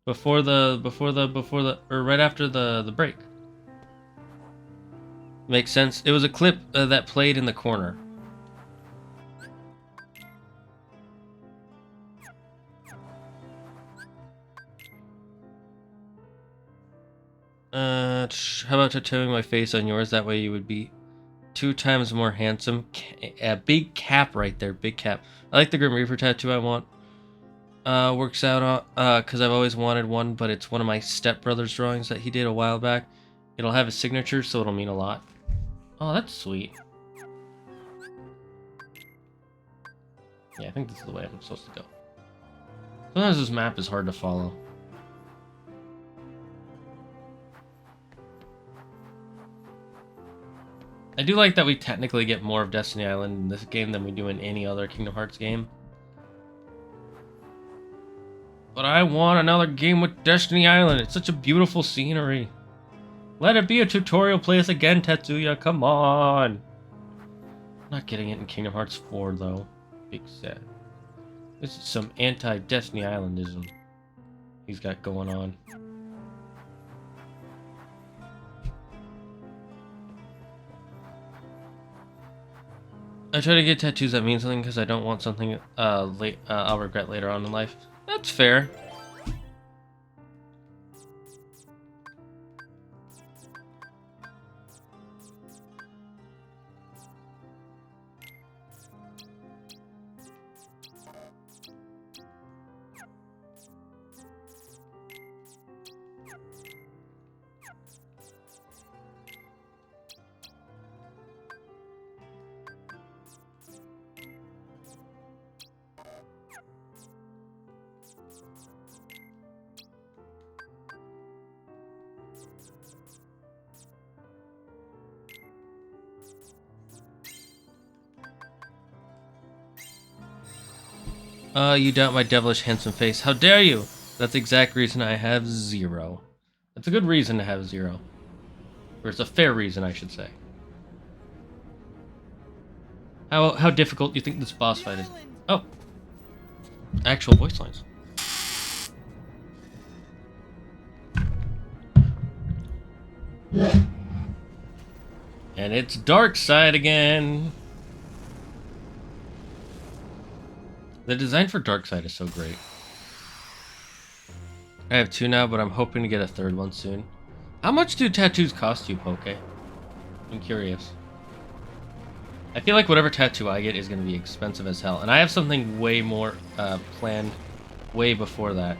Or right after the break. Makes sense. It was a clip that played in the corner. How about tattooing my face on yours? That way you would be 2 times more handsome. Big cap right there. Big cap. I like the Grim Reaper tattoo I want. Works out because I've always wanted one, but it's one of my stepbrother's drawings that he did a while back. It'll have his signature, so it'll mean a lot. Oh, that's sweet. Yeah, I think this is the way I'm supposed to go. Sometimes this map is hard to follow. I do like that we technically get more of Destiny Island in this game than we do in any other Kingdom Hearts game. But I want another game with Destiny Island. It's such a beautiful scenery. Let it be a tutorial place again, Tetsuya. Come on. Not getting it in Kingdom Hearts 4, though. Big sad. This is some anti-Destiny Islandism he's got going on. I try to get tattoos that mean something because I don't want something I'll regret later on in life. That's fair. You doubt my devilish handsome face. How dare you? That's the exact reason I have 0. That's a good reason to have 0. Or it's a fair reason, I should say. How difficult do you think this boss fight is? Oh. Actual voice lines. And it's Dark Side again. The design for Darkseid is so great. I have 2 now, but I'm hoping to get a 3rd one soon. How much do tattoos cost you, Poke? I'm curious. I feel like whatever tattoo I get is going to be expensive as hell. And I have something way more planned way before that.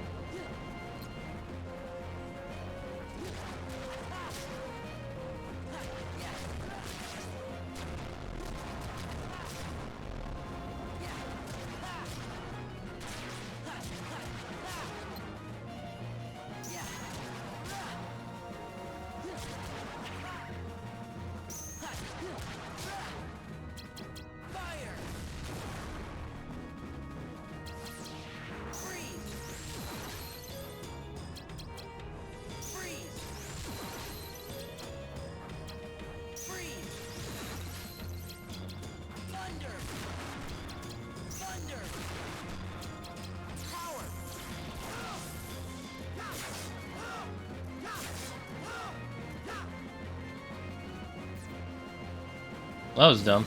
That was dumb.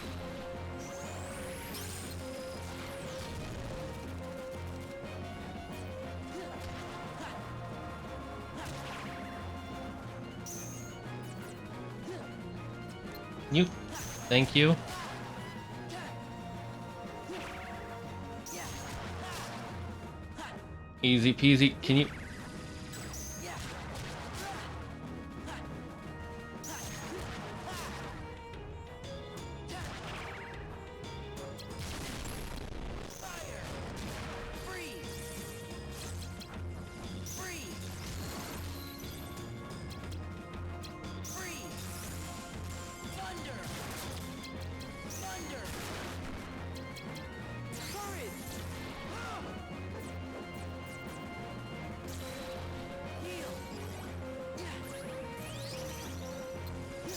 You. Thank you. Easy peasy. Can you...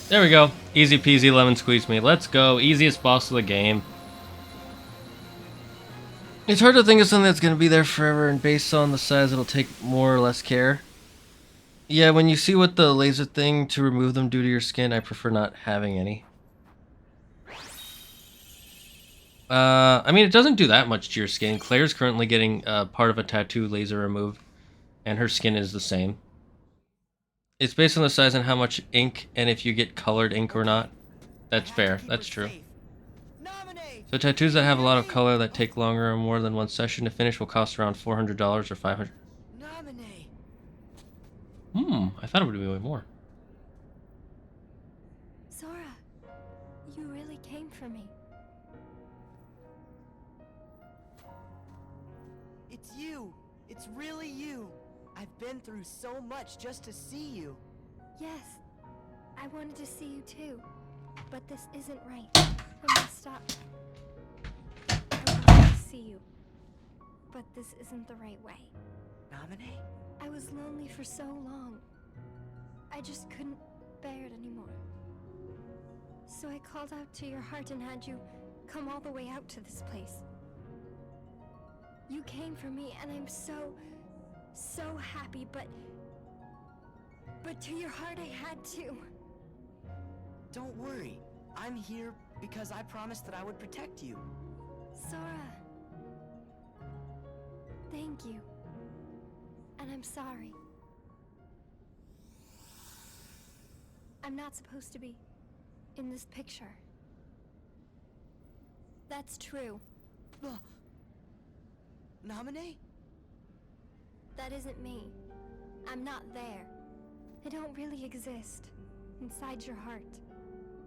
There we go. Easy peasy lemon squeeze me. Let's go. Easiest boss of the game. It's hard to think of something that's going to be there forever, and based on the size, it'll take more or less care. Yeah, when you see what the laser thing to remove them do to your skin, I prefer not having any. I mean, it doesn't do that much to your skin. Claire's currently getting part of a tattoo laser removed, and her skin is the same. It's based on the size and how much ink, and if you get colored ink or not. That's fair. That's true. So tattoos that have a lot of color that take longer or more than one session to finish will cost around $400 or $500. I thought it would be way more. Sora, you really came for me. It's you. It's really you. I've been through so much just to see you. Yes, I wanted to see you too, but this isn't right. I must stop. I wanted to see you, but this isn't the right way. Naminé? I was lonely for so long. I just couldn't bear it anymore. So I called out to your heart and had you come all the way out to this place. You came for me and I'm so happy, but to your heart I had to. Don't worry. I'm here because I promised that I would protect you. Sora. Thank you. And I'm sorry. I'm not supposed to be in this picture. That's true. Naminé? That isn't me. I'm not there. I don't really exist inside your heart.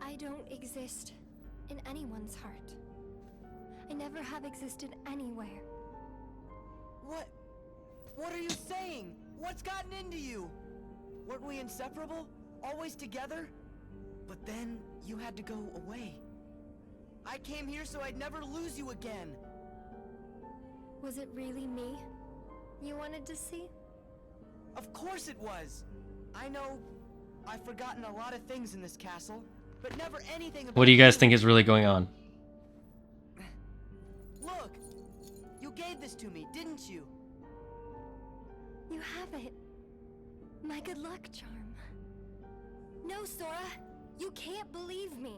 I don't exist in anyone's heart. I never have existed anywhere. What are you saying? What's gotten into you? Weren't we inseparable? Always together? But then you had to go away. I came here so I'd never lose you again. Was it really me you wanted to see? Of course it was. I know I've forgotten a lot of things in this castle, but never anything about What do you guys think is really going on? Look! You gave this to me, didn't you? You have it. My good luck charm. No, Sora! You can't believe me!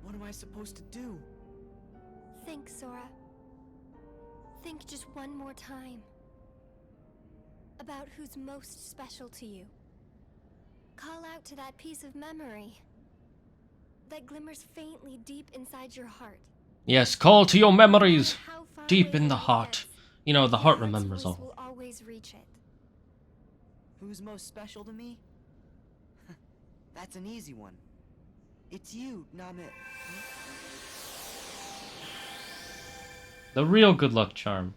What am I supposed to do? Think, Sora. Think just one more time. About who's most special to you. Call out to that piece of memory that glimmers faintly deep inside your heart. Yes, call to your memories How far deep away in the it heart. is, You know, the heart your heart's remembers voice all. will always reach it. Who's most special to me? That's an easy one. It's you, Namit. The real good luck charm.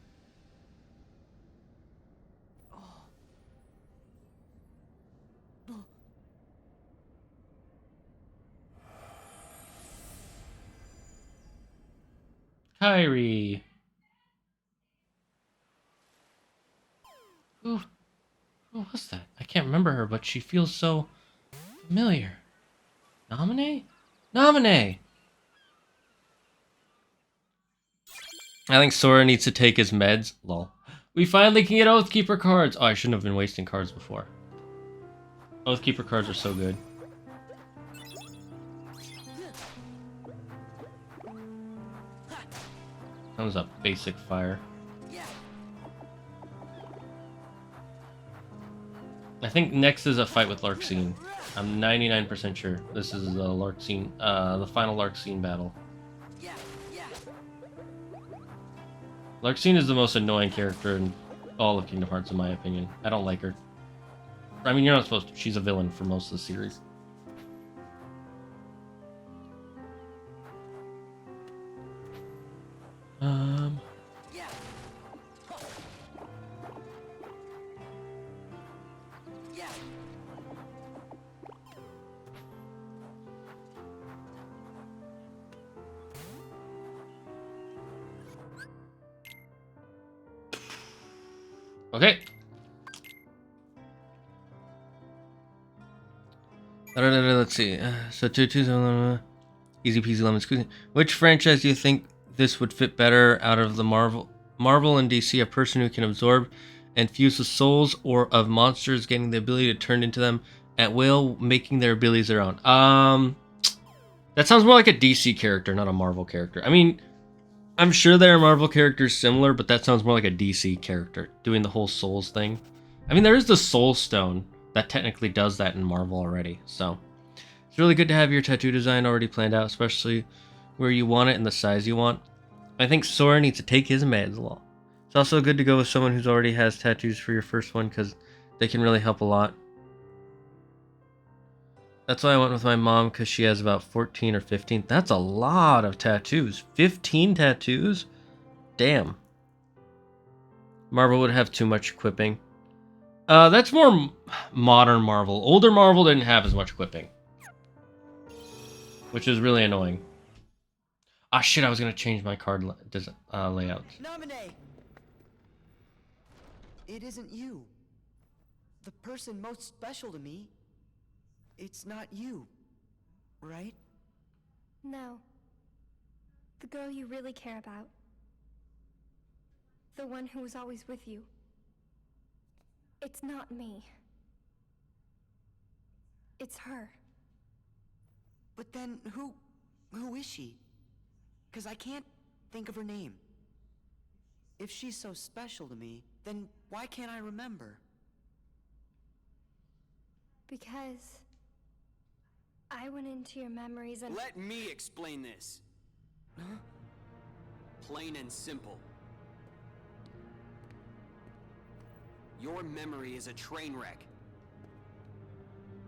Kyrie. Who was that? I can't remember her, but she feels so familiar. Naminé? Naminé! I think Sora needs to take his meds. Lol. We finally can get Oathkeeper cards! Oh, I shouldn't have been wasting cards before. Oathkeeper cards are so good. Comes up basic fire. I think next is a fight with Larxene. I'm 99% sure this is the Larxene, the final Larxene battle. Larxene is the most annoying character in all of Kingdom Hearts, in my opinion. I don't like her. I mean, you're not supposed to. She's a villain for most of the series. Okay. Let's see. So easy peasy lemon squeezy. Which franchise do you think this would fit better out of the Marvel and DC? A person who can absorb and fuse the souls or of monsters, getting the ability to turn into them at will, making their abilities their own. That sounds more like a DC character, not a Marvel character. I mean, I'm sure there are Marvel characters similar, but that sounds more like a DC character doing the whole Souls thing. I mean, there is the Soul Stone that technically does that in Marvel already, so it's really good to have your tattoo design already planned out, especially where you want it and the size you want. I think Sora needs to take his meds along. It's also good to go with someone who's already has tattoos for your first one because they can really help a lot. That's why I went with my mom, because she has about 14 or 15. That's a lot of tattoos. 15 tattoos? Damn. Marvel would have too much equipping. That's more modern Marvel. Older Marvel didn't have as much equipping, which is really annoying. Ah, shit, I was going to change my card layout. Nominate! It isn't you. The person most special to me. It's not you, right? No. The girl you really care about. The one who was always with you. It's not me. It's her. But then who is she? 'Cause I can't think of her name. If she's so special to me, then why can't I remember? Because I went into your memories and... Let me explain this. Huh? Plain and simple. Your memory is a train wreck.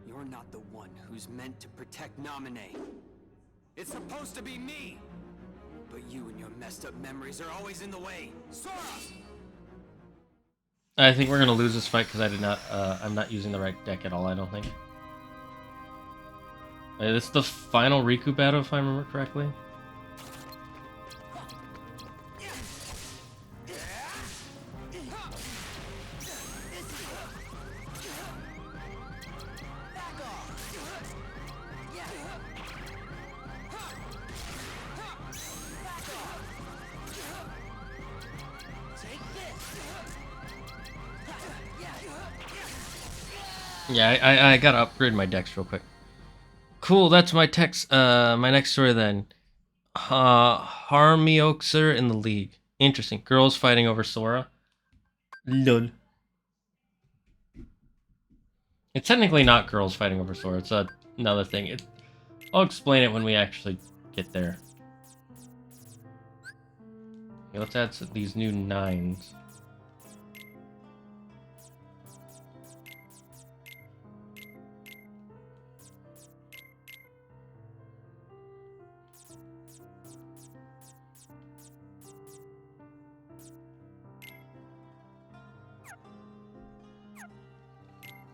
You're not the one who's meant to protect Naminé. It's supposed to be me! But you and your messed up memories are always in the way. Sora! I think we're gonna lose this fight because I'm not using the right deck at all, I don't think. This is the final Riku battle, if I remember correctly. Yeah, I gotta upgrade my decks real quick. Cool, that's my my next story then. Harmioxer in the league. Interesting. Girls fighting over Sora. Lol. It's technically not girls fighting over Sora. It's another thing. I'll explain it when we actually get there. Okay, let's add these new 9s.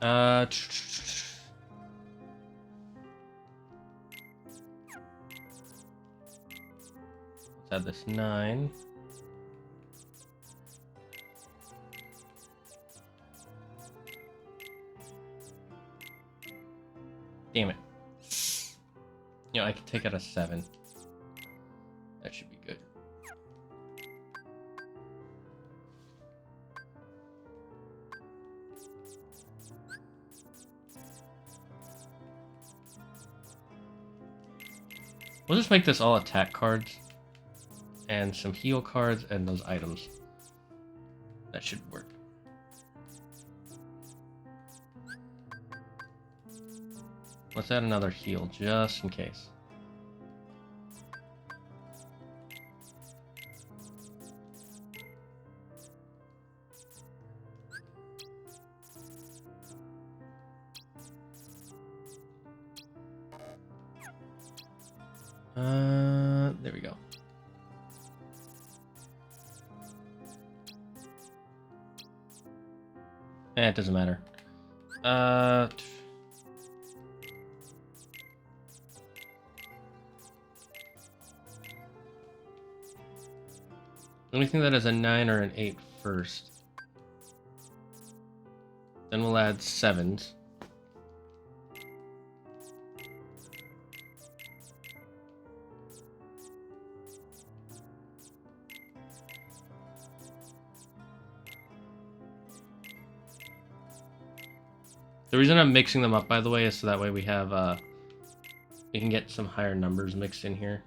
Let's add this 9. Damn it. You know, I can take out a 7. That should be good. We'll just make this all attack cards. And some heal cards and those items. That should work. Let's add another heal, just in case. There we go. It doesn't matter. Anything that has a 9 or an 8 first. Then we'll add 7s. The reason I'm mixing them up, by the way, is so that way we have, we can get some higher numbers mixed in here.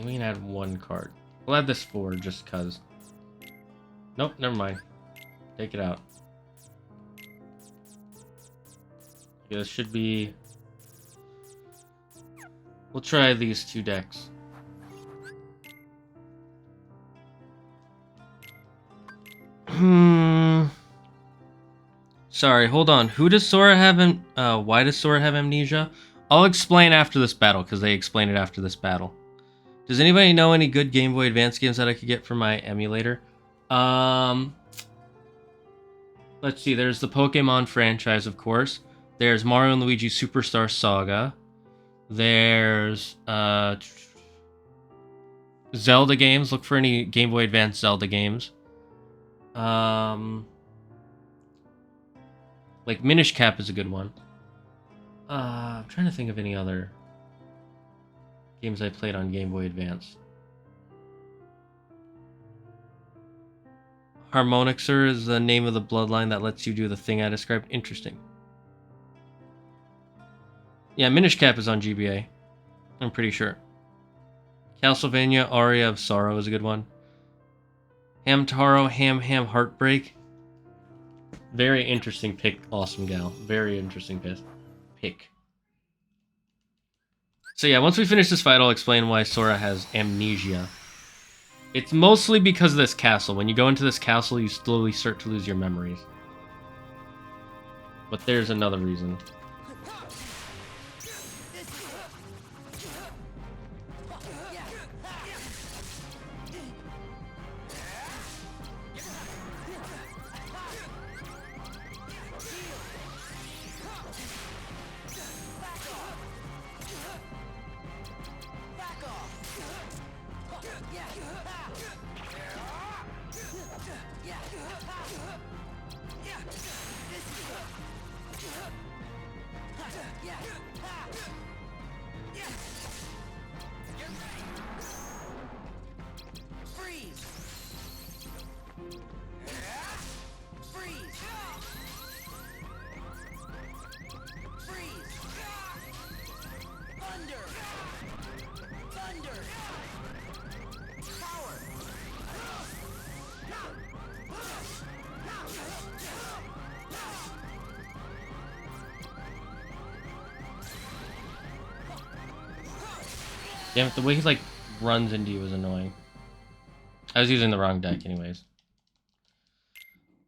We can add 1 card. We'll add this 4 just cause. Nope, never mind. Take it out. Okay, this should be... We'll try these 2 decks. Sorry, hold on. Who does Sora have why does Sora have amnesia? I'll explain after this battle, because they explain it after this battle. Does anybody know any good Game Boy Advance games that I could get for my emulator? Let's see, there's the Pokemon franchise, of course. There's Mario and Luigi Superstar Saga. There's Zelda games. Look for any Game Boy Advance Zelda games. Like Minish Cap is a good one. I'm trying to think of any other games I played on Game Boy Advance. Harmonixer is the name of the bloodline that lets you do the thing I described. Interesting. Yeah, Minish Cap is on GBA. I'm pretty sure. Castlevania Aria of Sorrow is a good one. Hamtaro Ham Heartbreak. Very interesting pick, Awesome Gal. Very interesting pick. So yeah, once we finish this fight, I'll explain why Sora has amnesia. It's mostly because of this castle. When you go into this castle, you slowly start to lose your memories. But there's another reason. Damn it, the way he like runs into you is annoying. I was using the wrong deck anyways.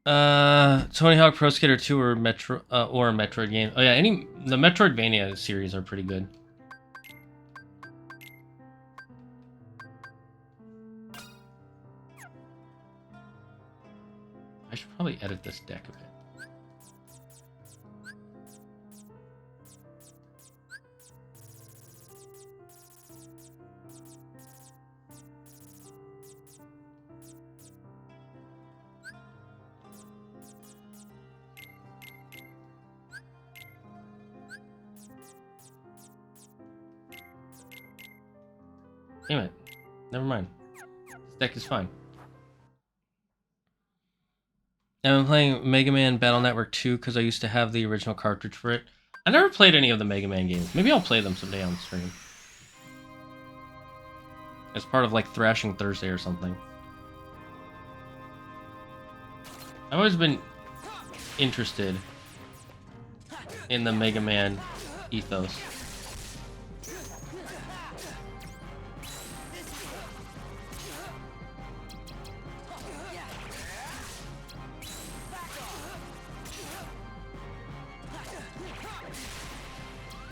Tony Hawk Pro Skater 2 or or a Metroid game. Oh yeah, the Metroidvania series are pretty good. I should probably edit this deck a bit. Damn it. Never mind. This deck is fine. I've been playing Mega Man Battle Network 2 because I used to have the original cartridge for it. I never played any of the Mega Man games. Maybe I'll play them someday on stream. As part of like Thrashing Thursday or something. I've always been interested in the Mega Man ethos.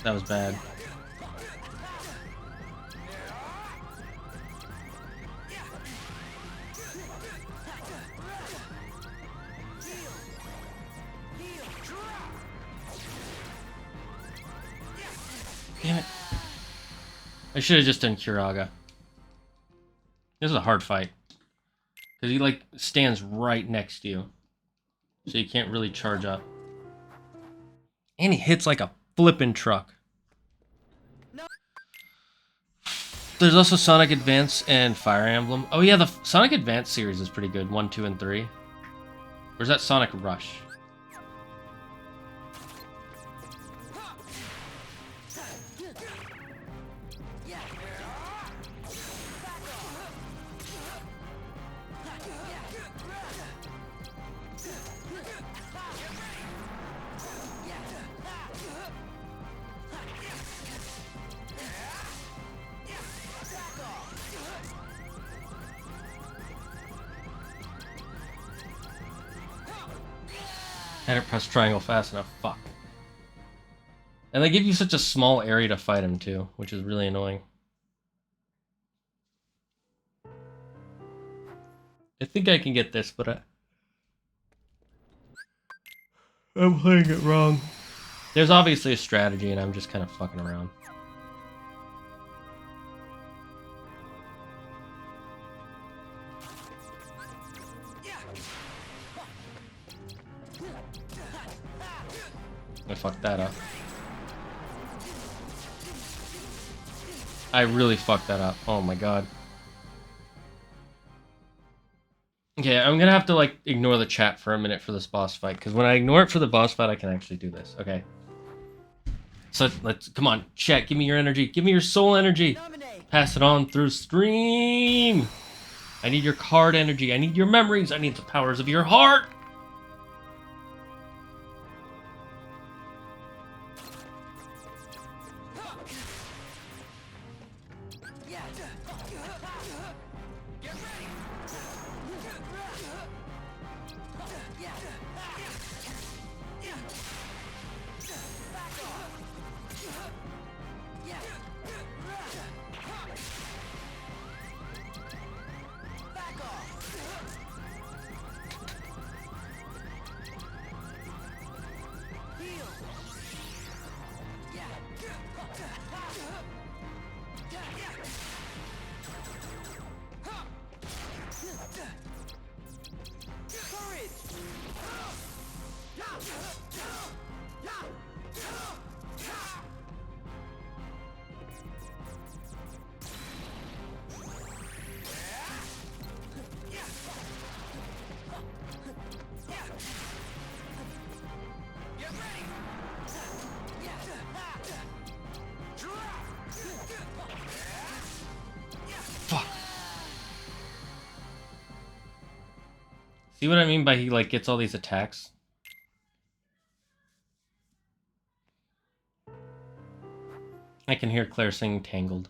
That was bad. Damn it. I should have just done Kuraga. This is a hard fight. Because he like stands right next to you. So you can't really charge up. And he hits like a flippin' truck. There's also Sonic Advance and Fire Emblem. Oh yeah, the Sonic Advance series is pretty good. 1, 2, and 3. Or is that Sonic Rush? I didn't press triangle fast enough. Fuck. And they give you such a small area to fight him too, which is really annoying. I think I can get this, but I'm playing it wrong. There's obviously a strategy, and I'm just kind of fucking around. I fucked that up. I really fucked that up. Oh my god. Okay, I'm gonna have to like ignore the chat for a minute for this boss fight, because when I ignore it for the boss fight, I can actually do this. Okay. So let's come on, chat. Give me your energy. Give me your soul energy. Pass it on through stream. I need your card energy. I need your memories. I need the powers of your heart. See what I mean by he like gets all these attacks? I can hear Claire singing Tangled.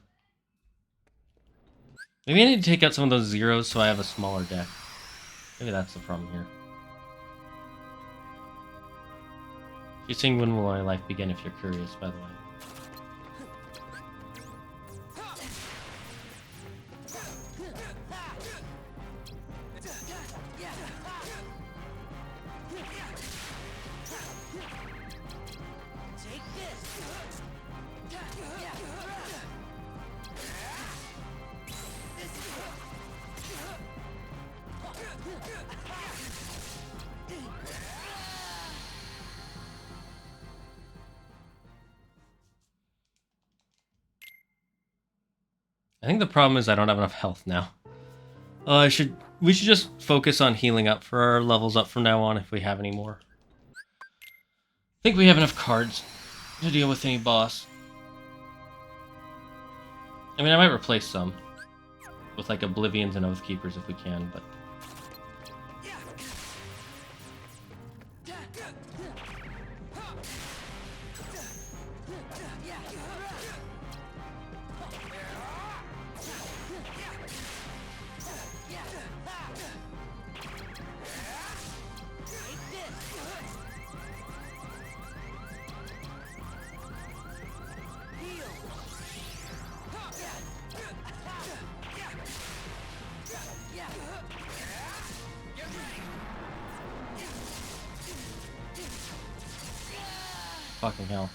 Maybe I need to take out some of those zeros so I have a smaller deck. Maybe that's the problem here. If you sing When Will My Life Begin if you're curious, by the way. I think the problem is I don't have enough health now. We should just focus on healing up for our levels up from now on if we have any more. I think we have enough cards to deal with any boss. I mean, I might replace some with like Oblivions and Oathkeepers if we can, but... Fucking hell.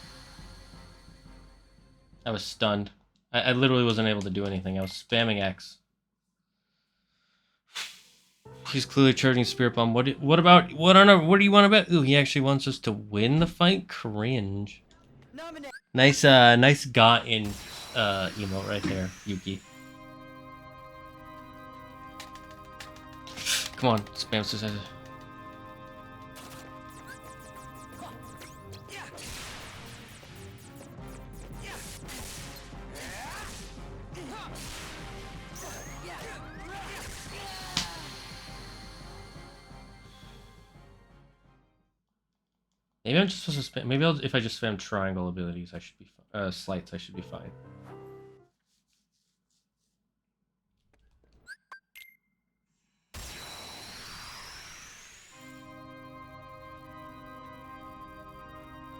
I was stunned. I literally wasn't able to do anything. I was spamming X. He's clearly charging Spirit Bomb. What do you want about? Ooh, he actually wants us to win the fight? Cringe. Nice got in emote right there, Yuki. Come on, spam success. Maybe I'm just supposed to spam. Maybe if I just spam triangle abilities, I should be slights. I should be fine.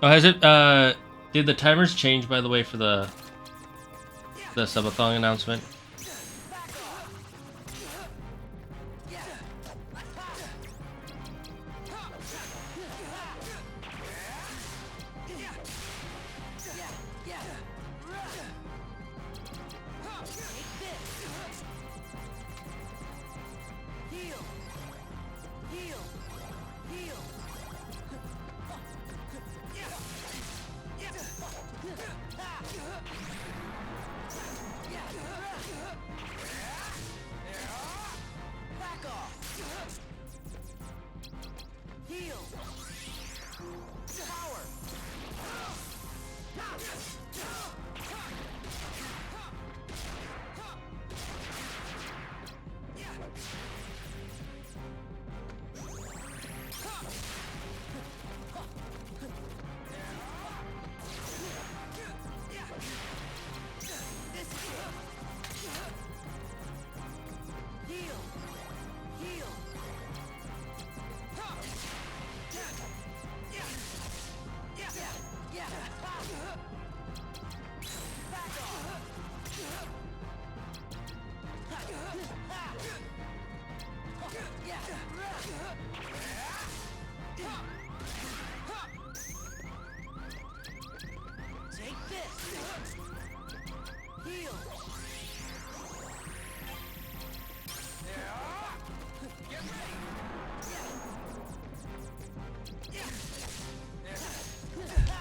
Oh, has it? Did the timers change, by the way, for the subathon announcement?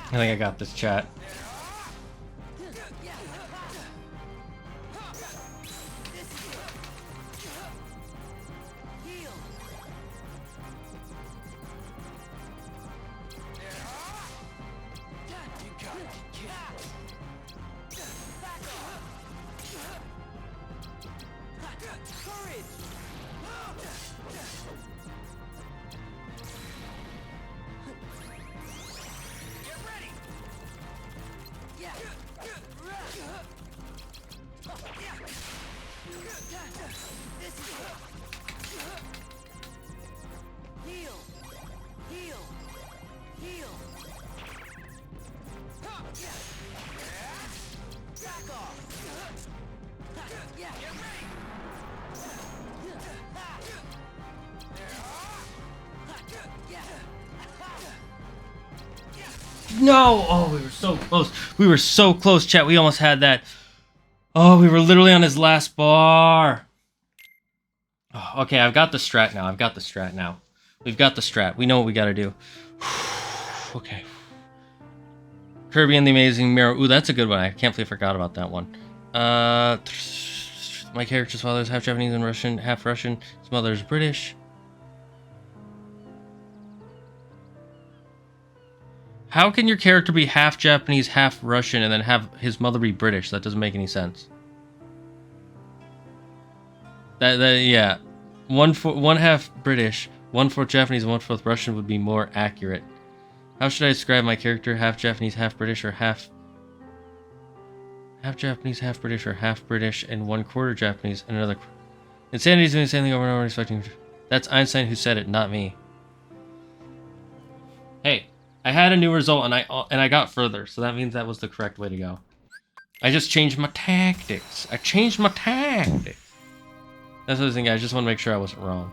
I think I got this, chat. No! Oh, we were so close. We were so close, chat. We almost had that. Oh, we were literally on his last bar. Oh, okay, I've got the strat now. We've got the strat. We know what we gotta do. Okay. Kirby and the Amazing Mirror. Ooh, that's a good one. I can't believe I forgot about that one. My character's father is half Japanese and Russian, half Russian. His mother is British. How can your character be half Japanese, half Russian, and then have his mother be British? That doesn't make any sense. Yeah. One half British, 1/4 Japanese, and 1/4 Russian would be more accurate. How should I describe my character? Half Japanese, half British, or half Japanese, half British, or half British and 1/4 Japanese and another. Insanity is doing the same thing over and over, expecting. That's Einstein who said it, not me. Hey, I had a new result and I got further, so that means that was the correct way to go. I just changed my tactics. That's what I was thinking. I just want to make sure I wasn't wrong.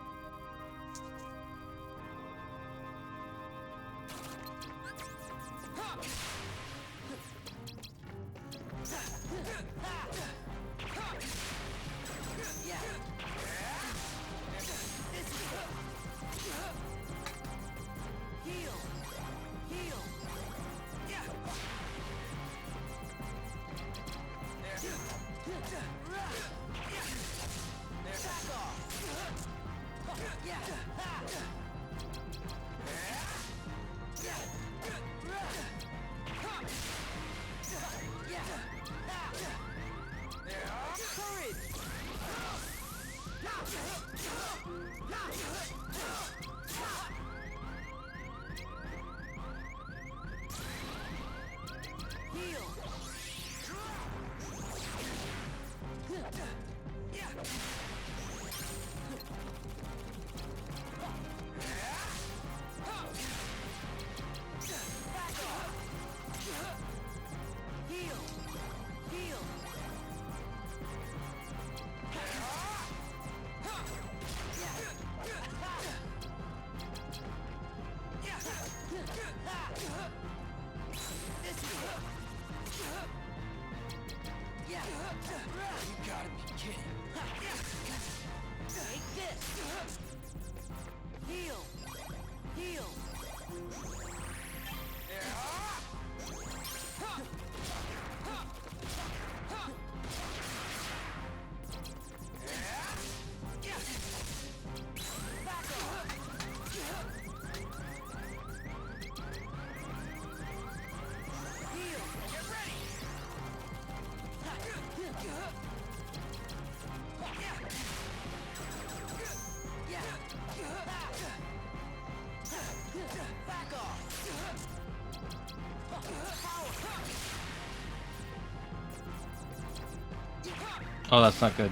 Oh, that's not good.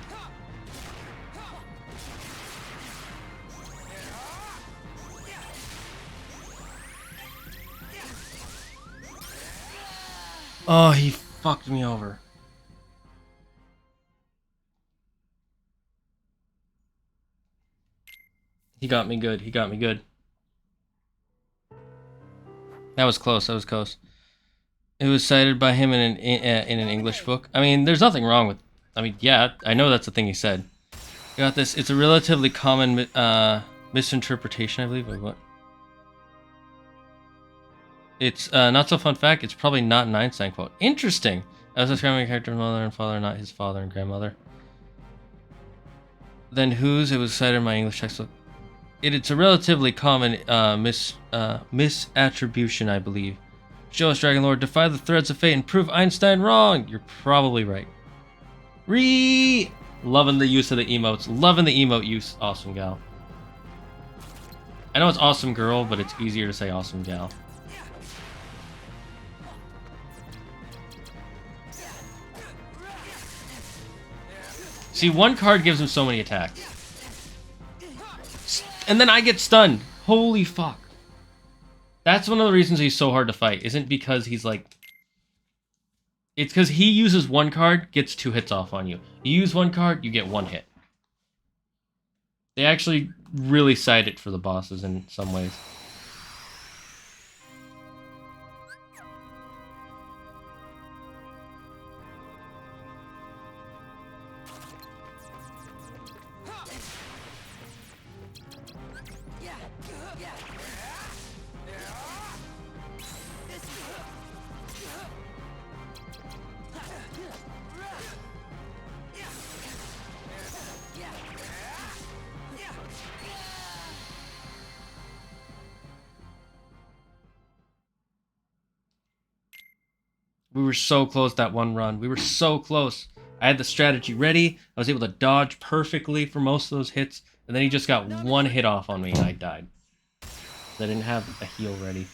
Oh, he fucked me over. He got me good. He got me good. That was close. That was close. It was cited by him in an English book. I mean, there's nothing wrong with. I mean, yeah, I know that's the thing he said. You got this. It's a relatively common misinterpretation, I believe, of what. It's not so fun fact. It's probably not an Einstein quote. Interesting. I was describing a character's mother and father, not his father and grandmother. Then whose? It was cited in my English textbook. It's a relatively common misattribution, I believe. Show us, Dragon Lord, defy the threads of fate and prove Einstein wrong. You're probably right. Loving the use of the emotes. Loving the emote use. Awesome gal. I know it's awesome girl, but it's easier to say awesome gal. See, one card gives him so many attacks. And then I get stunned. Holy fuck. That's one of the reasons he's so hard to fight. Isn't because he's like... It's because he uses one card, gets 2 hits off on you. You use one card, you get 1 hit. They actually really cite it for the bosses in some ways. We were so close that one run. We were so close. I had the strategy ready. I was able to dodge perfectly for most of those hits. And then he just got 1 hit off on me and I died. I didn't have a heal ready.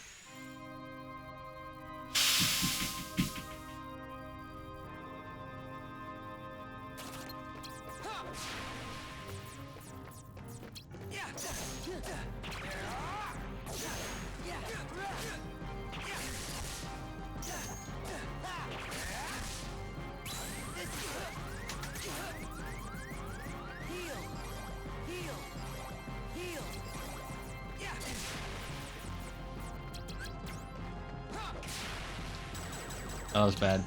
That was bad.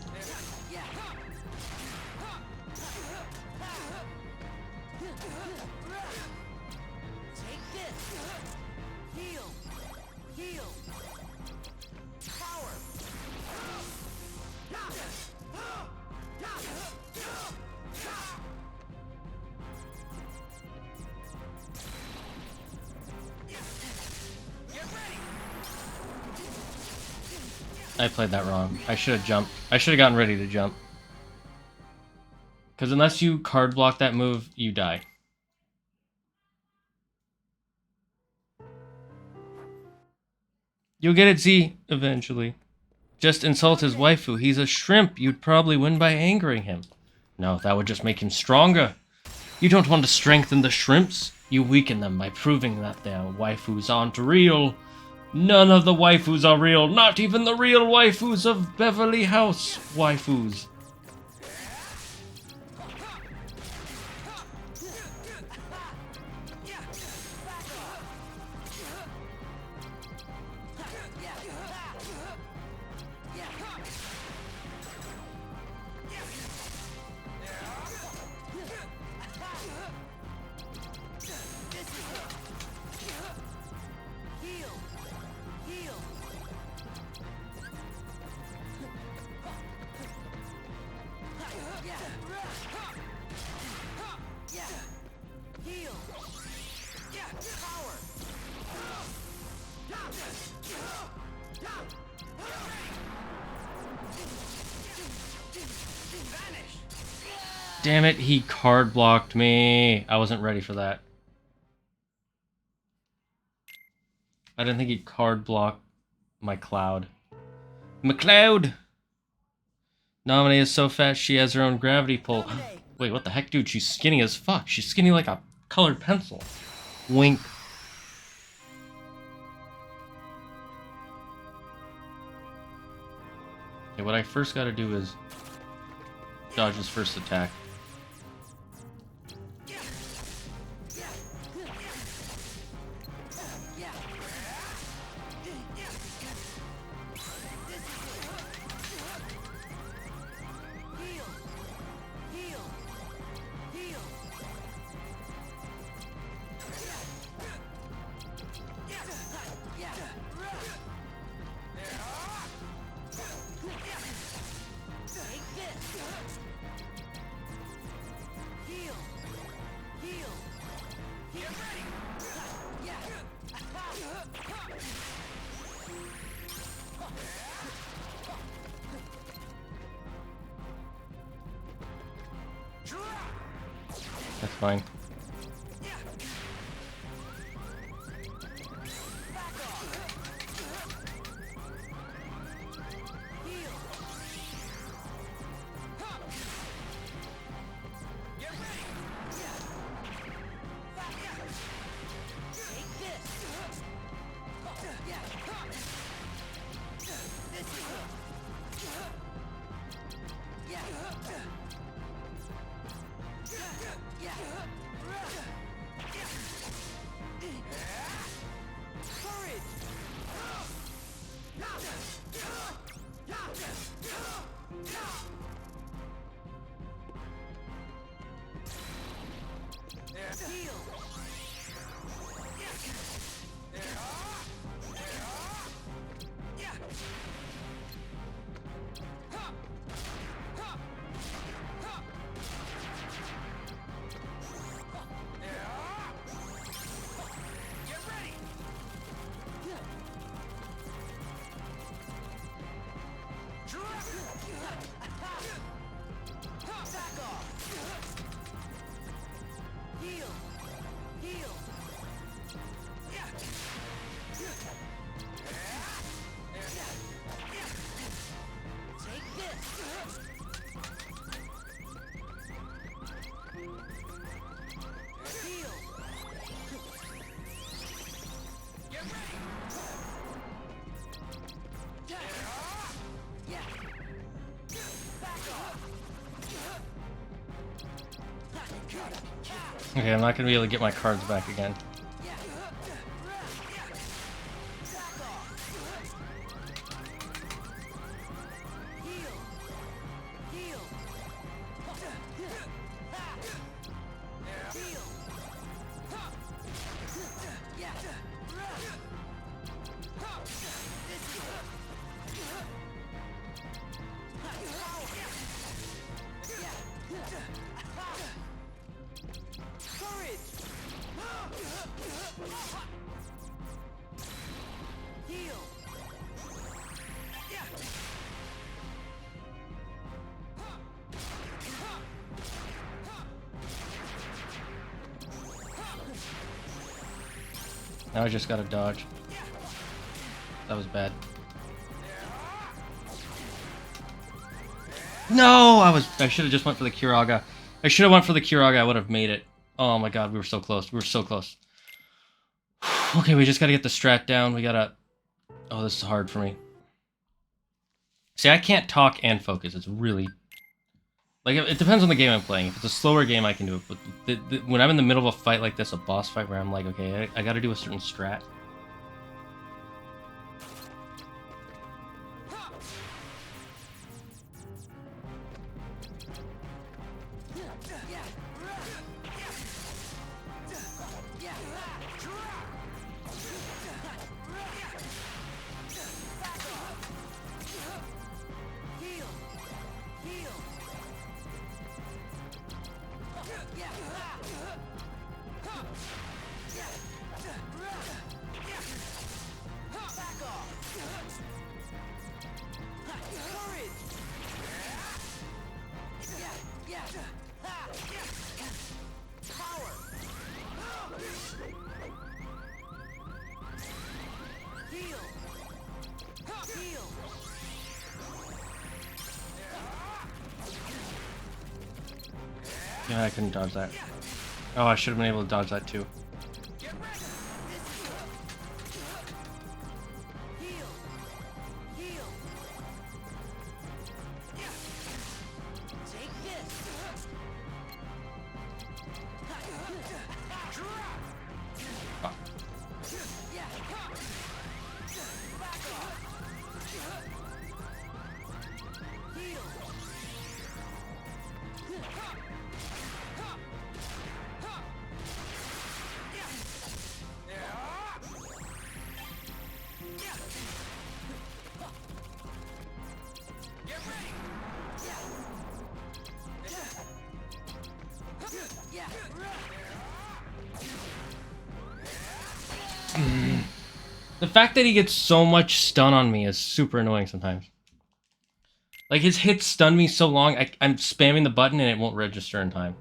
I played that wrong. I should have jumped. I should have gotten ready to jump. Because unless you card block that move, you die. You'll get it, Z, eventually. Just insult his waifu. He's a shrimp. You'd probably win by angering him. No, that would just make him stronger. You don't want to strengthen the shrimps. You weaken them by proving that their waifus aren't real. None of the waifus are real. Not even the real waifus of Beverly House waifus. Damn it, he card blocked me. I wasn't ready for that. I didn't think he'd card block my Cloud. McCloud! Nominee is so fat she has her own gravity pull. Wait, what the heck, dude? She's skinny as fuck. She's skinny like a colored pencil. Wink. Okay, what I first gotta do is dodge his first attack. That's fine. Okay, I'm not gonna be able to get my cards back again. Now I just gotta dodge. That was bad. No, I should have just went for the Kiraga. I should have went for the Kiraga. I would have made it. Oh my god, we were so close. We were so close. Okay, we just gotta get the strat down. We gotta... Oh, this is hard for me. See, I can't talk and focus. It's really... Like, it depends on the game I'm playing. If it's a slower game, I can do it. But when I'm in the middle of a fight like this, a boss fight, where I'm like, okay, I gotta do a certain strat. Yeah, I couldn't dodge that. Oh, I should have been able to dodge that too. The fact that he gets so much stun on me is super annoying sometimes. Like, his hits stun me so long, I'm spamming the button and it won't register in time.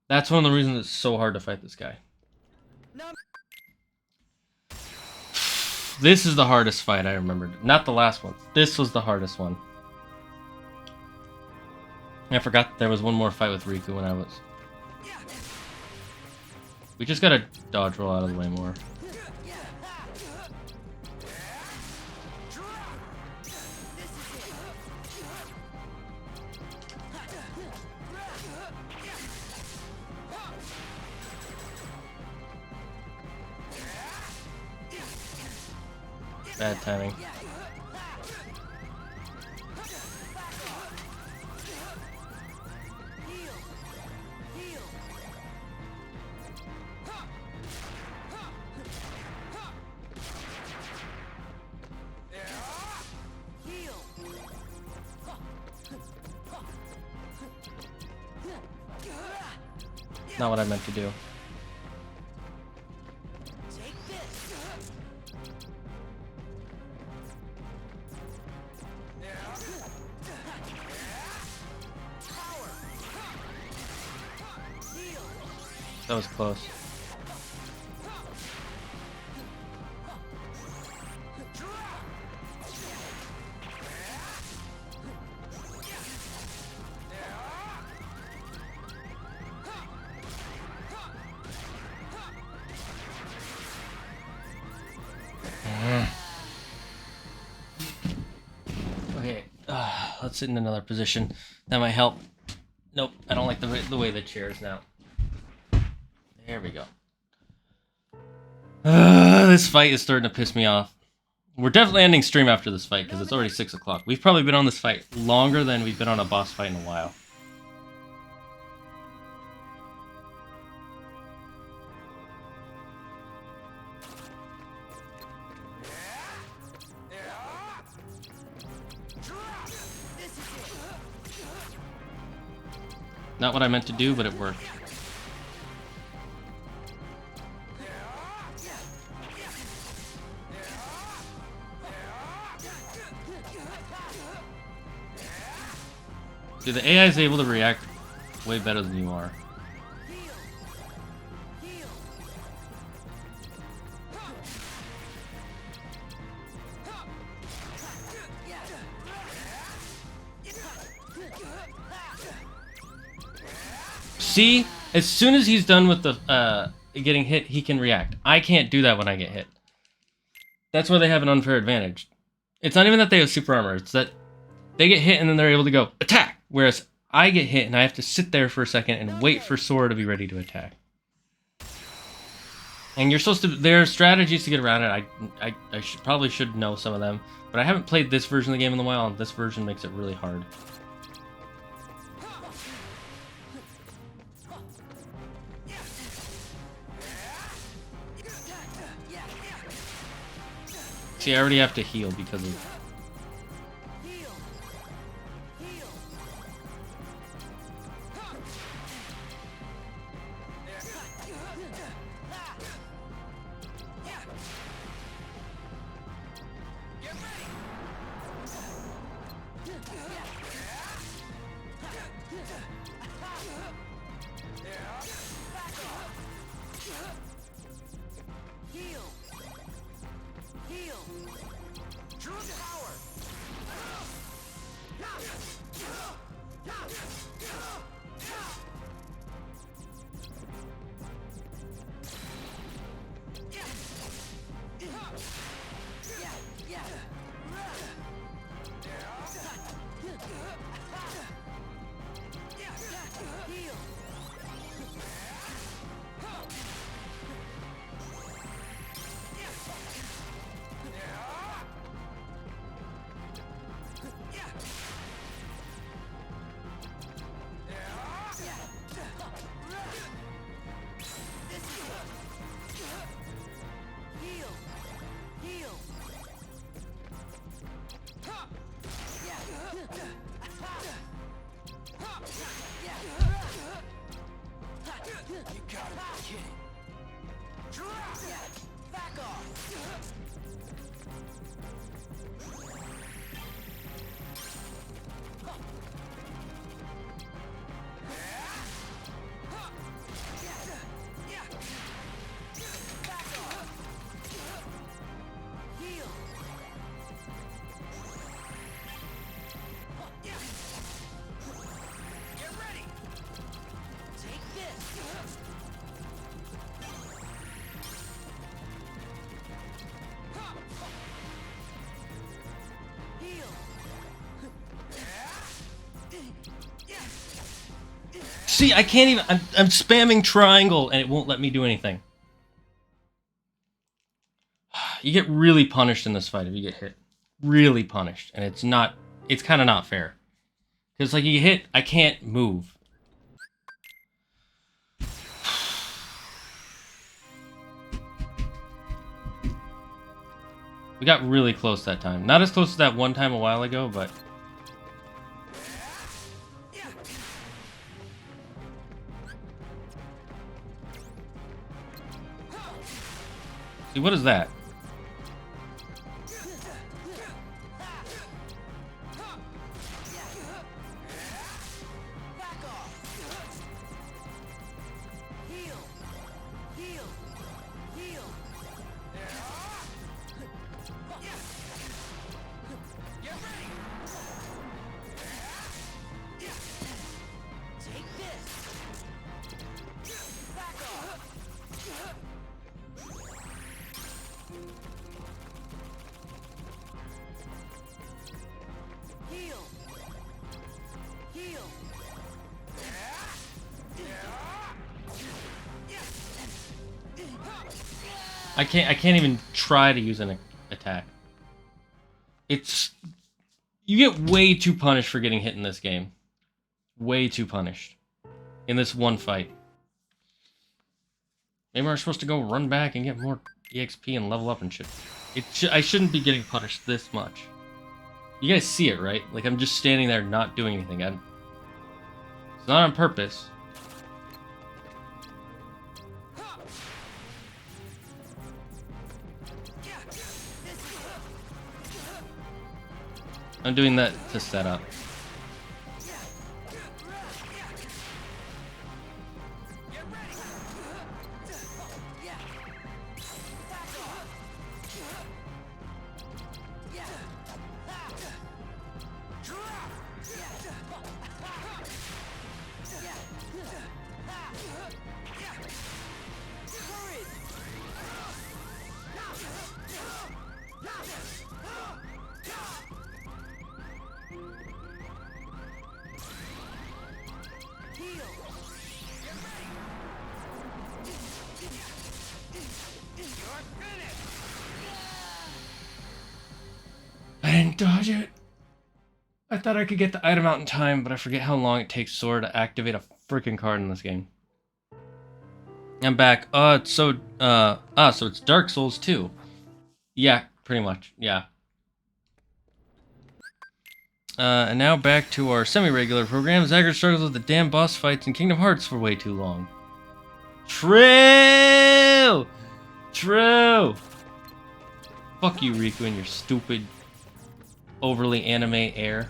That's one of the reasons it's so hard to fight this guy. This is the hardest fight I remembered. Not the last one. This was the hardest one. I forgot there was one more fight with Riku when I was... We just gotta dodge roll out of the way more. Bad timing. Not what I meant to do. That was close. Okay, let's sit in another position. That might help. Nope, I don't like the way the chair is now. There we go. This fight is starting to piss me off. We're definitely ending stream after this fight because it's already 6 o'clock. We've probably been on this fight longer than we've been on a boss fight in a while. Not what I meant to do, but it worked. Dude, the AI is able to react way better than you are. See? As soon as he's done with the getting hit, he can react. I can't do that when I get hit. That's why they have an unfair advantage. It's not even that they have super armor. It's that they get hit and then they're able to go, attack! Whereas I get hit and I have to sit there for a second and wait for Sora to be ready to attack. And you're supposed to... There are strategies to get around it. I probably should know some of them. But I haven't played this version of the game in a while, and this version makes it really hard. See, I already have to heal because of... See, I can't even... I'm spamming triangle and it won't let me do anything. You get really punished in this fight if you get hit. Really punished. And it's not... It's kind of not fair. Because, like, you get hit, I can't move. We got really close that time. Not as close as that one time a while ago, but... See, what is that? I can't even try to use an attack. It's... You get way too punished for getting hit in this game. Way too punished. In this one fight. Maybe we're supposed to go run back and get more EXP and level up and shit. I shouldn't be getting punished this much. You guys see it, right? Like, I'm just standing there not doing anything. It's not on purpose. I'm doing that to set up. didn't dodge it. I thought I could get the item out in time, but I forget how long it takes Sora to activate a freaking card in this game. I'm back. So it's Dark Souls 2. Yeah, pretty much. Yeah. And now back to our semi-regular program. Zagger struggles with the damn boss fights in Kingdom Hearts for way too long. True! True! Fuck you, Riku, and your stupid, overly anime air.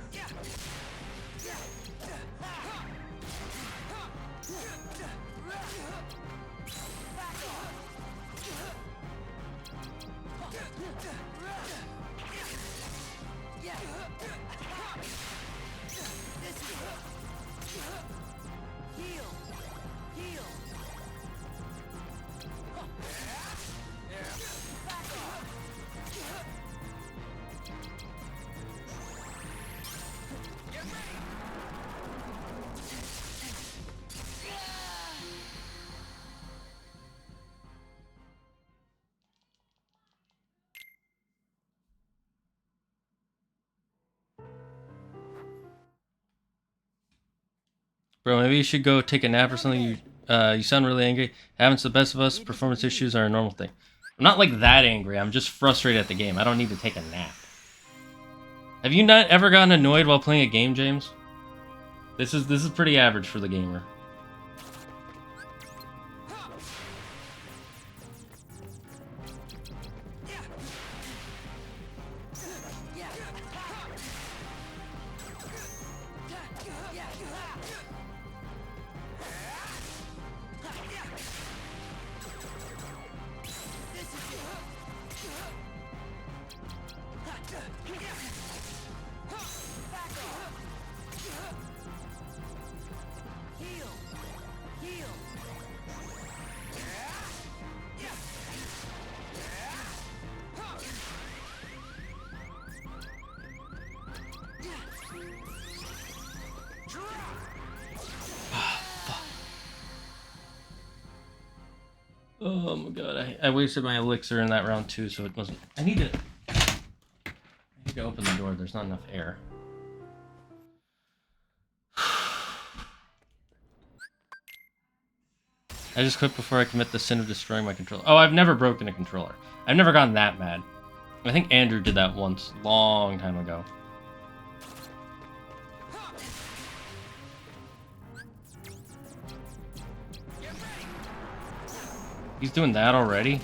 Bro, maybe you should go take a nap or something. You sound really angry. Happens to the best of us. Performance issues are a normal thing. I'm not like that angry. I'm just frustrated at the game. I don't need to take a nap. Have you not ever gotten annoyed while playing a game, James? This is pretty average for the gamer. Oh my god, I wasted my elixir in that round too, so it wasn't... I need to open the door, there's not enough air. I just quit before I commit the sin of destroying my controller. Oh, I've never broken a controller. I've never gotten that mad. I think Andrew did that once, long time ago. He's doing that already?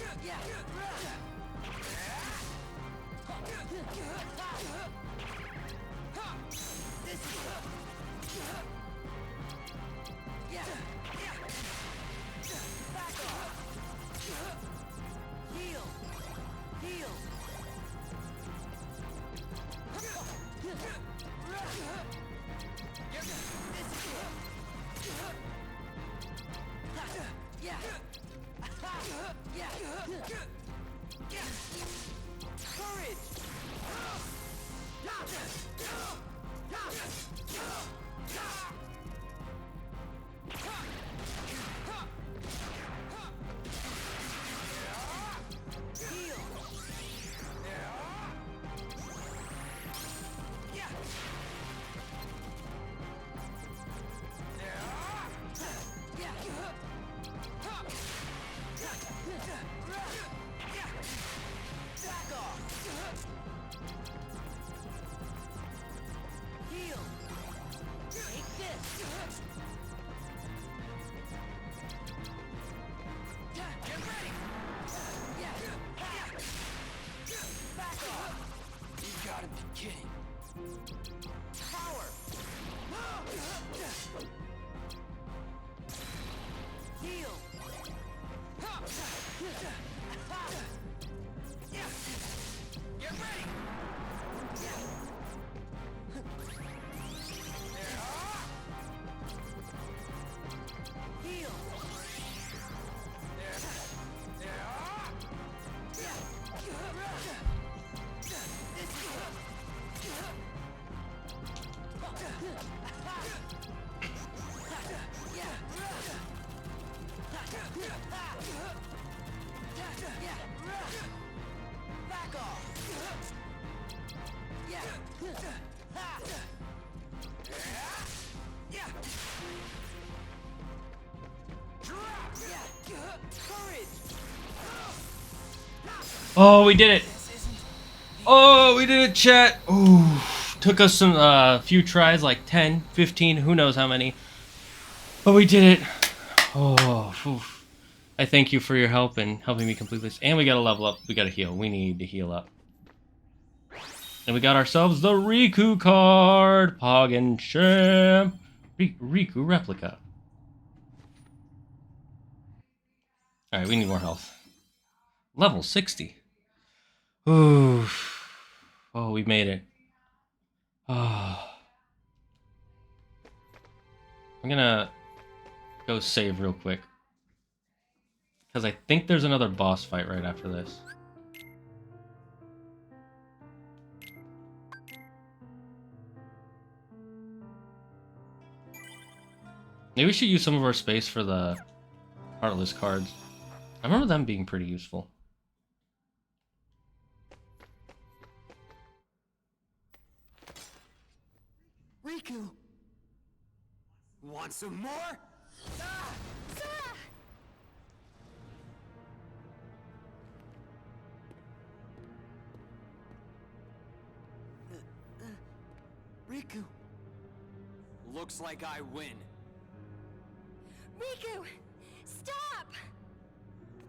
Oh, we did it! Oh, we did it, chat! Ooh, took us some few tries, like 10, 15, who knows how many. But we did it. Oh, oof. I thank you for your help and helping me complete this. And we gotta level up. We gotta heal. We need to heal up. And we got ourselves the Riku card. Pog and Champ. Riku replica. Alright, we need more health. Level 60. Ooh. Oh, we made it. Oh. I'm gonna go save real quick. Because I think there's another boss fight right after this. Maybe we should use some of our space for the Heartless cards. I remember them being pretty useful. Riku! Want some more? Ah! Sora! Riku! Looks like I win. Riku! Stop!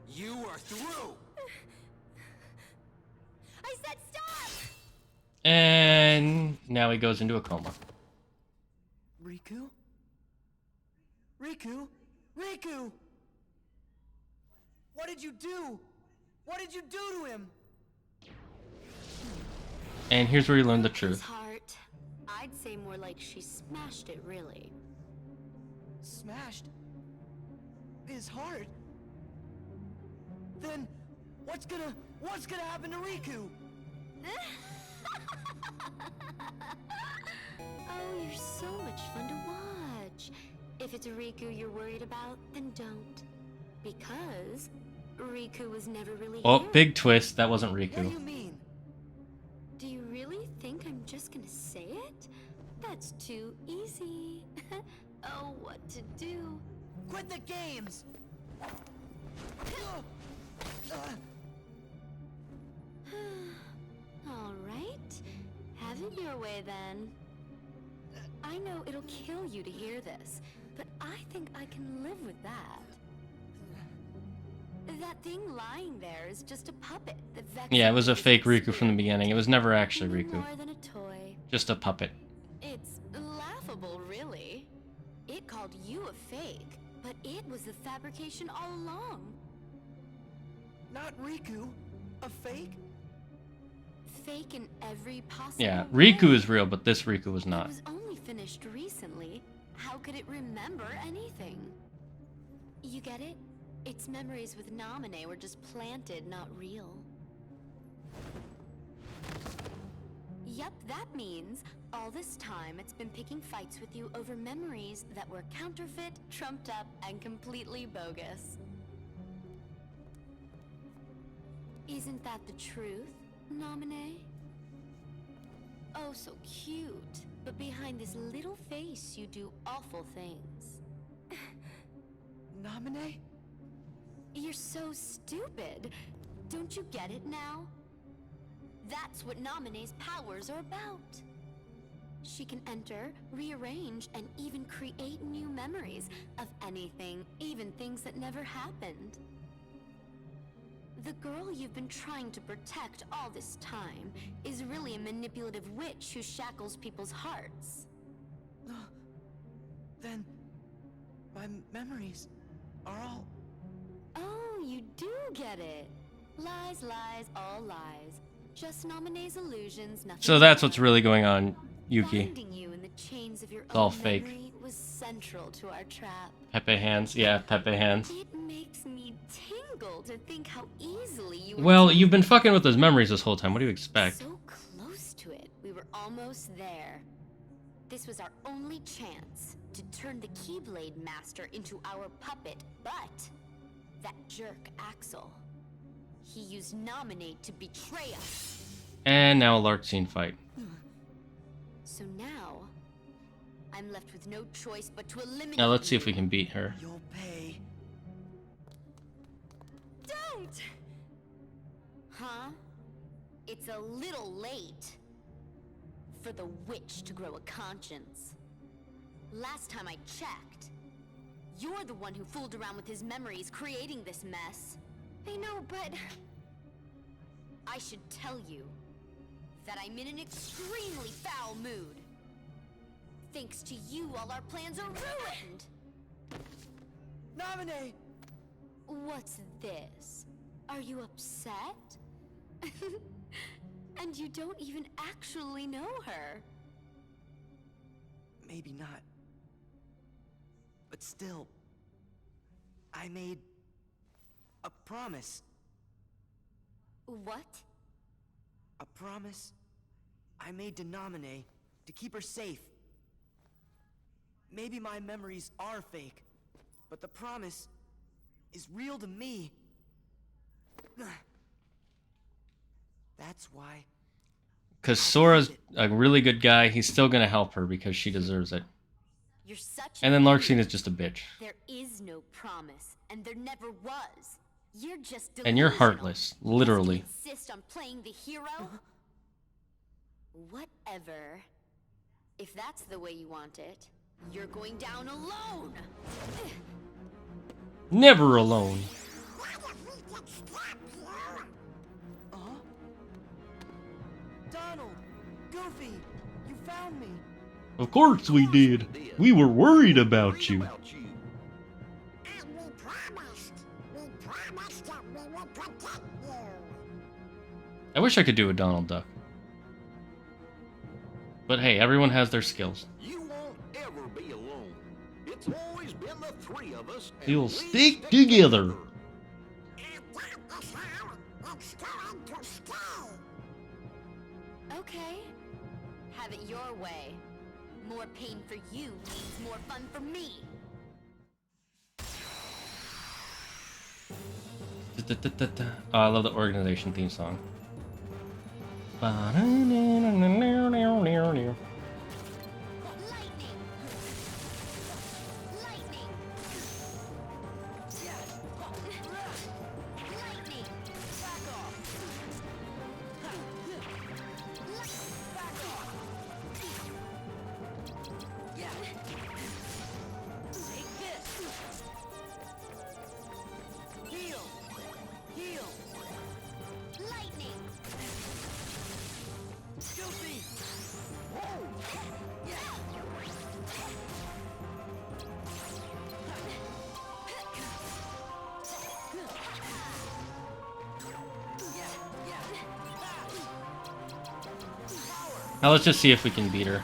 You are through! I said stop! And now he goes into a coma. Riku? Riku? Riku! What did you do? What did you do to him? And here's where you learn the His truth. heart. I'd say more like she smashed it, really. Smashed? His heart? Then what's gonna happen to Riku? Oh, you're so much fun to watch. If it's Riku you're worried about, then don't. Because Riku was never really Oh, here. big twist. That wasn't What do you Riku. mean? Do you really think I'm just gonna say it? That's too easy. Oh, what to do? Quit the games! All right. Have it your way then. I know it'll kill you to hear this, but I think I can live with that. That thing lying there is just a puppet that vexes Yeah, it was a his fake Riku from the spirit. beginning. It was never actually No Riku. more than a toy. Just a puppet. It's laughable, really. It called you a fake, but it was the fabrication all along. Not Riku. A fake? Fake in every possible Yeah, way. Riku is real, but this Riku was It not. was only finished recently. How could it remember anything? You get it? Its memories with Namine were just planted, not real. Yep, that means all this time it's been picking fights with you over memories that were counterfeit, trumped up, and completely bogus. Isn't that the truth, Namine? Oh, so cute. But behind this little face, you do awful things. Namine? You're so stupid. Don't you get it now? That's what Namine's powers are about. She can enter, rearrange, and even create new memories of anything, even things that never happened. The girl you've been trying to protect all this time is really a manipulative witch who shackles people's hearts. Then my memories are all... Oh, you do get it. Lies, lies, all lies. Just Namine's illusions, nothing. So that's what's more. really going on, Yuki. Binding you in the chains of your It's all own fake. memory was central to our trap. Pepe hands. Yeah, Pepe hands. It makes me tingle to think how easily you were Well, you've been fucking with his memories this whole time. What do you expect? so close to it. We were almost there. This was our only chance to turn the Keyblade Master into our puppet, but that jerk Axel, he used Nominate to betray us. And now a Lark scene fight. So now, I'm left with no choice but to eliminate Now let's see you. if we can beat her. You'll pay. Don't! Huh? It's a little late for the witch to grow a conscience. Last time I checked, you're the one who fooled around with his memories, creating this mess. I know, but... I should tell you that I'm in an extremely foul mood. Thanks to you, all our plans are ruined! Nominate! What's this? Are you upset? And you don't even actually know her. Maybe not. But still, I made a promise. What? A promise I made to Nominee to keep her safe. Maybe my memories are fake, but the promise is real to me. That's why. Because Sora's a really good guy, he's still gonna help her because she deserves it. You're such And then Larxene is just a bitch. There is no promise, and there never was. You're just And you're delusional. heartless, literally. You insist on playing the hero? Whatever. If that's the way you want it, you're going down alone. Never alone. Donald! Goofy! You found me! Of course we did. We were worried about you. And we promised that we would protect you. I wish I could do a Donald Duck. But hey, everyone has their skills. You won't ever be alone. It's always been the three of us. and You'll we stick together. And that is how it's going to stay. Okay. Have it your way. More pain for you means more fun for me. Oh, I love the organization theme song. Lightning! Lightning! Lightning! Back off! Back off! Yeah. Take this! Heal! Heal! Lightning! Goofy! Yeah. Now let's just see if we can beat her.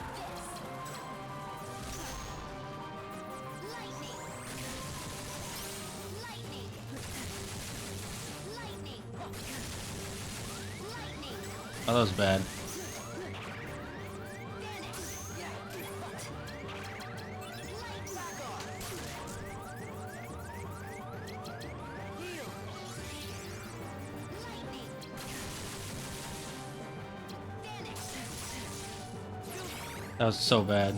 Lightning! Lightning! Lightning! Oh, that was bad. That was so bad.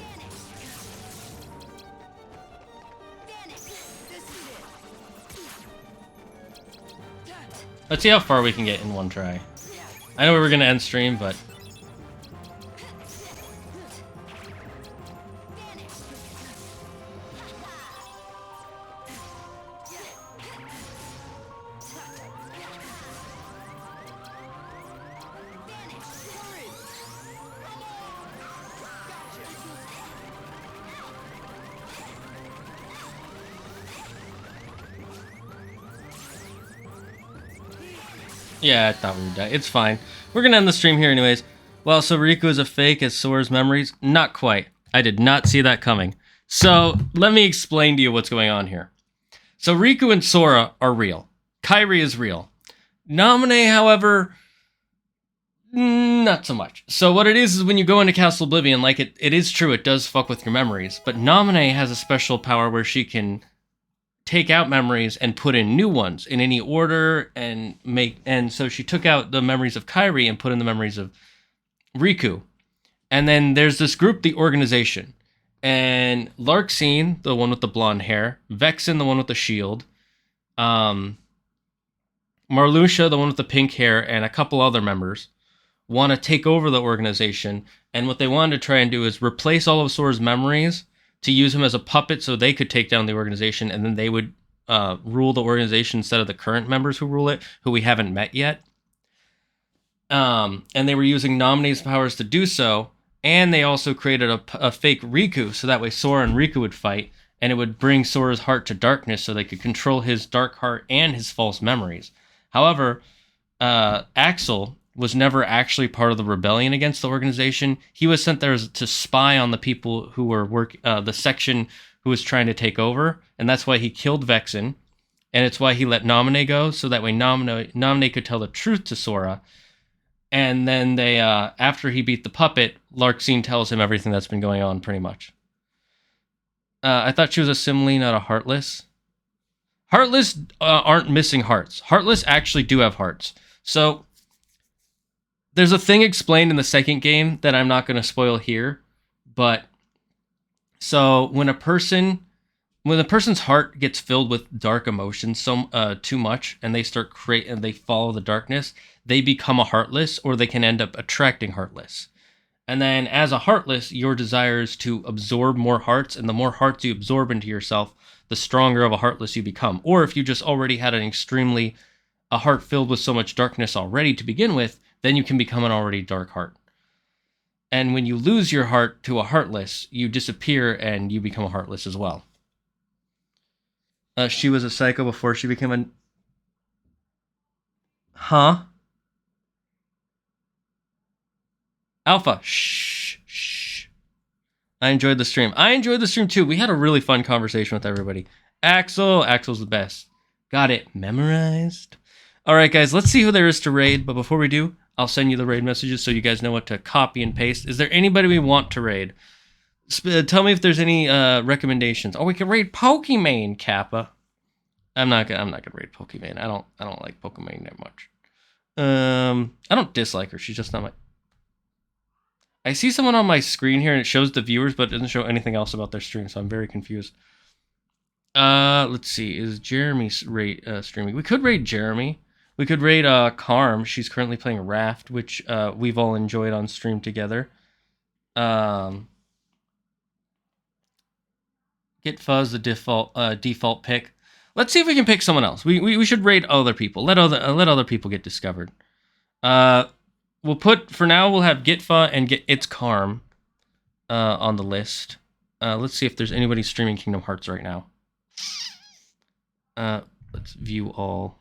Let's see how far we can get in one try. I know we were gonna end stream, but yeah, I thought we would die. It's fine. We're gonna end the stream here anyways. Well, so Riku is a fake as Sora's memories? Not quite. I did not see that coming. So, let me explain to you what's going on here. So, Riku and Sora are real. Kairi is real. Nominee, however, not so much. So what it is when you go into Castle Oblivion, like it is true, it does fuck with your memories, but Nominee has a special power where she can take out memories and put in new ones in any order and so she took out the memories of Kairi and put in the memories of Riku. And then there's this group, the Organization. And Larxene, the one with the blonde hair, Vexen, the one with the shield, Marluxia, the one with the pink hair, and a couple other members want to take over the organization. And what they wanted to try and do is replace all of Sora's memories to use him as a puppet so they could take down the organization, and then they would rule the organization instead of the current members who rule it, who we haven't met yet. And they were using Naminé's powers to do so. And they also created a fake Riku, so that way Sora and Riku would fight, and it would bring Sora's heart to darkness so they could control his dark heart and his false memories. However, Axel was never actually part of the rebellion against the organization. He was sent there to spy on the people who were the section who was trying to take over, and that's why he killed Vexen, and it's why he let Naminé go, so that way Naminé could tell the truth to Sora. And then they, after he beat the puppet, Larxene tells him everything that's been going on, pretty much. I thought she was a simile, not a Heartless. Heartless aren't missing hearts. Heartless actually do have hearts. So, there's a thing explained in the second game that I'm not going to spoil here. But, so, when a person's heart gets filled with dark emotions too much, and they start and they follow the darkness, they become a Heartless, or they can end up attracting Heartless. And then as a Heartless, your desire is to absorb more hearts, and the more hearts you absorb into yourself, the stronger of a Heartless you become. Or if you just already had a heart filled with so much darkness already to begin with, then you can become an already dark heart. And when you lose your heart to a Heartless, you disappear and you become a Heartless as well. She was a psycho before she became a... Huh? Alpha, shh. I enjoyed the stream. I enjoyed the stream too. We had a really fun conversation with everybody. Axel's the best. Got it memorized. All right, guys, let's see who there is to raid. But before we do, I'll send you the raid messages so you guys know what to copy and paste. Is there anybody we want to raid? Tell me if there's any recommendations. Oh, we can raid Pokimane, Kappa. I'm not gonna raid Pokimane. I don't like Pokimane that much. I don't dislike her. She's just not my... I see someone on my screen here and it shows the viewers, but it doesn't show anything else about their stream, so I'm very confused. Let's see. Is Jeremy streaming? We could raid Jeremy. We could raid Karm. She's currently playing Raft, which we've all enjoyed on stream together. Get Fuzz, the default pick. Let's see if we can pick someone else. We should raid other people. Let other people get discovered. We'll have Gitfa and It's Karm on the list. Let's see if there's anybody streaming Kingdom Hearts right now. Let's view all.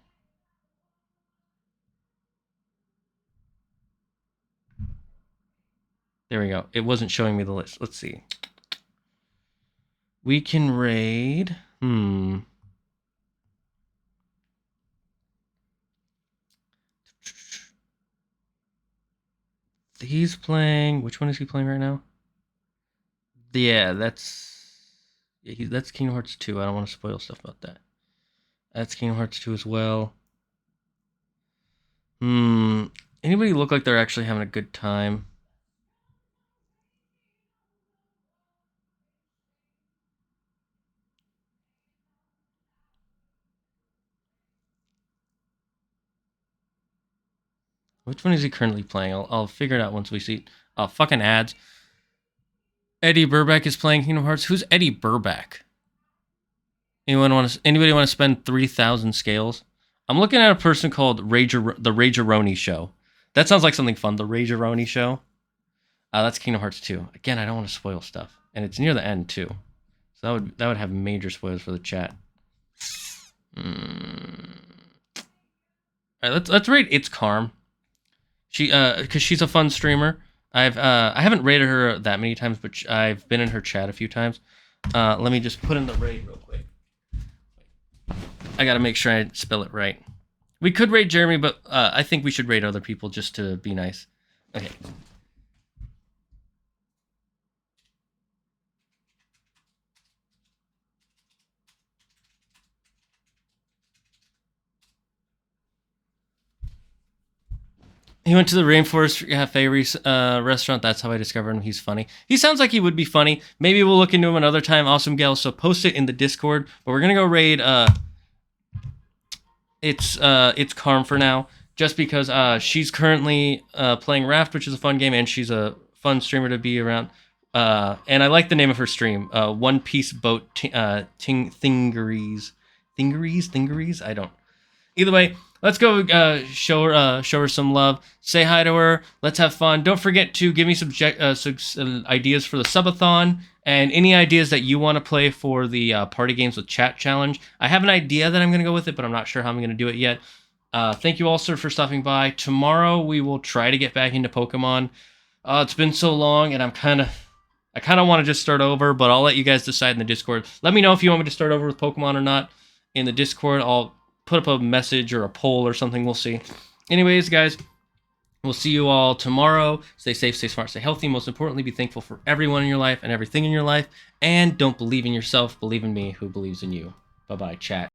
There we go. It wasn't showing me the list. Let's see. We can raid. He's playing... Which one is he playing right now? Yeah, that's Kingdom Hearts 2. I don't want to spoil stuff about that. That's Kingdom Hearts 2 as well. Anybody look like they're actually having a good time? Which one is he currently playing? I'll figure it out once we see... Oh, fucking ads. Eddie Burback is playing Kingdom Hearts. Who's Eddie Burback? Anybody want to spend 3,000 scales? I'm looking at a person called the Rageroni Show. That sounds like something fun. The Rageroni Show. That's Kingdom Hearts 2. Again, I don't want to spoil stuff, and it's near the end too, so that would have major spoilers for the chat. All right, let's rate It's Karm. She because she's a fun streamer. I haven't rated her that many times, but I've been in her chat a few times. Let me just put in the raid real quick. I gotta make sure I spell it right. We could rate Jeremy, but I think we should rate other people just to be nice. Okay. He went to the Rainforest Cafe restaurant. That's how I discovered him. He's funny. He sounds like he would be funny. Maybe we'll look into him another time. Awesome gal. So post it in the Discord. But we're gonna go raid. It's Carm for now, just because she's currently playing Raft, which is a fun game, and she's a fun streamer to be around. And I like the name of her stream. One Piece Boat Thingeries. I don't. Either way, let's go show her some love. Say hi to her. Let's have fun. Don't forget to give me some ideas for the subathon and any ideas that you want to play for the party games with chat challenge. I have an idea that I'm going to go with it, but I'm not sure how I'm going to do it yet. Thank you all, sir, for stopping by. Tomorrow we will try to get back into Pokemon. It's been so long, and I kind of want to just start over, but I'll let you guys decide in the Discord. Let me know if you want me to start over with Pokemon or not in the Discord. I'll put up a message or a poll or something. We'll see. Anyways, guys, we'll see you all tomorrow. Stay safe, stay smart, stay healthy. Most importantly, be thankful for everyone in your life and everything in your life. And don't believe in yourself. Believe in me who believes in you. Bye-bye, chat.